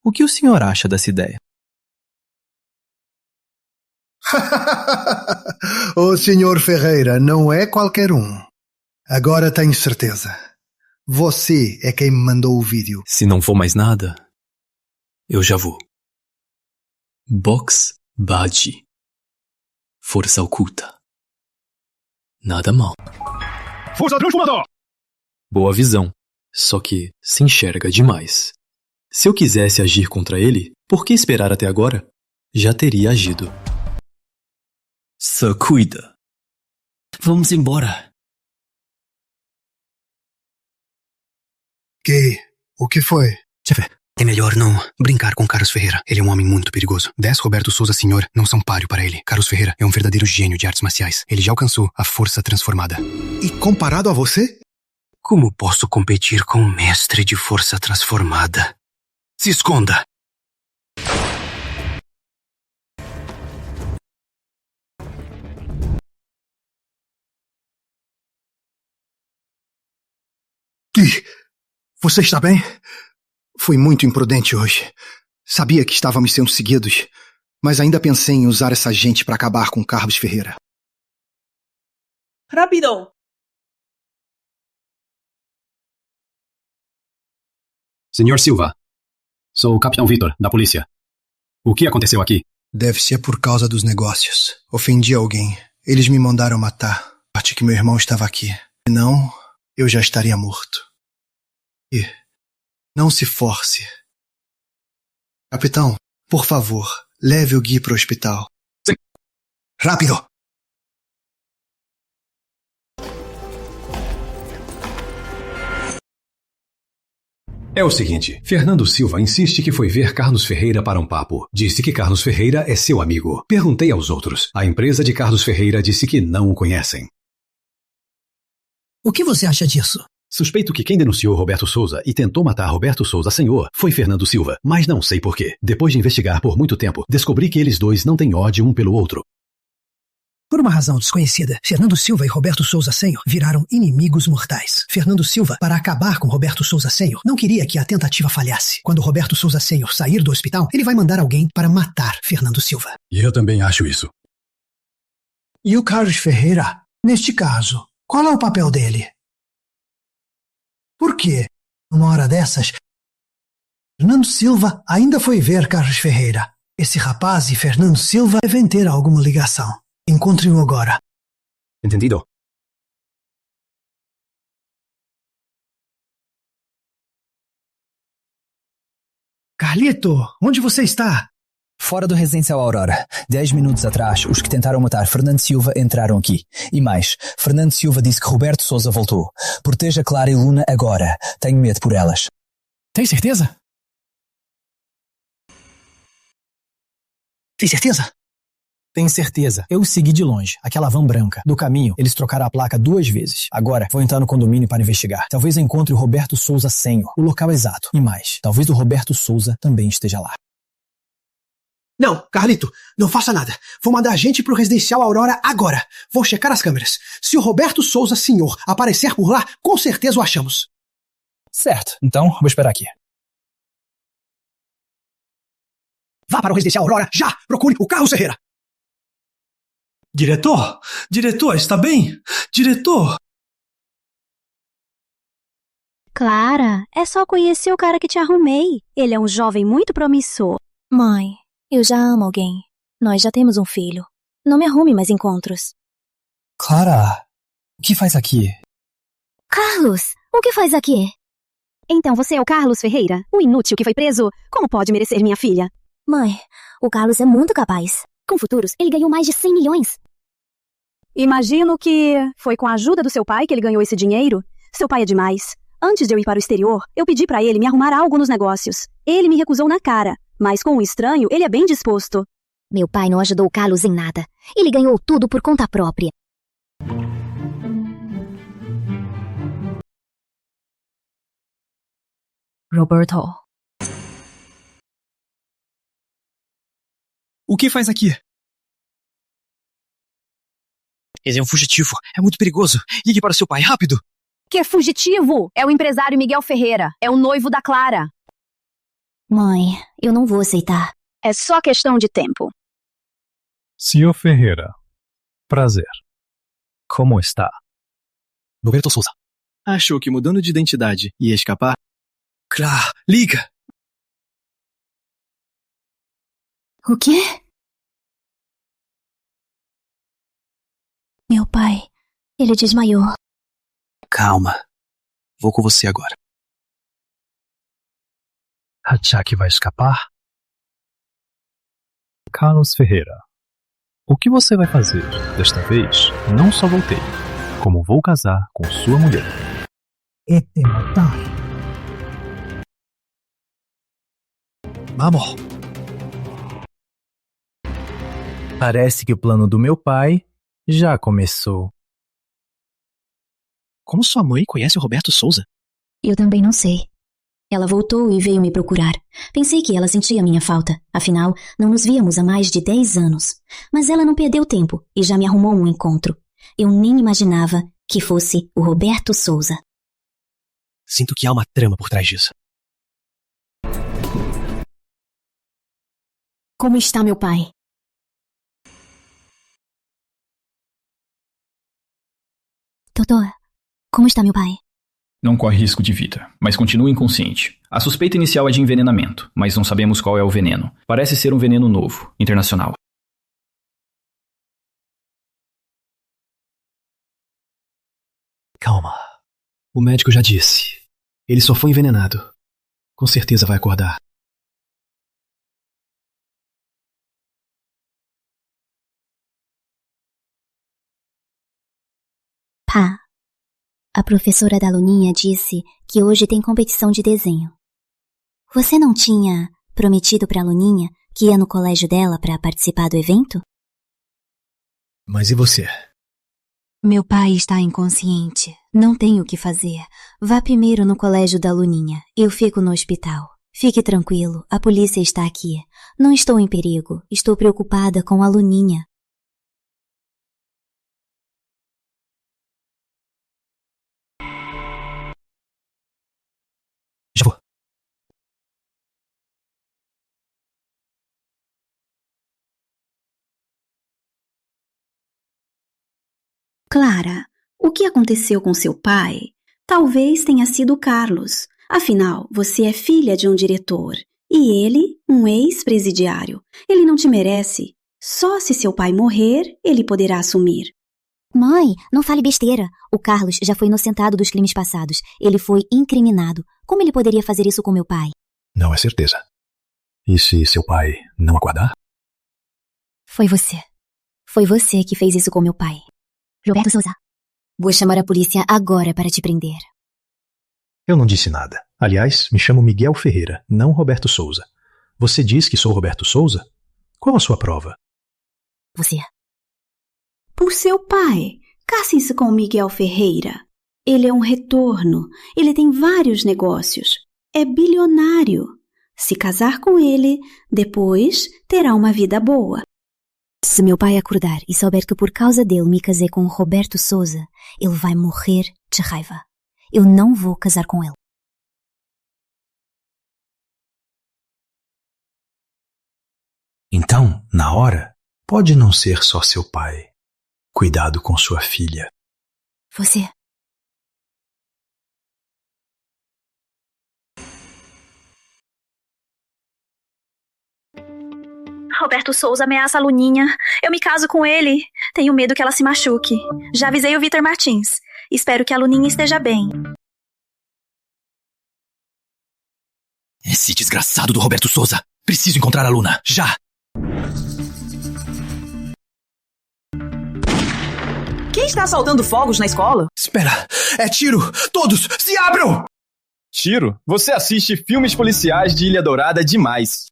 o que o senhor acha dessa ideia? O senhor Ferreira não é qualquer um. Agora tenho certeza. Você é quem me mandou o vídeo. Se não for mais nada, eu já vou. Box Badi. Força oculta. Nada mal. Força transformador! Boa visão. Só que se enxerga demais. Se eu quisesse agir contra ele, por que esperar até agora? Já teria agido. Só cuida. Vamos embora. O que foi? Chefe, é melhor não brincar com Carlos Ferreira. Ele é um homem muito perigoso. 10 Roberto Souza Sr. não são páreo para ele. Carlos Ferreira é um verdadeiro gênio de artes marciais. Ele já alcançou a força transformada. E comparado a você? Como posso competir com um mestre de força transformada? Se esconda! Você está bem? Fui muito imprudente hoje. Sabia que estávamos sendo seguidos, mas ainda pensei em usar essa gente para acabar com Carlos Ferreira. Rápido! Senhor Silva, sou o Capitão Vitor, da polícia. O que aconteceu aqui? Deve ser por causa dos negócios. Ofendi alguém. Eles me mandaram matar. Acho que meu irmão estava aqui. Senão, eu já estaria morto. E não se force. Capitão, por favor, leve o Gui para o hospital. Sim. Rápido! É o seguinte, Fernando Silva insiste que foi ver Carlos Ferreira para um papo. Disse que Carlos Ferreira é seu amigo. Perguntei aos outros. A empresa de Carlos Ferreira disse que não o conhecem. O que você acha disso? Suspeito que quem denunciou Roberto Souza e tentou matar Roberto Souza Senhor foi Fernando Silva, mas não sei porquê. Depois de investigar por muito tempo, descobri que eles dois não têm ódio um pelo outro. Por uma razão desconhecida, Fernando Silva e Roberto Souza Sr. viraram inimigos mortais. Fernando Silva, para acabar com Roberto Souza Sr., não queria que a tentativa falhasse. Quando Roberto Souza Sr. sair do hospital, ele vai mandar alguém para matar Fernando Silva. E eu também acho isso. E o Carlos Ferreira? Neste caso, qual é o papel dele? Por quê? Numa hora dessas, Fernando Silva ainda foi ver Carlos Ferreira. Esse rapaz e Fernando Silva devem ter alguma ligação. Encontre-o agora. Entendido. Carlito, onde você está? Fora do Residencial Aurora. 10 minutos atrás, os que tentaram matar Fernando Silva entraram aqui. E mais, Fernando Silva disse que Roberto Sousa voltou. Proteja Clara e Luna agora. Tenho medo por elas. Tem certeza? Tem certeza? Tenho certeza. Eu os segui de longe. Aquela van branca. Do caminho, eles trocaram a placa 2 vezes. Agora, vou entrar no condomínio para investigar. Talvez eu encontre o Roberto Sousa Senhor. O local exato. E mais, talvez o Roberto Sousa também esteja lá. Não, Carlito, não faça nada. Vou mandar gente pro Residencial Aurora agora. Vou checar as câmeras. Se o Roberto Sousa Senhor aparecer por lá, com certeza o achamos. Certo. Então, vou esperar aqui. Vá para o Residencial Aurora, já! Procure o Carlos Ferreira. Diretor? Diretor, está bem? Diretor! Clara, é só conhecer o cara que te arrumei. Ele é um jovem muito promissor. Mãe, eu já amo alguém. Nós já temos um filho. Não me arrume mais encontros. Clara, o que faz aqui? Carlos, o que faz aqui? Então você é o Carlos Ferreira, o inútil que foi preso? Como pode merecer minha filha? Mãe, o Carlos é muito capaz. Com futuros, ele ganhou mais de 100 milhões. Imagino que foi com a ajuda do seu pai que ele ganhou esse dinheiro. Seu pai é demais. Antes de eu ir para o exterior, eu pedi para ele me arrumar algo nos negócios. Ele me recusou na cara, mas com um estranho, ele é bem disposto. Meu pai não ajudou o Carlos em nada. Ele ganhou tudo por conta própria. Roberto. O que faz aqui? Ele é um fugitivo. É muito perigoso. Ligue para seu pai, rápido. Que é fugitivo? É o empresário Miguel Ferreira. É o noivo da Clara. Mãe, eu não vou aceitar. É só questão de tempo. Senhor Ferreira, prazer. Como está? Roberto Sousa. Achou que mudando de identidade ia escapar? Claro, liga! O quê? Meu pai, ele desmaiou. Calma. Vou com você agora. Achar que vai escapar? Carlos Ferreira, o que você vai fazer? Desta vez, não só voltei, como vou casar com sua mulher. E te matar. Vamos. Parece que o plano do meu pai já começou. Como sua mãe conhece o Roberto Sousa? Eu também não sei. Ela voltou e veio me procurar. Pensei que ela sentia minha falta. Afinal, não nos víamos há mais de 10 anos. Mas ela não perdeu tempo e já me arrumou um encontro. Eu nem imaginava que fosse o Roberto Sousa. Sinto que há uma trama por trás disso. Como está meu pai? Doutor, como está meu pai? Não corre risco de vida, mas continua inconsciente. A suspeita inicial é de envenenamento, mas não sabemos qual é o veneno. Parece ser um veneno novo, internacional. Calma. O médico já disse. Ele só foi envenenado. Com certeza vai acordar. Pá, a professora da Luninha disse que hoje tem competição de desenho. Você não tinha prometido pra Luninha que ia no colégio dela pra participar do evento? Mas e você? Meu pai está inconsciente. Não tenho o que fazer. Vá primeiro no colégio da Luninha. Eu fico no hospital. Fique tranquilo, a polícia está aqui. Não estou em perigo. Estou preocupada com a Luninha. Já vou. Clara, o que aconteceu com seu pai talvez tenha sido Carlos. Afinal, você é filha de um diretor e ele, um ex-presidiário. Ele não te merece. Só se seu pai morrer, ele poderá assumir. Mãe, não fale besteira. O Carlos já foi inocentado dos crimes passados. Ele foi incriminado. Como ele poderia fazer isso com meu pai? Não é certeza. E se seu pai não aguardar? Foi você. Foi você que fez isso com meu pai. Roberto Souza. Vou chamar a polícia agora para te prender. Eu não disse nada. Aliás, me chamo Miguel Ferreira, não Roberto Souza. Você diz que sou Roberto Souza? Qual a sua prova? Você. Por seu pai. Case-se com Miguel Ferreira. Ele é um retorno. Ele tem vários negócios. É bilionário. Se casar com ele, depois terá uma vida boa. Se meu pai acordar e souber que por causa dele me casei com Roberto Souza, ele vai morrer de raiva. Eu não vou casar com ele. Então, na hora, pode não ser só seu pai. Cuidado com sua filha. Você. Roberto Souza ameaça a Luninha. Eu me caso com ele. Tenho medo que ela se machuque. Já avisei o Vitor Martins. Espero que a Luninha esteja bem. Esse desgraçado do Roberto Souza. Preciso encontrar a Luna. Já! Quem está soltando fogos na escola? Espera! É tiro! Todos, se abram! Tiro? Você assiste filmes policiais de Ilha Dourada demais.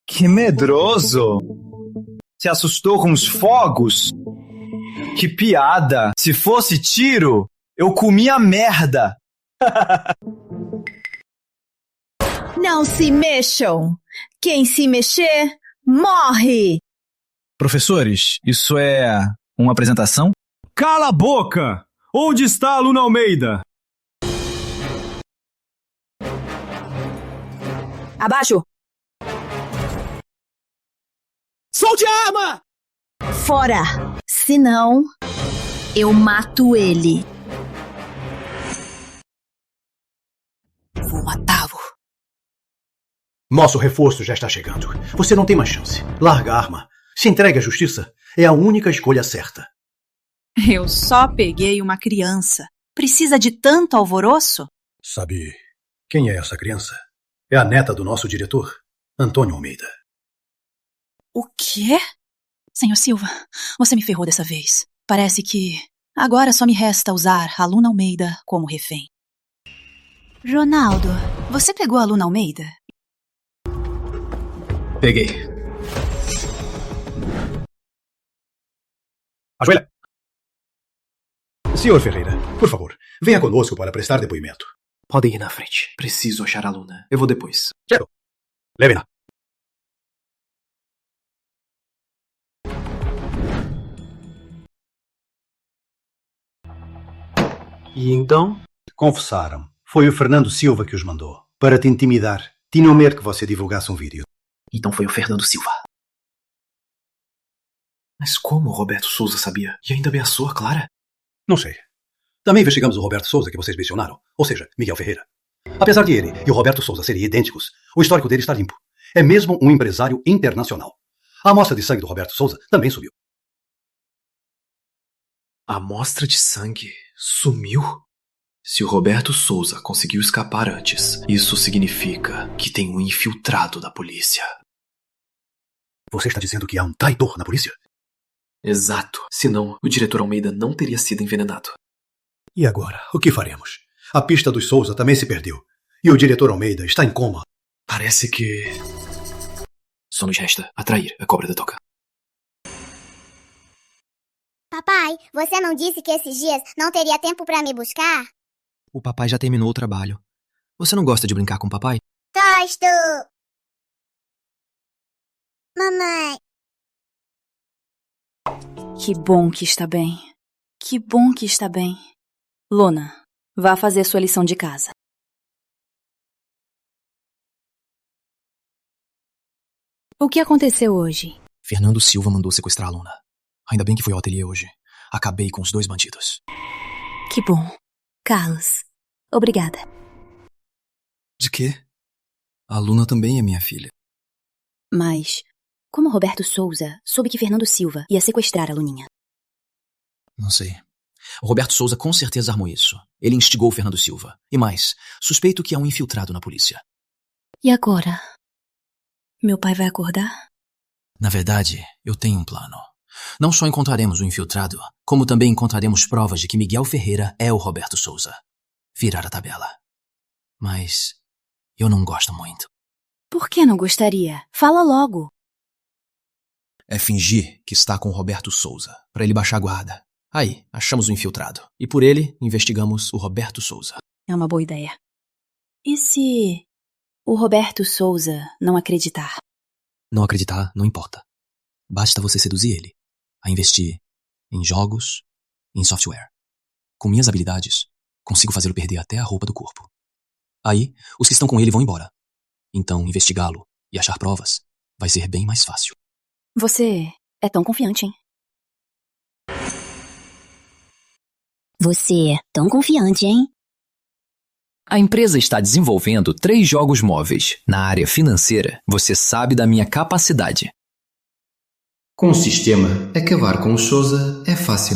Que medroso! Se assustou com os fogos? Que piada! Se fosse tiro, eu comia merda! Não se mexam! Quem se mexer, morre! Professores, isso é uma apresentação? Cala a boca! Onde está a Luna Almeida? Abaixo! Solte a arma! Fora! Senão, eu mato ele. Vou matá-lo. Nosso reforço já está chegando. Você não tem mais chance. Larga a arma. Se entregue à justiça. É a única escolha certa. Eu só peguei uma criança. Precisa de tanto alvoroço? Sabe quem é essa criança? É a neta do nosso diretor, Antônio Almeida. O quê? Senhor Silva, você me ferrou dessa vez. Parece que agora só me resta usar a Luna Almeida como refém. Ronaldo, você pegou a Luna Almeida? Peguei. Ajoelha! Senhor Ferreira, por favor, venha conosco para prestar depoimento. Podem ir na frente. Preciso achar a Luna. Eu vou depois. Certo. Leve-na. E então? Confessaram. Foi o Fernando Silva que os mandou. Para te intimidar. Tinham medo que você divulgasse um vídeo. Então foi o Fernando Silva. Mas como o Roberto Souza sabia? E ainda ameaçou a Clara? Não sei. Também investigamos o Roberto Souza que vocês mencionaram. Ou seja, Miguel Ferreira. Apesar de ele e o Roberto Souza serem idênticos, o histórico dele está limpo. É mesmo um empresário internacional. A amostra de sangue do Roberto Souza também sumiu. A amostra de sangue sumiu? Se o Roberto Souza conseguiu escapar antes, isso significa que tem um infiltrado da polícia. Você está dizendo que há um traidor na polícia? Exato. Senão, o diretor Almeida não teria sido envenenado. E agora, o que faremos? A pista dos Souza também se perdeu. E o diretor Almeida está em coma. Parece que... só nos resta atrair a cobra da toca. Papai, você não disse que esses dias não teria tempo pra me buscar? O papai já terminou o trabalho. Você não gosta de brincar com o papai? Gosto! Mamãe. Que bom que está bem. Que bom que está bem. Luna, vá fazer sua lição de casa. O que aconteceu hoje? Fernando Silva mandou sequestrar a Luna. Ainda bem que foi ao ateliê hoje. acabei com os 2 bandidos. Que bom. Carlos, obrigada. De quê? A Luna também é minha filha. Mas, como Roberto Souza soube que Fernando Silva ia sequestrar a Luninha? Não sei. O Roberto Souza com certeza armou isso. Ele instigou o Fernando Silva. E mais, suspeito que há um infiltrado na polícia. E agora? Meu pai vai acordar? Na verdade, eu tenho um plano. Não só encontraremos o infiltrado, como também encontraremos provas de que Miguel Ferreira é o Roberto Souza. Virar a tabela. Mas eu não gosto muito. Por que não gostaria? Fala logo. É fingir que está com o Roberto Souza, para ele baixar a guarda. Aí, achamos o infiltrado. E por ele, investigamos o Roberto Souza. É uma boa ideia. E se o Roberto Souza não acreditar? Não acreditar, não importa. Basta você seduzir ele a investir em jogos, em software. Com minhas habilidades, consigo fazê-lo perder até a roupa do corpo. Aí, os que estão com ele vão embora. Então, investigá-lo e achar provas vai ser bem mais fácil. Você é tão confiante, hein? Você é tão confiante, hein? A empresa está desenvolvendo 3 jogos móveis. Na área financeira, você sabe da minha capacidade. Com o sistema, acabar com o Souza é fácil.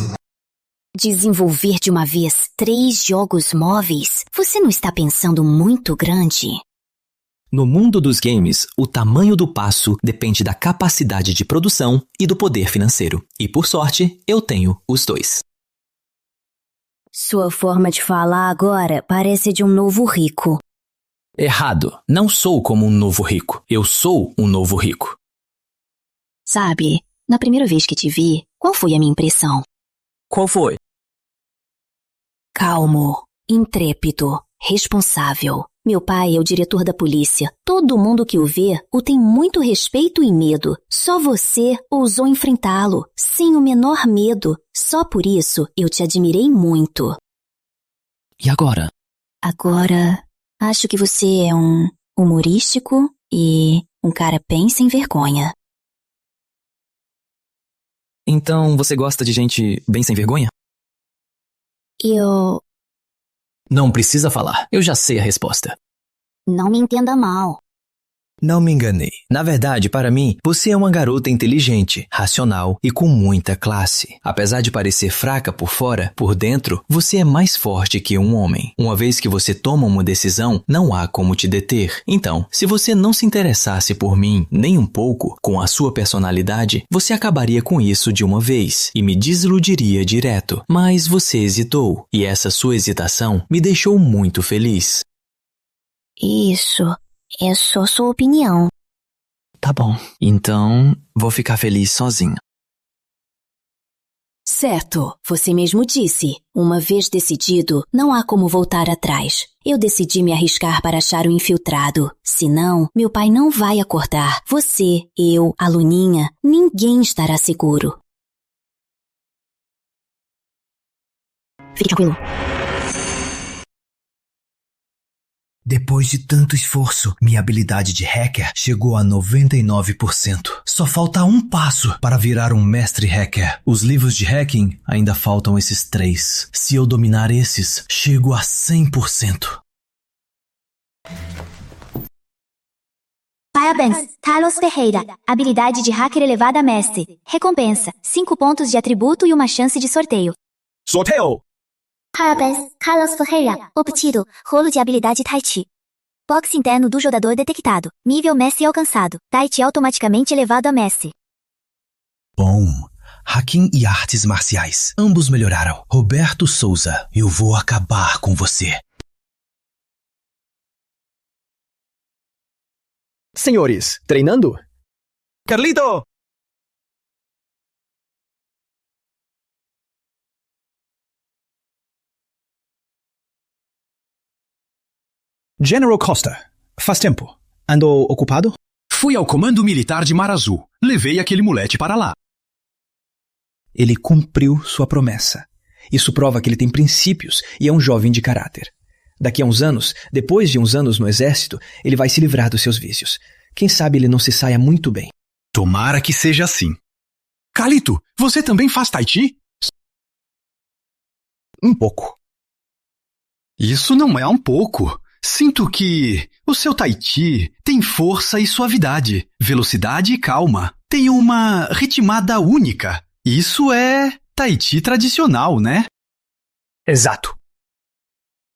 Desenvolver de uma vez 3 jogos móveis? Você não está pensando muito grande? No mundo dos games, o tamanho do passo depende da capacidade de produção e do poder financeiro. E por sorte, eu tenho os 2. Sua forma de falar agora parece de um novo rico. Errado. Não sou como um novo rico. Eu sou um novo rico. Sabe, na primeira vez que te vi, qual foi a minha impressão? Qual foi? Calmo, intrépido, responsável. Meu pai é o diretor da polícia. Todo mundo que o vê o tem muito respeito e medo. Só você ousou enfrentá-lo, sem o menor medo. Só por isso eu te admirei muito. E agora? Agora, acho que você é um humorístico e um cara bem sem vergonha. Então você gosta de gente bem sem vergonha? Eu... Não precisa falar, eu já sei a resposta. Não me entenda mal. Não me enganei. Na verdade, para mim, você é uma garota inteligente, racional e com muita classe. Apesar de parecer fraca por fora, por dentro, você é mais forte que um homem. Uma vez que você toma uma decisão, não há como te deter. Então, se você não se interessasse por mim, nem um pouco, com a sua personalidade, você acabaria com isso de uma vez e me desiludiria direto. Mas você hesitou, e essa sua hesitação me deixou muito feliz. Isso é só sua opinião. Tá bom, então vou ficar feliz sozinho. Certo, você mesmo disse. Uma vez decidido, não há como voltar atrás. Eu decidi me arriscar para achar o infiltrado. Senão, meu pai não vai acordar. Você, eu, a Luninha, ninguém estará seguro. Fique tranquilo. Depois de tanto esforço, minha habilidade de hacker chegou a 99%. Só falta um passo para virar um mestre hacker. Os livros de hacking ainda faltam esses 3. Se eu dominar esses, chego a 100%. Parabéns, Carlos Ferreira. Habilidade de hacker elevada a mestre. Recompensa, 5 pontos de atributo e uma chance de sorteio. Sorteio! Parabéns, Carlos Ferreira. Obtido, rolo de habilidade Tai Chi. Box interno do jogador detectado. Nível mestre alcançado. Tai Chi automaticamente elevado a mestre. Bom, hacking e artes marciais. Ambos melhoraram. Roberto Souza, eu vou acabar com você. Senhores, treinando? Carlito! General Costa, faz tempo. Andou ocupado? Fui ao Comando Militar de Mar Azul. Levei aquele moleque para lá. Ele cumpriu sua promessa. Isso prova que ele tem princípios e é um jovem de caráter. Daqui a uns anos, depois de uns anos no exército, ele vai se livrar dos seus vícios. Quem sabe ele não se saia muito bem. Tomara que seja assim. Carlito, você também faz Tai Chi? Um pouco. Isso não é um pouco. Sinto que o seu Tai Chi tem força e suavidade, velocidade e calma. Tem uma ritmada única. Isso é Tai Chi tradicional, né? Exato.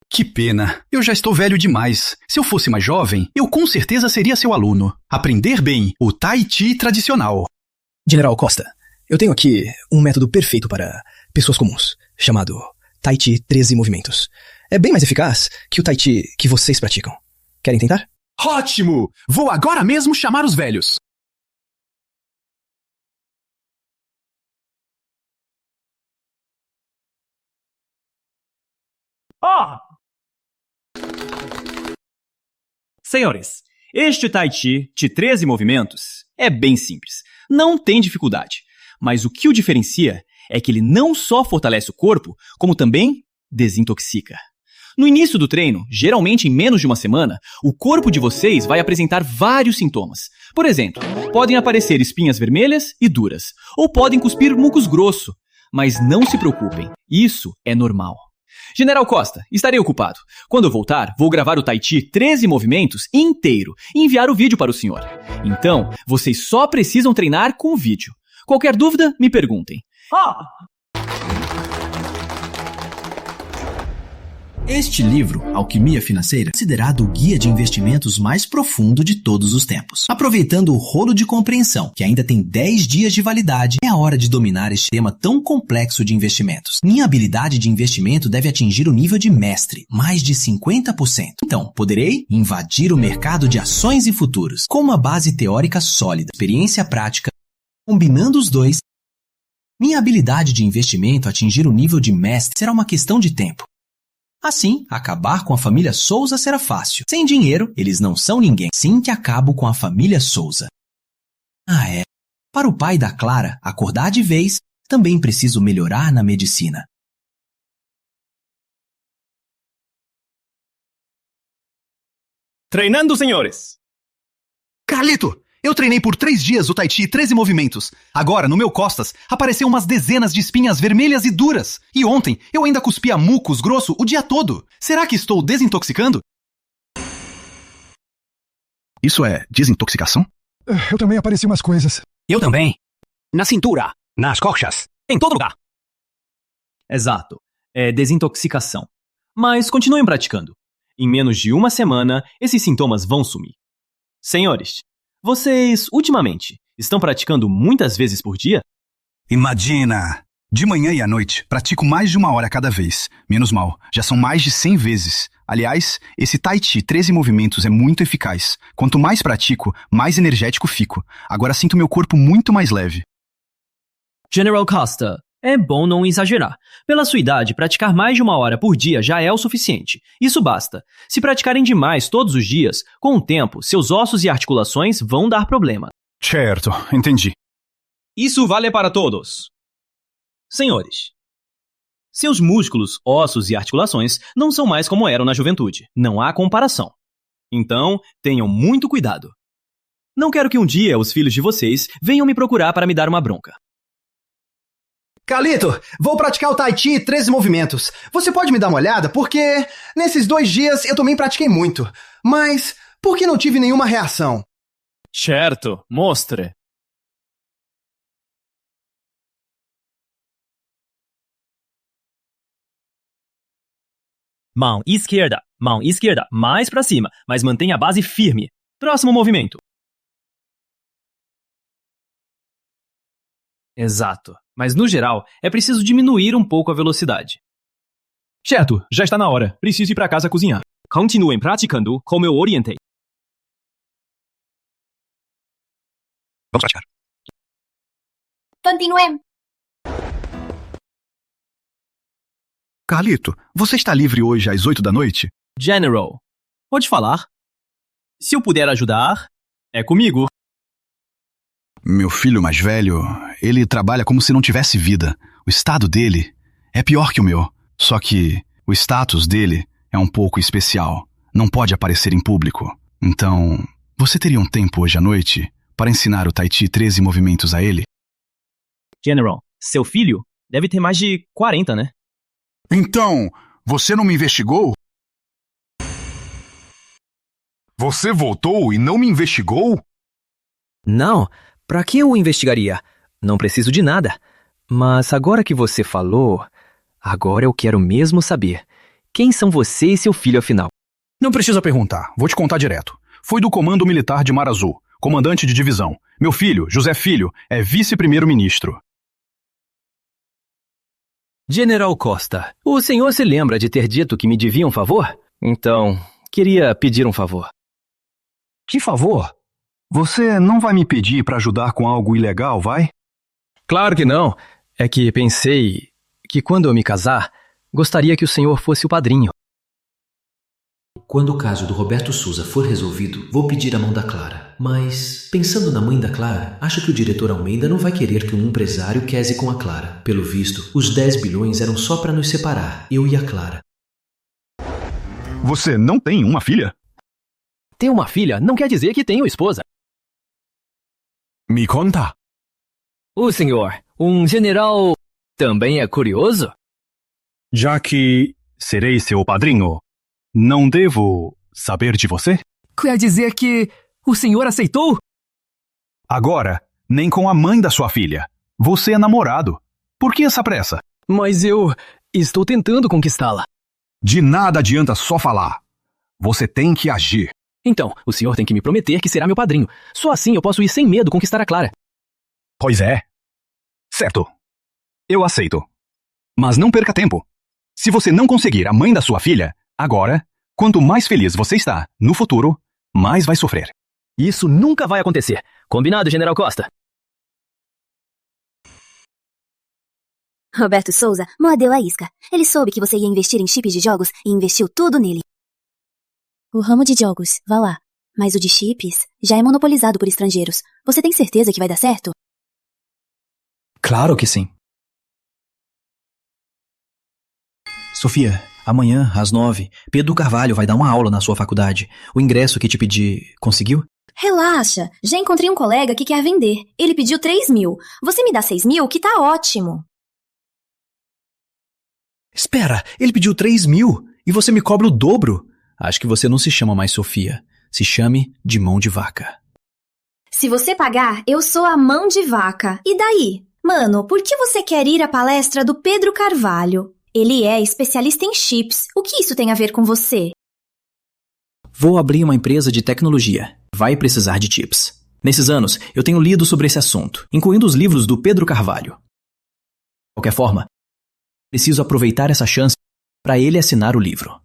Que pena. Eu já estou velho demais. Se eu fosse mais jovem, eu com certeza seria seu aluno. Aprender bem o Tai Chi tradicional. General Costa, eu tenho aqui um método perfeito para pessoas comuns, chamado Tai Chi 13 movimentos. É bem mais eficaz que o Tai Chi que vocês praticam. Querem tentar? Ótimo! Vou agora mesmo chamar os velhos. Senhores, este Tai Chi de 13 movimentos é bem simples. Não tem dificuldade. Mas o que o diferencia é que ele não só fortalece o corpo, como também desintoxica. No início do treino, geralmente em menos de uma semana, o corpo de vocês vai apresentar vários sintomas. Por exemplo, podem aparecer espinhas vermelhas e duras, ou podem cuspir mucus grosso. Mas não se preocupem, isso é normal. General Costa, estarei ocupado. Quando eu voltar, vou gravar o Tai Chi 13 movimentos inteiro e enviar o vídeo para o senhor. Então, vocês só precisam treinar com o vídeo. Qualquer dúvida, me perguntem. Este livro, Alquimia Financeira, é considerado o guia de investimentos mais profundo de todos os tempos. Aproveitando o rolo de compreensão, que ainda tem 10 dias de validade, é a hora de dominar este tema tão complexo de investimentos. Minha habilidade de investimento deve atingir o nível de mestre, mais de 50%. Então, poderei invadir o mercado de ações e futuros, com uma base teórica sólida, experiência prática, combinando os dois. Minha habilidade de investimento atingir o nível de mestre será uma questão de tempo. Assim, acabar com a família Souza será fácil. Sem dinheiro, eles não são ninguém. Sim que acabo com a família Souza. Ah, é. Para o pai da Clara acordar de vez, também preciso melhorar na medicina. Treinando, senhores! Carlito, eu treinei por 3 dias o Tai Chi 13 movimentos. Agora, no meu costas, apareceu umas dezenas de espinhas vermelhas e duras. E ontem, eu ainda cuspia mucus grosso o dia todo. Será que estou desintoxicando? Isso é desintoxicação? Eu também apareci umas coisas. Eu também. Na cintura, nas coxas, em todo lugar. Exato. É desintoxicação. Mas continuem praticando. Em menos de uma semana, esses sintomas vão sumir. Senhores, vocês, ultimamente, estão praticando muitas vezes por dia? Imagina! De manhã e à noite, pratico mais de 1 hora cada vez. Menos mal, já são mais de 100 vezes. Aliás, esse Tai Chi 13 movimentos é muito eficaz. Quanto mais pratico, mais energético fico. Agora sinto meu corpo muito mais leve. General Costa, é bom não exagerar. Pela sua idade, praticar mais de 1 hora por dia já é o suficiente. Isso basta. Se praticarem demais todos os dias, com o tempo, seus ossos e articulações vão dar problema. Certo, entendi. Isso vale para todos. Senhores, seus músculos, ossos e articulações não são mais como eram na juventude. Não há comparação. Então, tenham muito cuidado. Não quero que um dia os filhos de vocês venham me procurar para me dar uma bronca. Carlito, vou praticar o Tai Chi 13 movimentos. Você pode me dar uma olhada? Porque nesses 2 dias eu também pratiquei muito. Mas por que não tive nenhuma reação? Certo, mostre. Mão esquerda, mais para cima, mas mantenha a base firme. Próximo movimento. Exato. Mas, no geral, é preciso diminuir um pouco a velocidade. Certo, já está na hora. Preciso ir para casa cozinhar. Continuem praticando como eu orientei. Vamos praticar. Continuem. Carlito, você está livre hoje às 8 da noite? General, pode falar? Se eu puder ajudar, é comigo. Meu filho mais velho, ele trabalha como se não tivesse vida. O estado dele é pior que o meu. Só que o status dele é um pouco especial. Não pode aparecer em público. Então, você teria um tempo hoje à noite para ensinar o Tai Chi 13 movimentos a ele? General, seu filho deve ter mais de 40, né? Então, você não me investigou? Você voltou e não me investigou? Não, pra que eu o investigaria? Não preciso de nada. Mas agora que você falou, agora eu quero mesmo saber. Quem são você e seu filho, afinal? Não precisa perguntar, vou te contar direto. Fui do Comando Militar de Mar Azul, comandante de divisão. Meu filho, José Filho, é vice-primeiro-ministro. General Costa, o senhor se lembra de ter dito que me devia um favor? Então, queria pedir um favor. Que favor? Você não vai me pedir para ajudar com algo ilegal, vai? Claro que não. É que pensei que quando eu me casar, gostaria que o senhor fosse o padrinho. Quando o caso do Roberto Souza for resolvido, vou pedir a mão da Clara. Mas, pensando na mãe da Clara, acho que o diretor Almeida não vai querer que um empresário quese com a Clara. Pelo visto, os 10 bilhões eram só para nos separar, eu e a Clara. Você não tem uma filha? Ter uma filha não quer dizer que tenho esposa. Me conta. O senhor, um general, também é curioso? Já que serei seu padrinho, não devo saber de você? Quer dizer que o senhor aceitou? Agora, nem com a mãe da sua filha. Você é namorado. Por que essa pressa? Mas eu estou tentando conquistá-la. De nada adianta só falar. Você tem que agir. Então, o senhor tem que me prometer que será meu padrinho. Só assim eu posso ir sem medo conquistar a Clara. Pois é. Certo. Eu aceito. Mas não perca tempo. Se você não conseguir a mãe da sua filha, agora, quanto mais feliz você está no futuro, mais vai sofrer. Isso nunca vai acontecer. Combinado, General Costa? Roberto Souza mordeu a isca. Ele soube que você ia investir em chips de jogos e investiu tudo nele. O ramo de jogos, vá lá. Mas o de chips já é monopolizado por estrangeiros. Você tem certeza que vai dar certo? Claro que sim. Sofia, amanhã, às 9, Pedro Carvalho vai dar uma aula na sua faculdade. O ingresso que te pedi, conseguiu? Relaxa, já encontrei um colega que quer vender. Ele pediu 3 mil. Você me dá 6 mil, que tá ótimo. Espera, ele pediu 3 mil e você me cobra o dobro? Acho que você não se chama mais Sofia. Se chame de mão de vaca. Se você pagar, eu sou a mão de vaca. E daí? Mano, por que você quer ir à palestra do Pedro Carvalho? Ele é especialista em chips. O que isso tem a ver com você? Vou abrir uma empresa de tecnologia. Vai precisar de chips. Nesses anos, eu tenho lido sobre esse assunto, incluindo os livros do Pedro Carvalho. De qualquer forma, preciso aproveitar essa chance para ele assinar o livro.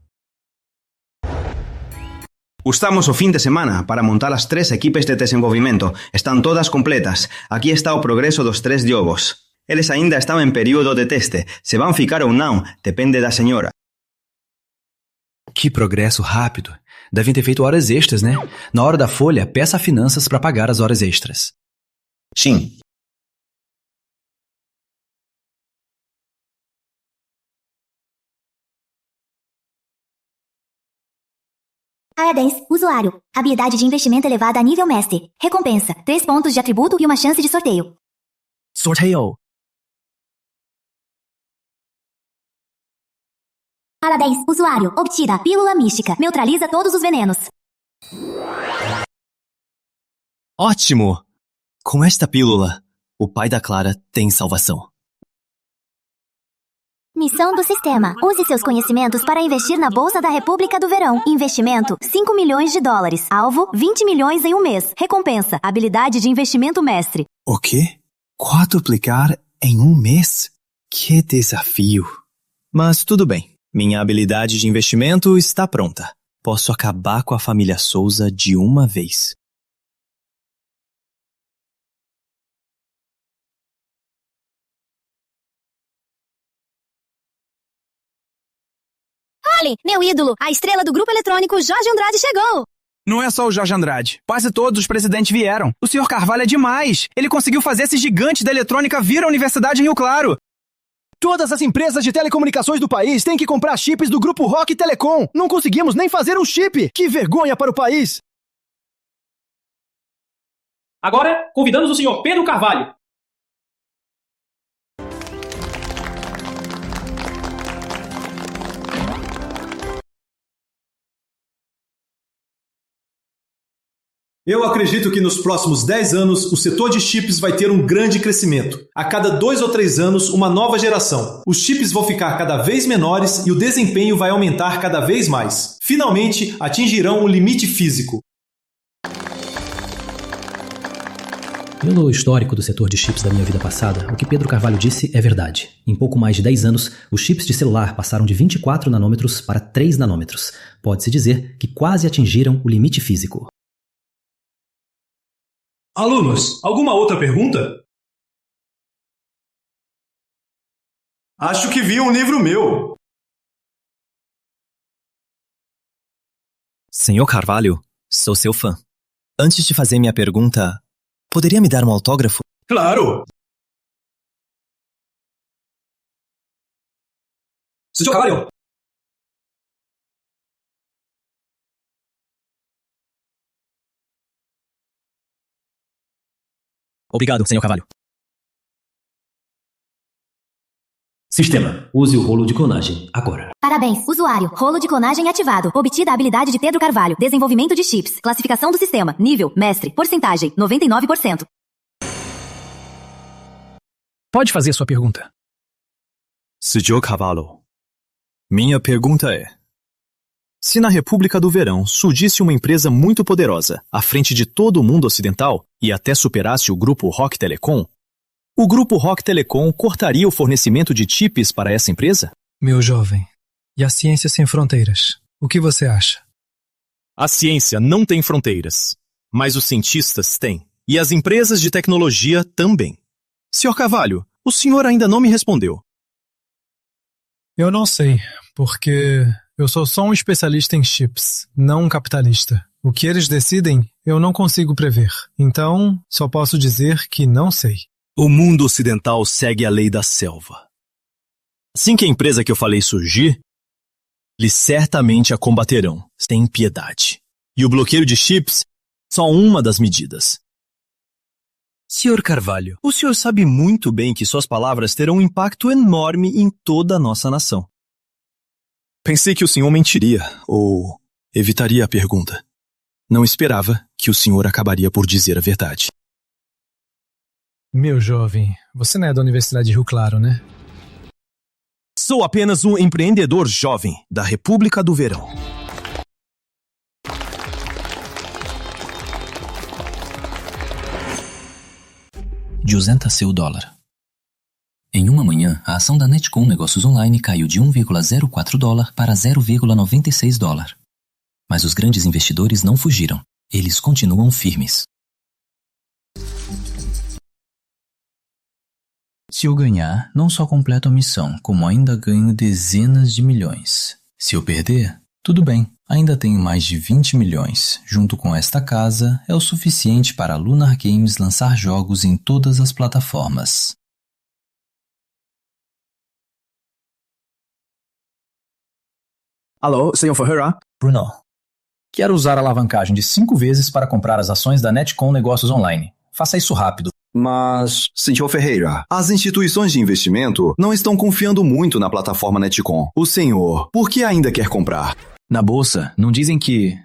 Usamos o fin de semana para montar as 3 equipes de desenvolvimento. Están todas completas. Aquí está o progreso dos 3 jogos. Eles ainda estão em período de teste. Se vão ficar ou não, depende da senhora. Que progresso rápido. Devem ter feito horas extras, né? Na hora da folha, peça a finanças para pagar as horas extras. Sim. Parabéns, usuário. Habilidade de investimento elevada a nível mestre. Recompensa, 3 pontos de atributo e uma chance de sorteio. Sorteio. Parabéns, usuário. Obtida. Pílula mística. Neutraliza todos os venenos. Ótimo! Com esta pílula, o pai da Clara tem salvação. Missão do sistema. Use seus conhecimentos para investir na Bolsa da República do Verão. Investimento, 5 milhões de dólares. Alvo, 20 milhões em um mês. Recompensa, habilidade de investimento mestre. O quê? Quadruplicar em um mês? Que desafio! Mas tudo bem. Minha habilidade de investimento está pronta. Posso acabar com a família Souza de uma vez. Olhe, meu ídolo, a estrela do grupo eletrônico Jorge Andrade chegou! Não é só o Jorge Andrade. Quase todos os presidentes vieram. O Sr. Carvalho é demais. Ele conseguiu fazer esse gigante da eletrônica vir à Universidade em Rio Claro. Todas as empresas de telecomunicações do país têm que comprar chips do Grupo Rock Telecom. Não conseguimos nem fazer um chip. Que vergonha para o país. Agora, convidamos o Sr. Pedro Eu acredito que nos próximos 10 anos o setor de chips vai ter um grande crescimento. A cada 2 ou 3 anos, uma nova geração. Os chips vão ficar cada vez menores e o desempenho vai aumentar cada vez mais. Finalmente, atingirão o limite físico. Pelo histórico do setor de chips da minha vida passada, o que Pedro Carvalho disse é verdade. Em pouco mais de 10 anos, os chips de celular passaram de 24 nanômetros para 3 nanômetros. Pode-se dizer que quase atingiram o limite físico. Alunos, alguma outra pergunta? Acho que vi um livro meu. Senhor Carvalho, sou seu fã. Antes de fazer minha pergunta, poderia me dar um autógrafo? Claro! Senhor Carvalho! Obrigado, senhor Carvalho. Sistema. Use o rolo de clonagem agora. Parabéns, usuário. Rolo de clonagem ativado. Obtida a habilidade de Pedro Carvalho. Desenvolvimento de chips. Classificação do sistema. Nível. Mestre. Porcentagem. 99%. Pode fazer sua pergunta. Senhor Carvalho, minha pergunta é: se na República do Verão surgisse uma empresa muito poderosa, à frente de todo o mundo ocidental, e até superasse o grupo Rock Telecom, o grupo Rock Telecom cortaria o fornecimento de chips para essa empresa? Meu jovem, e a ciência sem fronteiras? O que você acha? A ciência não tem fronteiras, mas os cientistas têm, e as empresas de tecnologia também. Sr. Carvalho, o senhor ainda não me respondeu. Eu não sei, porque eu sou só um especialista em chips, não um capitalista. O que eles decidem, eu não consigo prever. Então, só posso dizer que não sei. O mundo ocidental segue a lei da selva. Assim que a empresa que eu falei surgir, eles certamente a combaterão, sem piedade. E o bloqueio de chips, só uma das medidas. Sr. Carvalho, o senhor sabe muito bem que suas palavras terão um impacto enorme em toda a nossa nação. Pensei que o senhor mentiria, ou evitaria a pergunta. Não esperava que o senhor acabaria por dizer a verdade. Meu jovem, você não é da Universidade de Rio Claro, né? Sou apenas um empreendedor jovem da República do Verão. $200 dólar. Em uma manhã, a ação da Netcom Negócios Online caiu de $1,04 para $0,96. Mas os grandes investidores não fugiram. Eles continuam firmes. Se eu ganhar, não só completo a missão, como ainda ganho dezenas de milhões. Se eu perder, tudo bem. Ainda tenho mais de 20 milhões. Junto com esta casa, é o suficiente para a Lunar Games lançar jogos em todas as plataformas. Alô, Sr. Ferreira? Bruno, quero usar a alavancagem de 5 vezes para comprar as ações da Netcom Negócios Online. Faça isso rápido. Mas, Sr. Ferreira, as instituições de investimento não estão confiando muito na plataforma Netcom. O senhor, por que ainda quer comprar? Na bolsa, não dizem que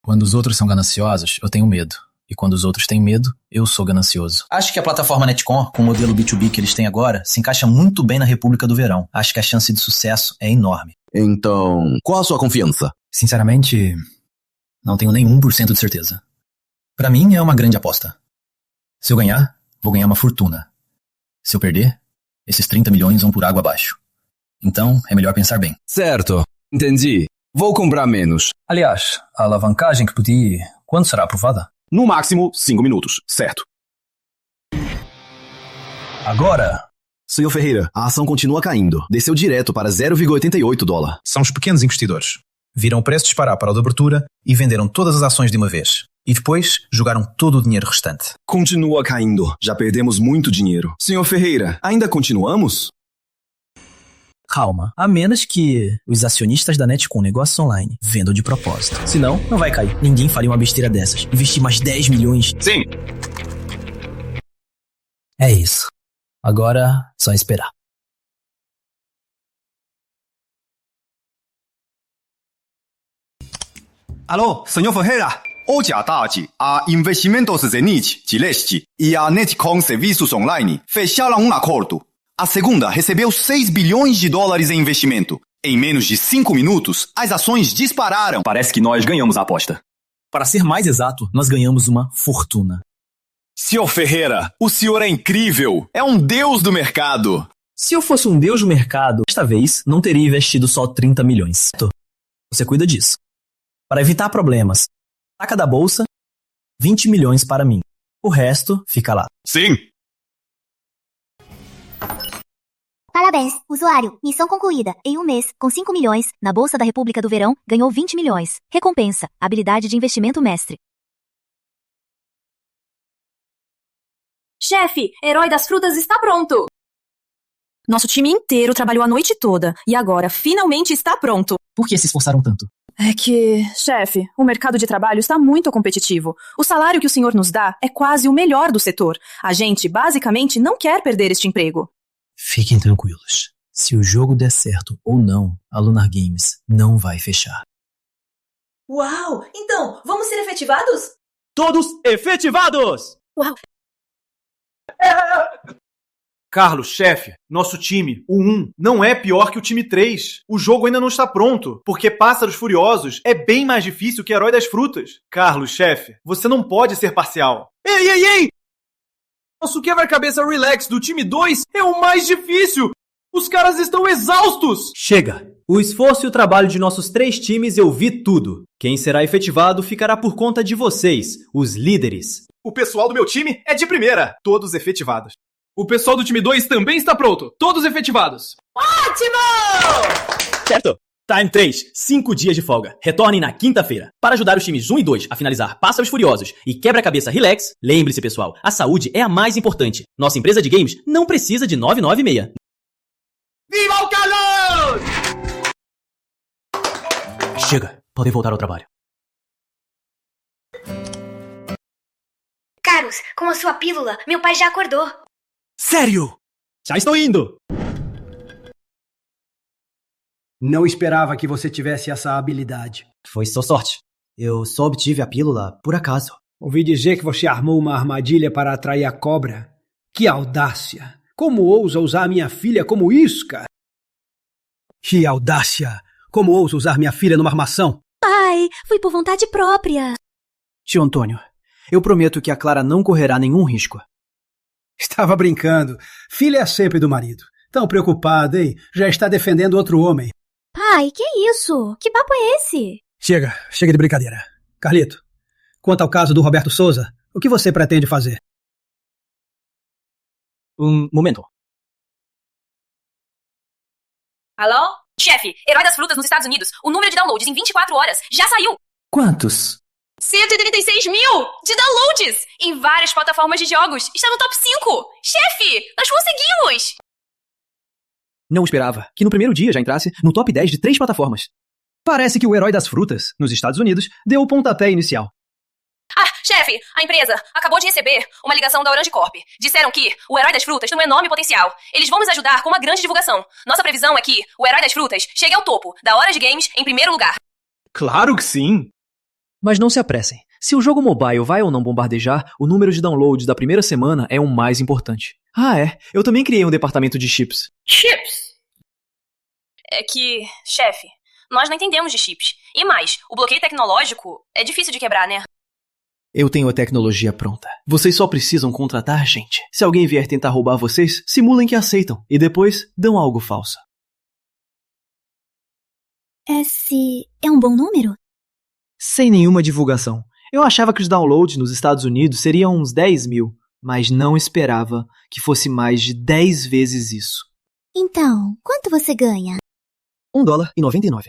quando os outros são gananciosos, eu tenho medo. E quando os outros têm medo, eu sou ganancioso. Acho que a plataforma Netcom, com o modelo B2B que eles têm agora, se encaixa muito bem na República do Verão. Acho que a chance de sucesso é enorme. Então, qual a sua confiança? Sinceramente, não tenho nem 1% de certeza. Pra mim, é uma grande aposta. Se eu ganhar, vou ganhar uma fortuna. Se eu perder, esses 30 milhões vão por água abaixo. Então, é melhor pensar bem. Certo, entendi. Vou comprar menos. Aliás, a alavancagem que pedi, quando será aprovada? No máximo, 5 minutos, certo. Agora... Sr. Ferreira, a ação continua caindo. Desceu direto para $0,88. São os pequenos investidores. Viram o preço disparar para o de abertura e venderam todas as ações de uma vez. E depois jogaram todo o dinheiro restante. Continua caindo. Já perdemos muito dinheiro. Sr. Ferreira, ainda continuamos? Calma, a menos que os acionistas da Netcom Negócios Online vendam de propósito. Senão, não vai cair. Ninguém faria uma besteira dessas. Investir mais 10 milhões. Sim. É isso. Agora, só esperar. Alô, Sr. Ferreira? O Jadade, a Investimentos Zenit, de Leste, e a Netcom Serviços Online fecharam um acordo. A segunda recebeu 6 bilhões de dólares em investimento. Em menos de 5 minutos, as ações dispararam. Parece que nós ganhamos a aposta. Para ser mais exato, nós ganhamos uma fortuna. Senhor Ferreira, o senhor é incrível. É um deus do mercado. Se eu fosse um deus do mercado, desta vez não teria investido só 30 milhões. Você cuida disso. Para evitar problemas, saca da bolsa 20 milhões para mim. O resto fica lá. Sim. Parabéns, usuário. Missão concluída. Em um mês, com 5 milhões, na Bolsa da República do Verão, ganhou 20 milhões. Recompensa. Habilidade de investimento mestre. Chefe, Herói das Frutas está pronto! Nosso time inteiro trabalhou a noite toda e agora finalmente está pronto. Por que se esforçaram tanto? É que, chefe, o mercado de trabalho está muito competitivo. O salário que o senhor nos dá é quase o melhor do setor. A gente, basicamente, não quer perder este emprego. Fiquem tranquilos. Se o jogo der certo ou não, a Lunar Games não vai fechar. Uau! Então, vamos ser efetivados? Todos efetivados! Uau! Carlos, chefe, nosso time, o 1, não é pior que o time 3. O jogo ainda não está pronto, porque Pássaros Furiosos é bem mais difícil que Herói das Frutas. Carlos, chefe, você não pode ser parcial. Ei! Nosso quebra-cabeça relax do time 2 é o mais difícil! Os caras estão exaustos! Chega! O esforço e o trabalho de nossos 3 times eu vi tudo. Quem será efetivado ficará por conta de vocês, os líderes. O pessoal do meu time é de primeira, todos efetivados. O pessoal do time 2 também está pronto, todos efetivados. Ótimo! Certo! Time 3, 5 dias de folga. Retornem na quinta-feira. Para ajudar os times 1 e 2 a finalizar Pássaros Furiosos e Quebra-Cabeça Relax, lembre-se, pessoal, a saúde é a mais importante. Nossa empresa de games não precisa de 996. Viva o Carlos! Chega, podem voltar ao trabalho. Carlos, com a sua pílula, meu pai já acordou. Sério? Já estou indo! Não esperava que você tivesse essa habilidade. Foi só sorte. Eu só obtive a pílula por acaso. Ouvi dizer que você armou uma armadilha para atrair a cobra. Que audácia! Como ousa usar minha filha como isca? Que audácia! Como ousa usar minha filha numa armação? Pai, foi por vontade própria. Tio Antônio, eu prometo que a Clara não correrá nenhum risco. Estava brincando. Filha é sempre do marido. Tão preocupada, hein? Já está defendendo outro homem. Pai, que isso? Que papo é esse? Chega de brincadeira. Carlito, quanto ao caso do Roberto Souza, o que você pretende fazer? Um momento. Alô? Chefe, Herói das Frutas nos Estados Unidos. O número de downloads em 24 horas já saiu. Quantos? 136 mil de downloads em várias plataformas de jogos. Está no top 5. Chefe, nós conseguimos! Não esperava que no primeiro dia já entrasse no top 10 de 3 plataformas. Parece que o Herói das Frutas, nos Estados Unidos, deu o pontapé inicial. Chefe, a empresa acabou de receber uma ligação da Orange Corp. Disseram que o Herói das Frutas tem um enorme potencial. Eles vão nos ajudar com uma grande divulgação. Nossa previsão é que o Herói das Frutas chegue ao topo da Orange Games em primeiro lugar. Claro que sim! Mas não se apressem. Se o jogo mobile vai ou não bombardejar, o número de downloads da primeira semana é o mais importante. Ah, é. Eu também criei um departamento de chips. Chips? É que, chefe, nós não entendemos de chips. E mais, o bloqueio tecnológico é difícil de quebrar, né? Eu tenho a tecnologia pronta. Vocês só precisam contratar gente. Se alguém vier tentar roubar vocês, simulem que aceitam e depois dão algo falso. Esse é um bom número? Sem nenhuma divulgação. Eu achava que os downloads nos Estados Unidos seriam uns 10 mil, mas não esperava que fosse mais de 10 vezes isso. Então, quanto você ganha? $1,99.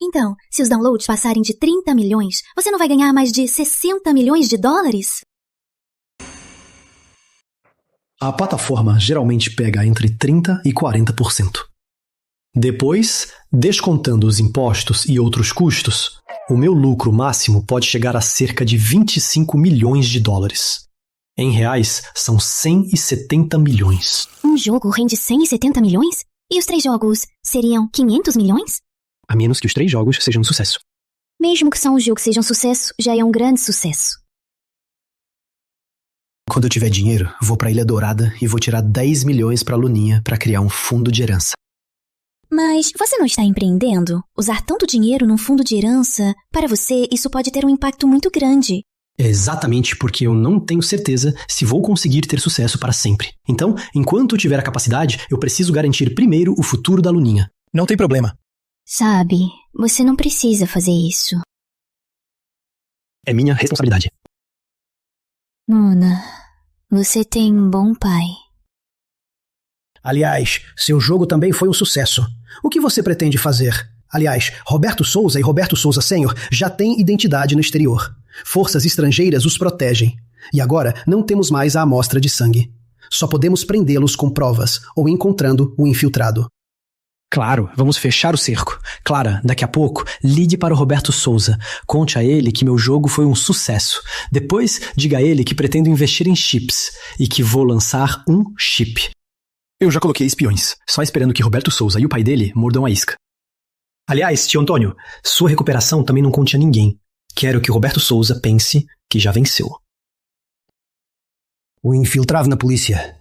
Então, se os downloads passarem de 30 milhões, você não vai ganhar mais de 60 milhões de dólares? A plataforma geralmente pega entre 30% e 40%. Depois, descontando os impostos e outros custos, o meu lucro máximo pode chegar a cerca de 25 milhões de dólares. Em reais, são 170 milhões. Um jogo rende 170 milhões? E os 3 jogos seriam 500 milhões? A menos que os 3 jogos sejam um sucesso. Mesmo que São Gil seja um sucesso, já é um grande sucesso. Quando eu tiver dinheiro, vou pra Ilha Dourada e vou tirar 10 milhões pra Luninha pra criar um fundo de herança. Mas você não está empreendendo? Usar tanto dinheiro num fundo de herança, para você, isso pode ter um impacto muito grande. É exatamente porque eu não tenho certeza se vou conseguir ter sucesso para sempre. Então, enquanto eu tiver a capacidade, eu preciso garantir primeiro o futuro da Luninha. Não tem problema. Sabe, você não precisa fazer isso. É minha responsabilidade. Luna, você tem um bom pai. Aliás, seu jogo também foi um sucesso. O que você pretende fazer? Aliás, Roberto Souza e Roberto Souza Sênior já têm identidade no exterior. Forças estrangeiras os protegem. E agora não temos mais a amostra de sangue. Só podemos prendê-los com provas ou encontrando o infiltrado. Claro, vamos fechar o cerco. Clara, daqui a pouco, ligue para o Roberto Souza. Conte a ele que meu jogo foi um sucesso. Depois, diga a ele que pretendo investir em chips e que vou lançar um chip. Eu já coloquei espiões, só esperando que Roberto Souza e o pai dele mordam a isca. Aliás, tio Antônio, sua recuperação também não conte a ninguém. Quero que Roberto Souza pense que já venceu. O infiltrado na polícia.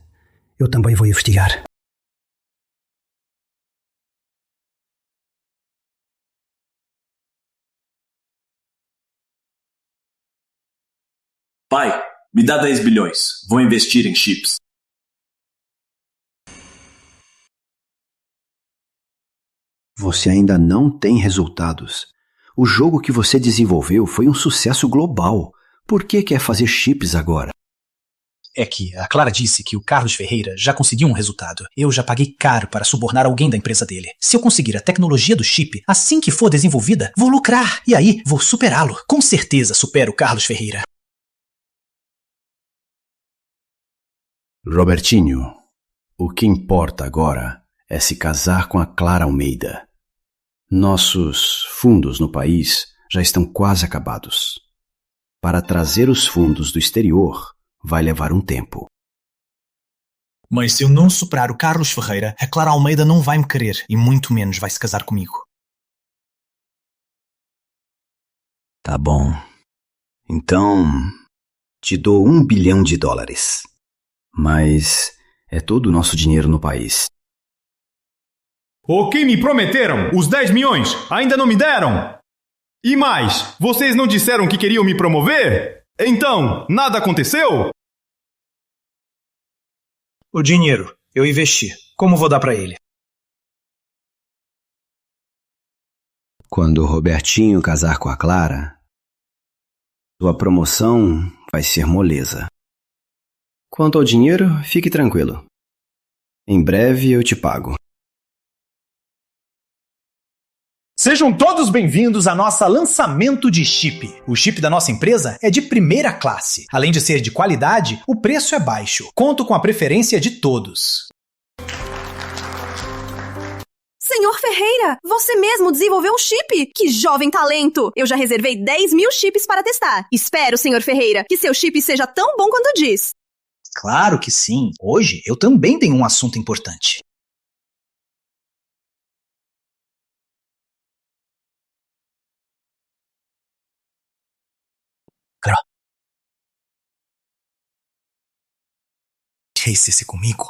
Eu também vou investigar. Pai, me dá 10 bilhões. Vou investir em chips. Você ainda não tem resultados. O jogo que você desenvolveu foi um sucesso global. Por que quer fazer chips agora? É que a Clara disse que o Carlos Ferreira já conseguiu um resultado. Eu já paguei caro para subornar alguém da empresa dele. Se eu conseguir a tecnologia do chip, assim que for desenvolvida, vou lucrar. E aí, vou superá-lo. Com certeza supero o Carlos Ferreira. Robertinho, o que importa agora é se casar com a Clara Almeida. Nossos fundos no país já estão quase acabados. Para trazer os fundos do exterior, vai levar um tempo. Mas se eu não superar o Carlos Ferreira, a Clara Almeida não vai me querer e muito menos vai se casar comigo. Tá bom. Então, te dou $1 bilhão. Mas é todo o nosso dinheiro no país. O que me prometeram? Os 10 milhões? Ainda não me deram? E mais, vocês não disseram que queriam me promover? Então, nada aconteceu? O dinheiro, eu investi. Como vou dar pra ele? Quando o Robertinho casar com a Clara, sua promoção vai ser moleza. Quanto ao dinheiro, fique tranquilo. Em breve eu te pago. Sejam todos bem-vindos a nosso lançamento de chip. O chip da nossa empresa é de primeira classe. Além de ser de qualidade, o preço é baixo. Conto com a preferência de todos. Senhor Ferreira, você mesmo desenvolveu um chip? Que jovem talento! Eu já reservei 10 mil chips para testar. Espero, senhor Ferreira, que seu chip seja tão bom quanto diz. Claro que sim. Hoje eu também tenho um assunto importante. Clara. Quer esse comigo?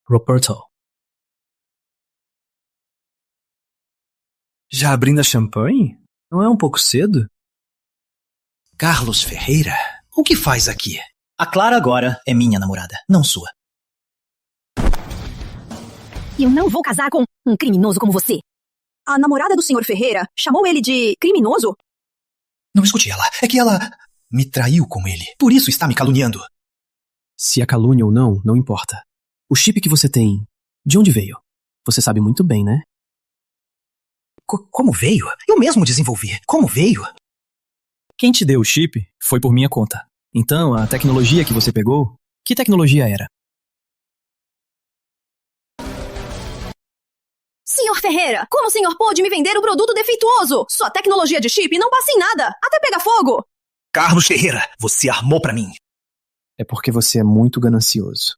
Roberto. Já abrindo a champanhe? Não é um pouco cedo? Carlos Ferreira? O que faz aqui? A Clara agora é minha namorada, não sua. Eu não vou casar com um criminoso como você. A namorada do senhor Ferreira chamou ele de criminoso? Não escute ela. É que ela me traiu com ele. Por isso está me caluniando. Se é calúnia ou não, não importa. O chip que você tem, de onde veio? Você sabe muito bem, né? Como veio? Eu mesmo desenvolvi. Como veio? Quem te deu o chip foi por minha conta. Então, a tecnologia que você pegou, que tecnologia era? Senhor Ferreira, como o senhor pôde me vender o produto defeituoso? Sua tecnologia de chip não passa em nada, até pega fogo. Carlos Ferreira, você armou pra mim. É porque você é muito ganancioso.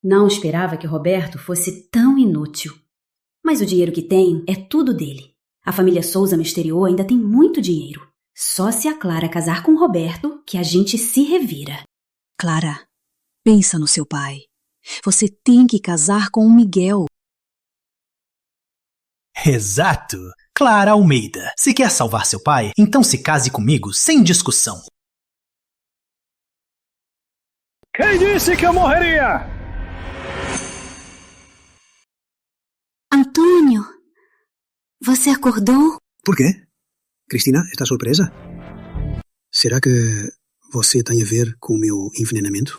Não esperava que Roberto fosse tão inútil. Mas o dinheiro que tem é tudo dele. A família Souza no exterior ainda tem muito dinheiro. Só se a Clara casar com Roberto que a gente se revira. Clara, pensa no seu pai. Você tem que casar com o Miguel. Exato! Clara Almeida. Se quer salvar seu pai, então se case comigo sem discussão. Quem disse que eu morreria? Antônio, você acordou? Por quê? Cristina, está surpresa? Será que você tem a ver com o meu envenenamento?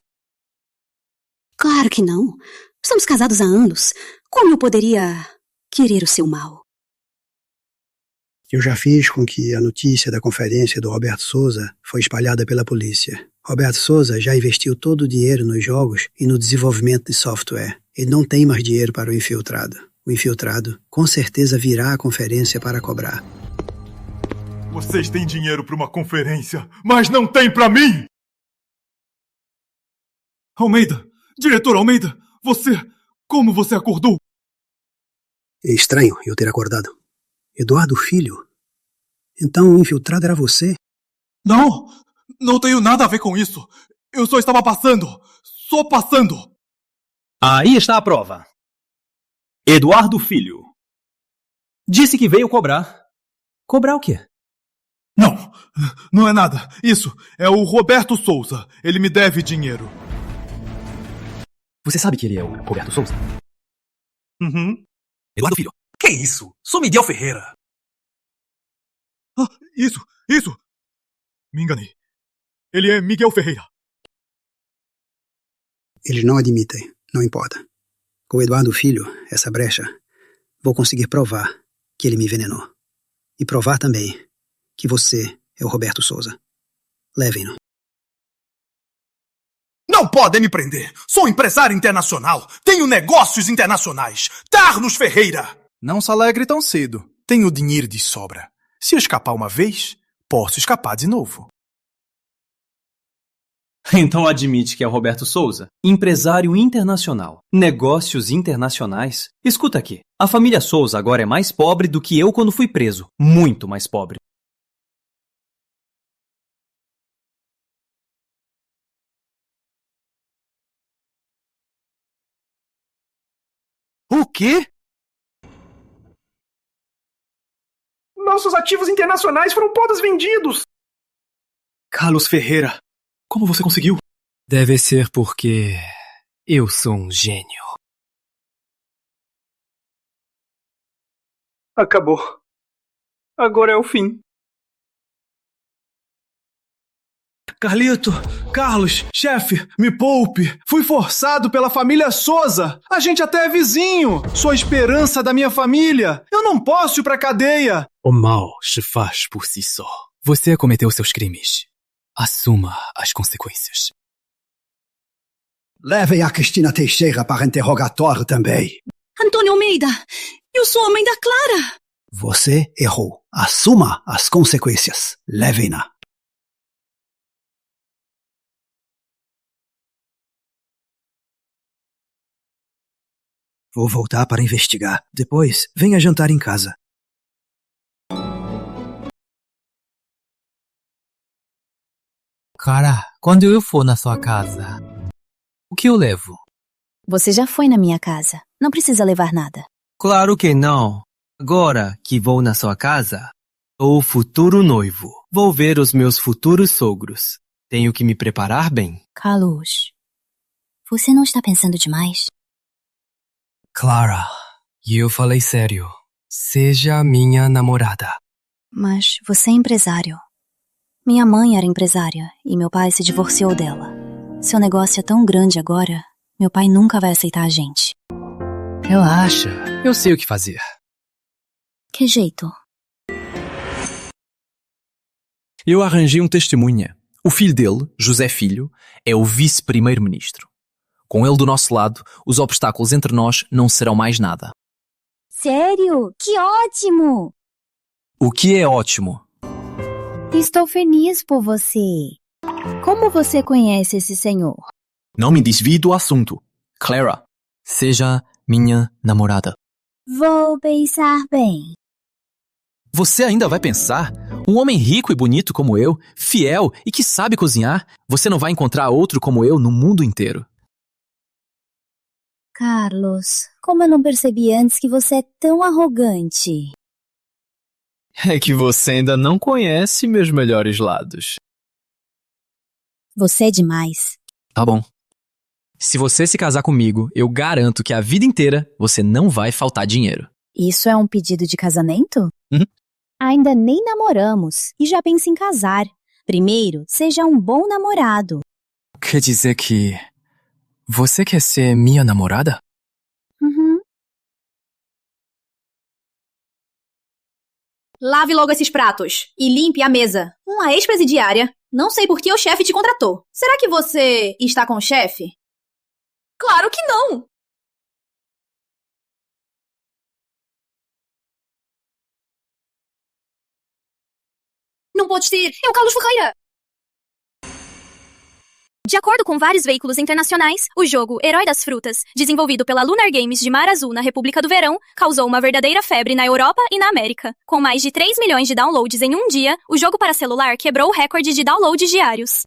Claro que não. Estamos casados há anos. Como eu poderia querer o seu mal? Eu já fiz com que a notícia da conferência do Roberto Souza foi espalhada pela polícia. Roberto Souza já investiu todo o dinheiro nos jogos e no desenvolvimento de software. Ele não tem mais dinheiro para o infiltrado. O infiltrado com certeza virá à conferência para cobrar. Vocês têm dinheiro para uma conferência, mas não tem para mim! Almeida! Diretor Almeida! Como você acordou? É estranho eu ter acordado. Eduardo Filho? Então o infiltrado era você? Não tenho nada a ver com isso. Eu só estava passando. Só passando. Aí está a prova. Eduardo Filho. Disse que veio cobrar. Cobrar o quê? Não é nada. Isso é o Roberto Souza. Ele me deve dinheiro. Você sabe que ele é o Roberto Souza? Uhum. Eduardo Filho. Que isso? Sou Miguel Ferreira. Isso. Me enganei. Ele é Miguel Ferreira. Eles não admitem. Não importa. Com o Eduardo Filho, essa brecha, vou conseguir provar que ele me envenenou. E provar também que você é o Roberto Souza. Levem-no. Não podem me prender. Sou empresário internacional. Tenho negócios internacionais. Carlos Ferreira. Não se alegre tão cedo. Tenho dinheiro de sobra. Se eu escapar uma vez, posso escapar de novo. Então admite que é o Roberto Souza, empresário internacional, negócios internacionais. Escuta aqui, a família Souza agora é mais pobre do que eu quando fui preso. Muito mais pobre. O quê? Nossos ativos internacionais foram todos vendidos. Carlos Ferreira, como você conseguiu? Deve ser porque eu sou um gênio. Acabou. Agora é o fim. Carlito, Carlos, chefe, me poupe. Fui forçado pela família Souza. A gente até é vizinho. Sou a esperança da minha família. Eu não posso ir pra cadeia. O mal se faz por si só. Você cometeu seus crimes. Assuma as consequências. Levem a Cristina Teixeira para interrogatório também. Antônio Almeida, eu sou a mãe da Clara. Você errou. Assuma as consequências. Levem-na. Vou voltar para investigar. Depois, venha jantar em casa. Cara, quando eu for na sua casa, o que eu levo? Você já foi na minha casa. Não precisa levar nada. Claro que não. Agora que vou na sua casa, sou o futuro noivo. Vou ver os meus futuros sogros. Tenho que me preparar bem. Carlos, você não está pensando demais? Clara, eu falei sério. Seja minha namorada. Mas você é empresário. Minha mãe era empresária e meu pai se divorciou dela. Seu negócio é tão grande agora, meu pai nunca vai aceitar a gente. Relaxa, eu sei o que fazer. Que jeito? Eu arranjei um testemunha. O filho dele, José Filho, é o vice-primeiro-ministro. Com ele do nosso lado, os obstáculos entre nós não serão mais nada. Sério? Que ótimo! O que é ótimo? Estou feliz por você. Como você conhece esse senhor? Não me desvie do assunto. Clara, seja minha namorada. Vou pensar bem. Você ainda vai pensar? Um homem rico e bonito como eu, fiel e que sabe cozinhar, você não vai encontrar outro como eu no mundo inteiro. Carlos, como eu não percebi antes que você é tão arrogante. É que você ainda não conhece meus melhores lados. Você é demais. Tá bom. Se você se casar comigo, eu garanto que a vida inteira você não vai faltar dinheiro. Isso é um pedido de casamento? Uhum. Ainda nem namoramos e já pensa em casar. Primeiro, seja um bom namorado. Quer dizer que você quer ser minha namorada? Uhum. Lave logo esses pratos e limpe a mesa. Uma ex-presidiária. Não sei por que o chefe te contratou. Será que você está com o chefe? Claro que não! Não pode ser! É o Carlos Ferreira! De acordo com vários veículos internacionais, o jogo Herói das Frutas, desenvolvido pela Lunar Games de Mar Azul na República do Verão, causou uma verdadeira febre na Europa e na América. Com mais de 3 milhões de downloads em um dia, o jogo para celular quebrou o recorde de downloads diários.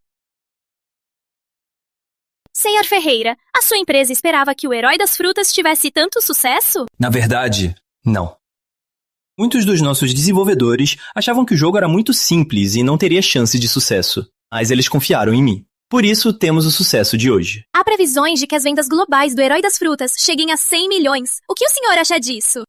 Senhor Ferreira, a sua empresa esperava que o Herói das Frutas tivesse tanto sucesso? Na verdade, não. Muitos dos nossos desenvolvedores achavam que o jogo era muito simples e não teria chance de sucesso, mas eles confiaram em mim. Por isso, temos o sucesso de hoje. Há previsões de que as vendas globais do Herói das Frutas cheguem a 100 milhões. O que o senhor acha disso?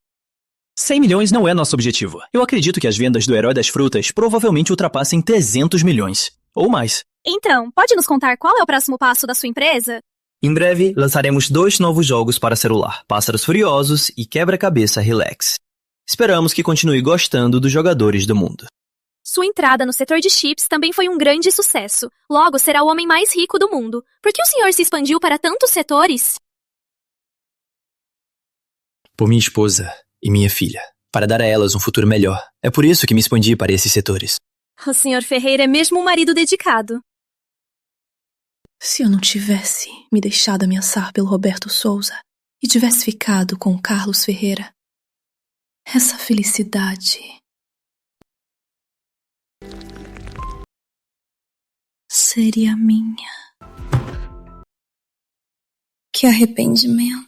100 milhões não é nosso objetivo. Eu acredito que as vendas do Herói das Frutas provavelmente ultrapassem 300 milhões. Ou mais. Então, pode nos contar qual é o próximo passo da sua empresa? Em breve, lançaremos 2 novos jogos para celular. Pássaros Furiosos e Quebra-Cabeça Relax. Esperamos que continue gostando dos jogadores do mundo. Sua entrada no setor de chips também foi um grande sucesso. Logo, será o homem mais rico do mundo. Por que o senhor se expandiu para tantos setores? Por minha esposa e minha filha. Para dar a elas um futuro melhor. É por isso que me expandi para esses setores. O senhor Ferreira é mesmo um marido dedicado. Se eu não tivesse me deixado ameaçar pelo Roberto Souza e tivesse ficado com o Carlos Ferreira, essa felicidade seria minha. Que arrependimento.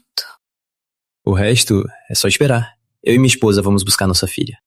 O resto é só esperar. Eu e minha esposa vamos buscar nossa filha.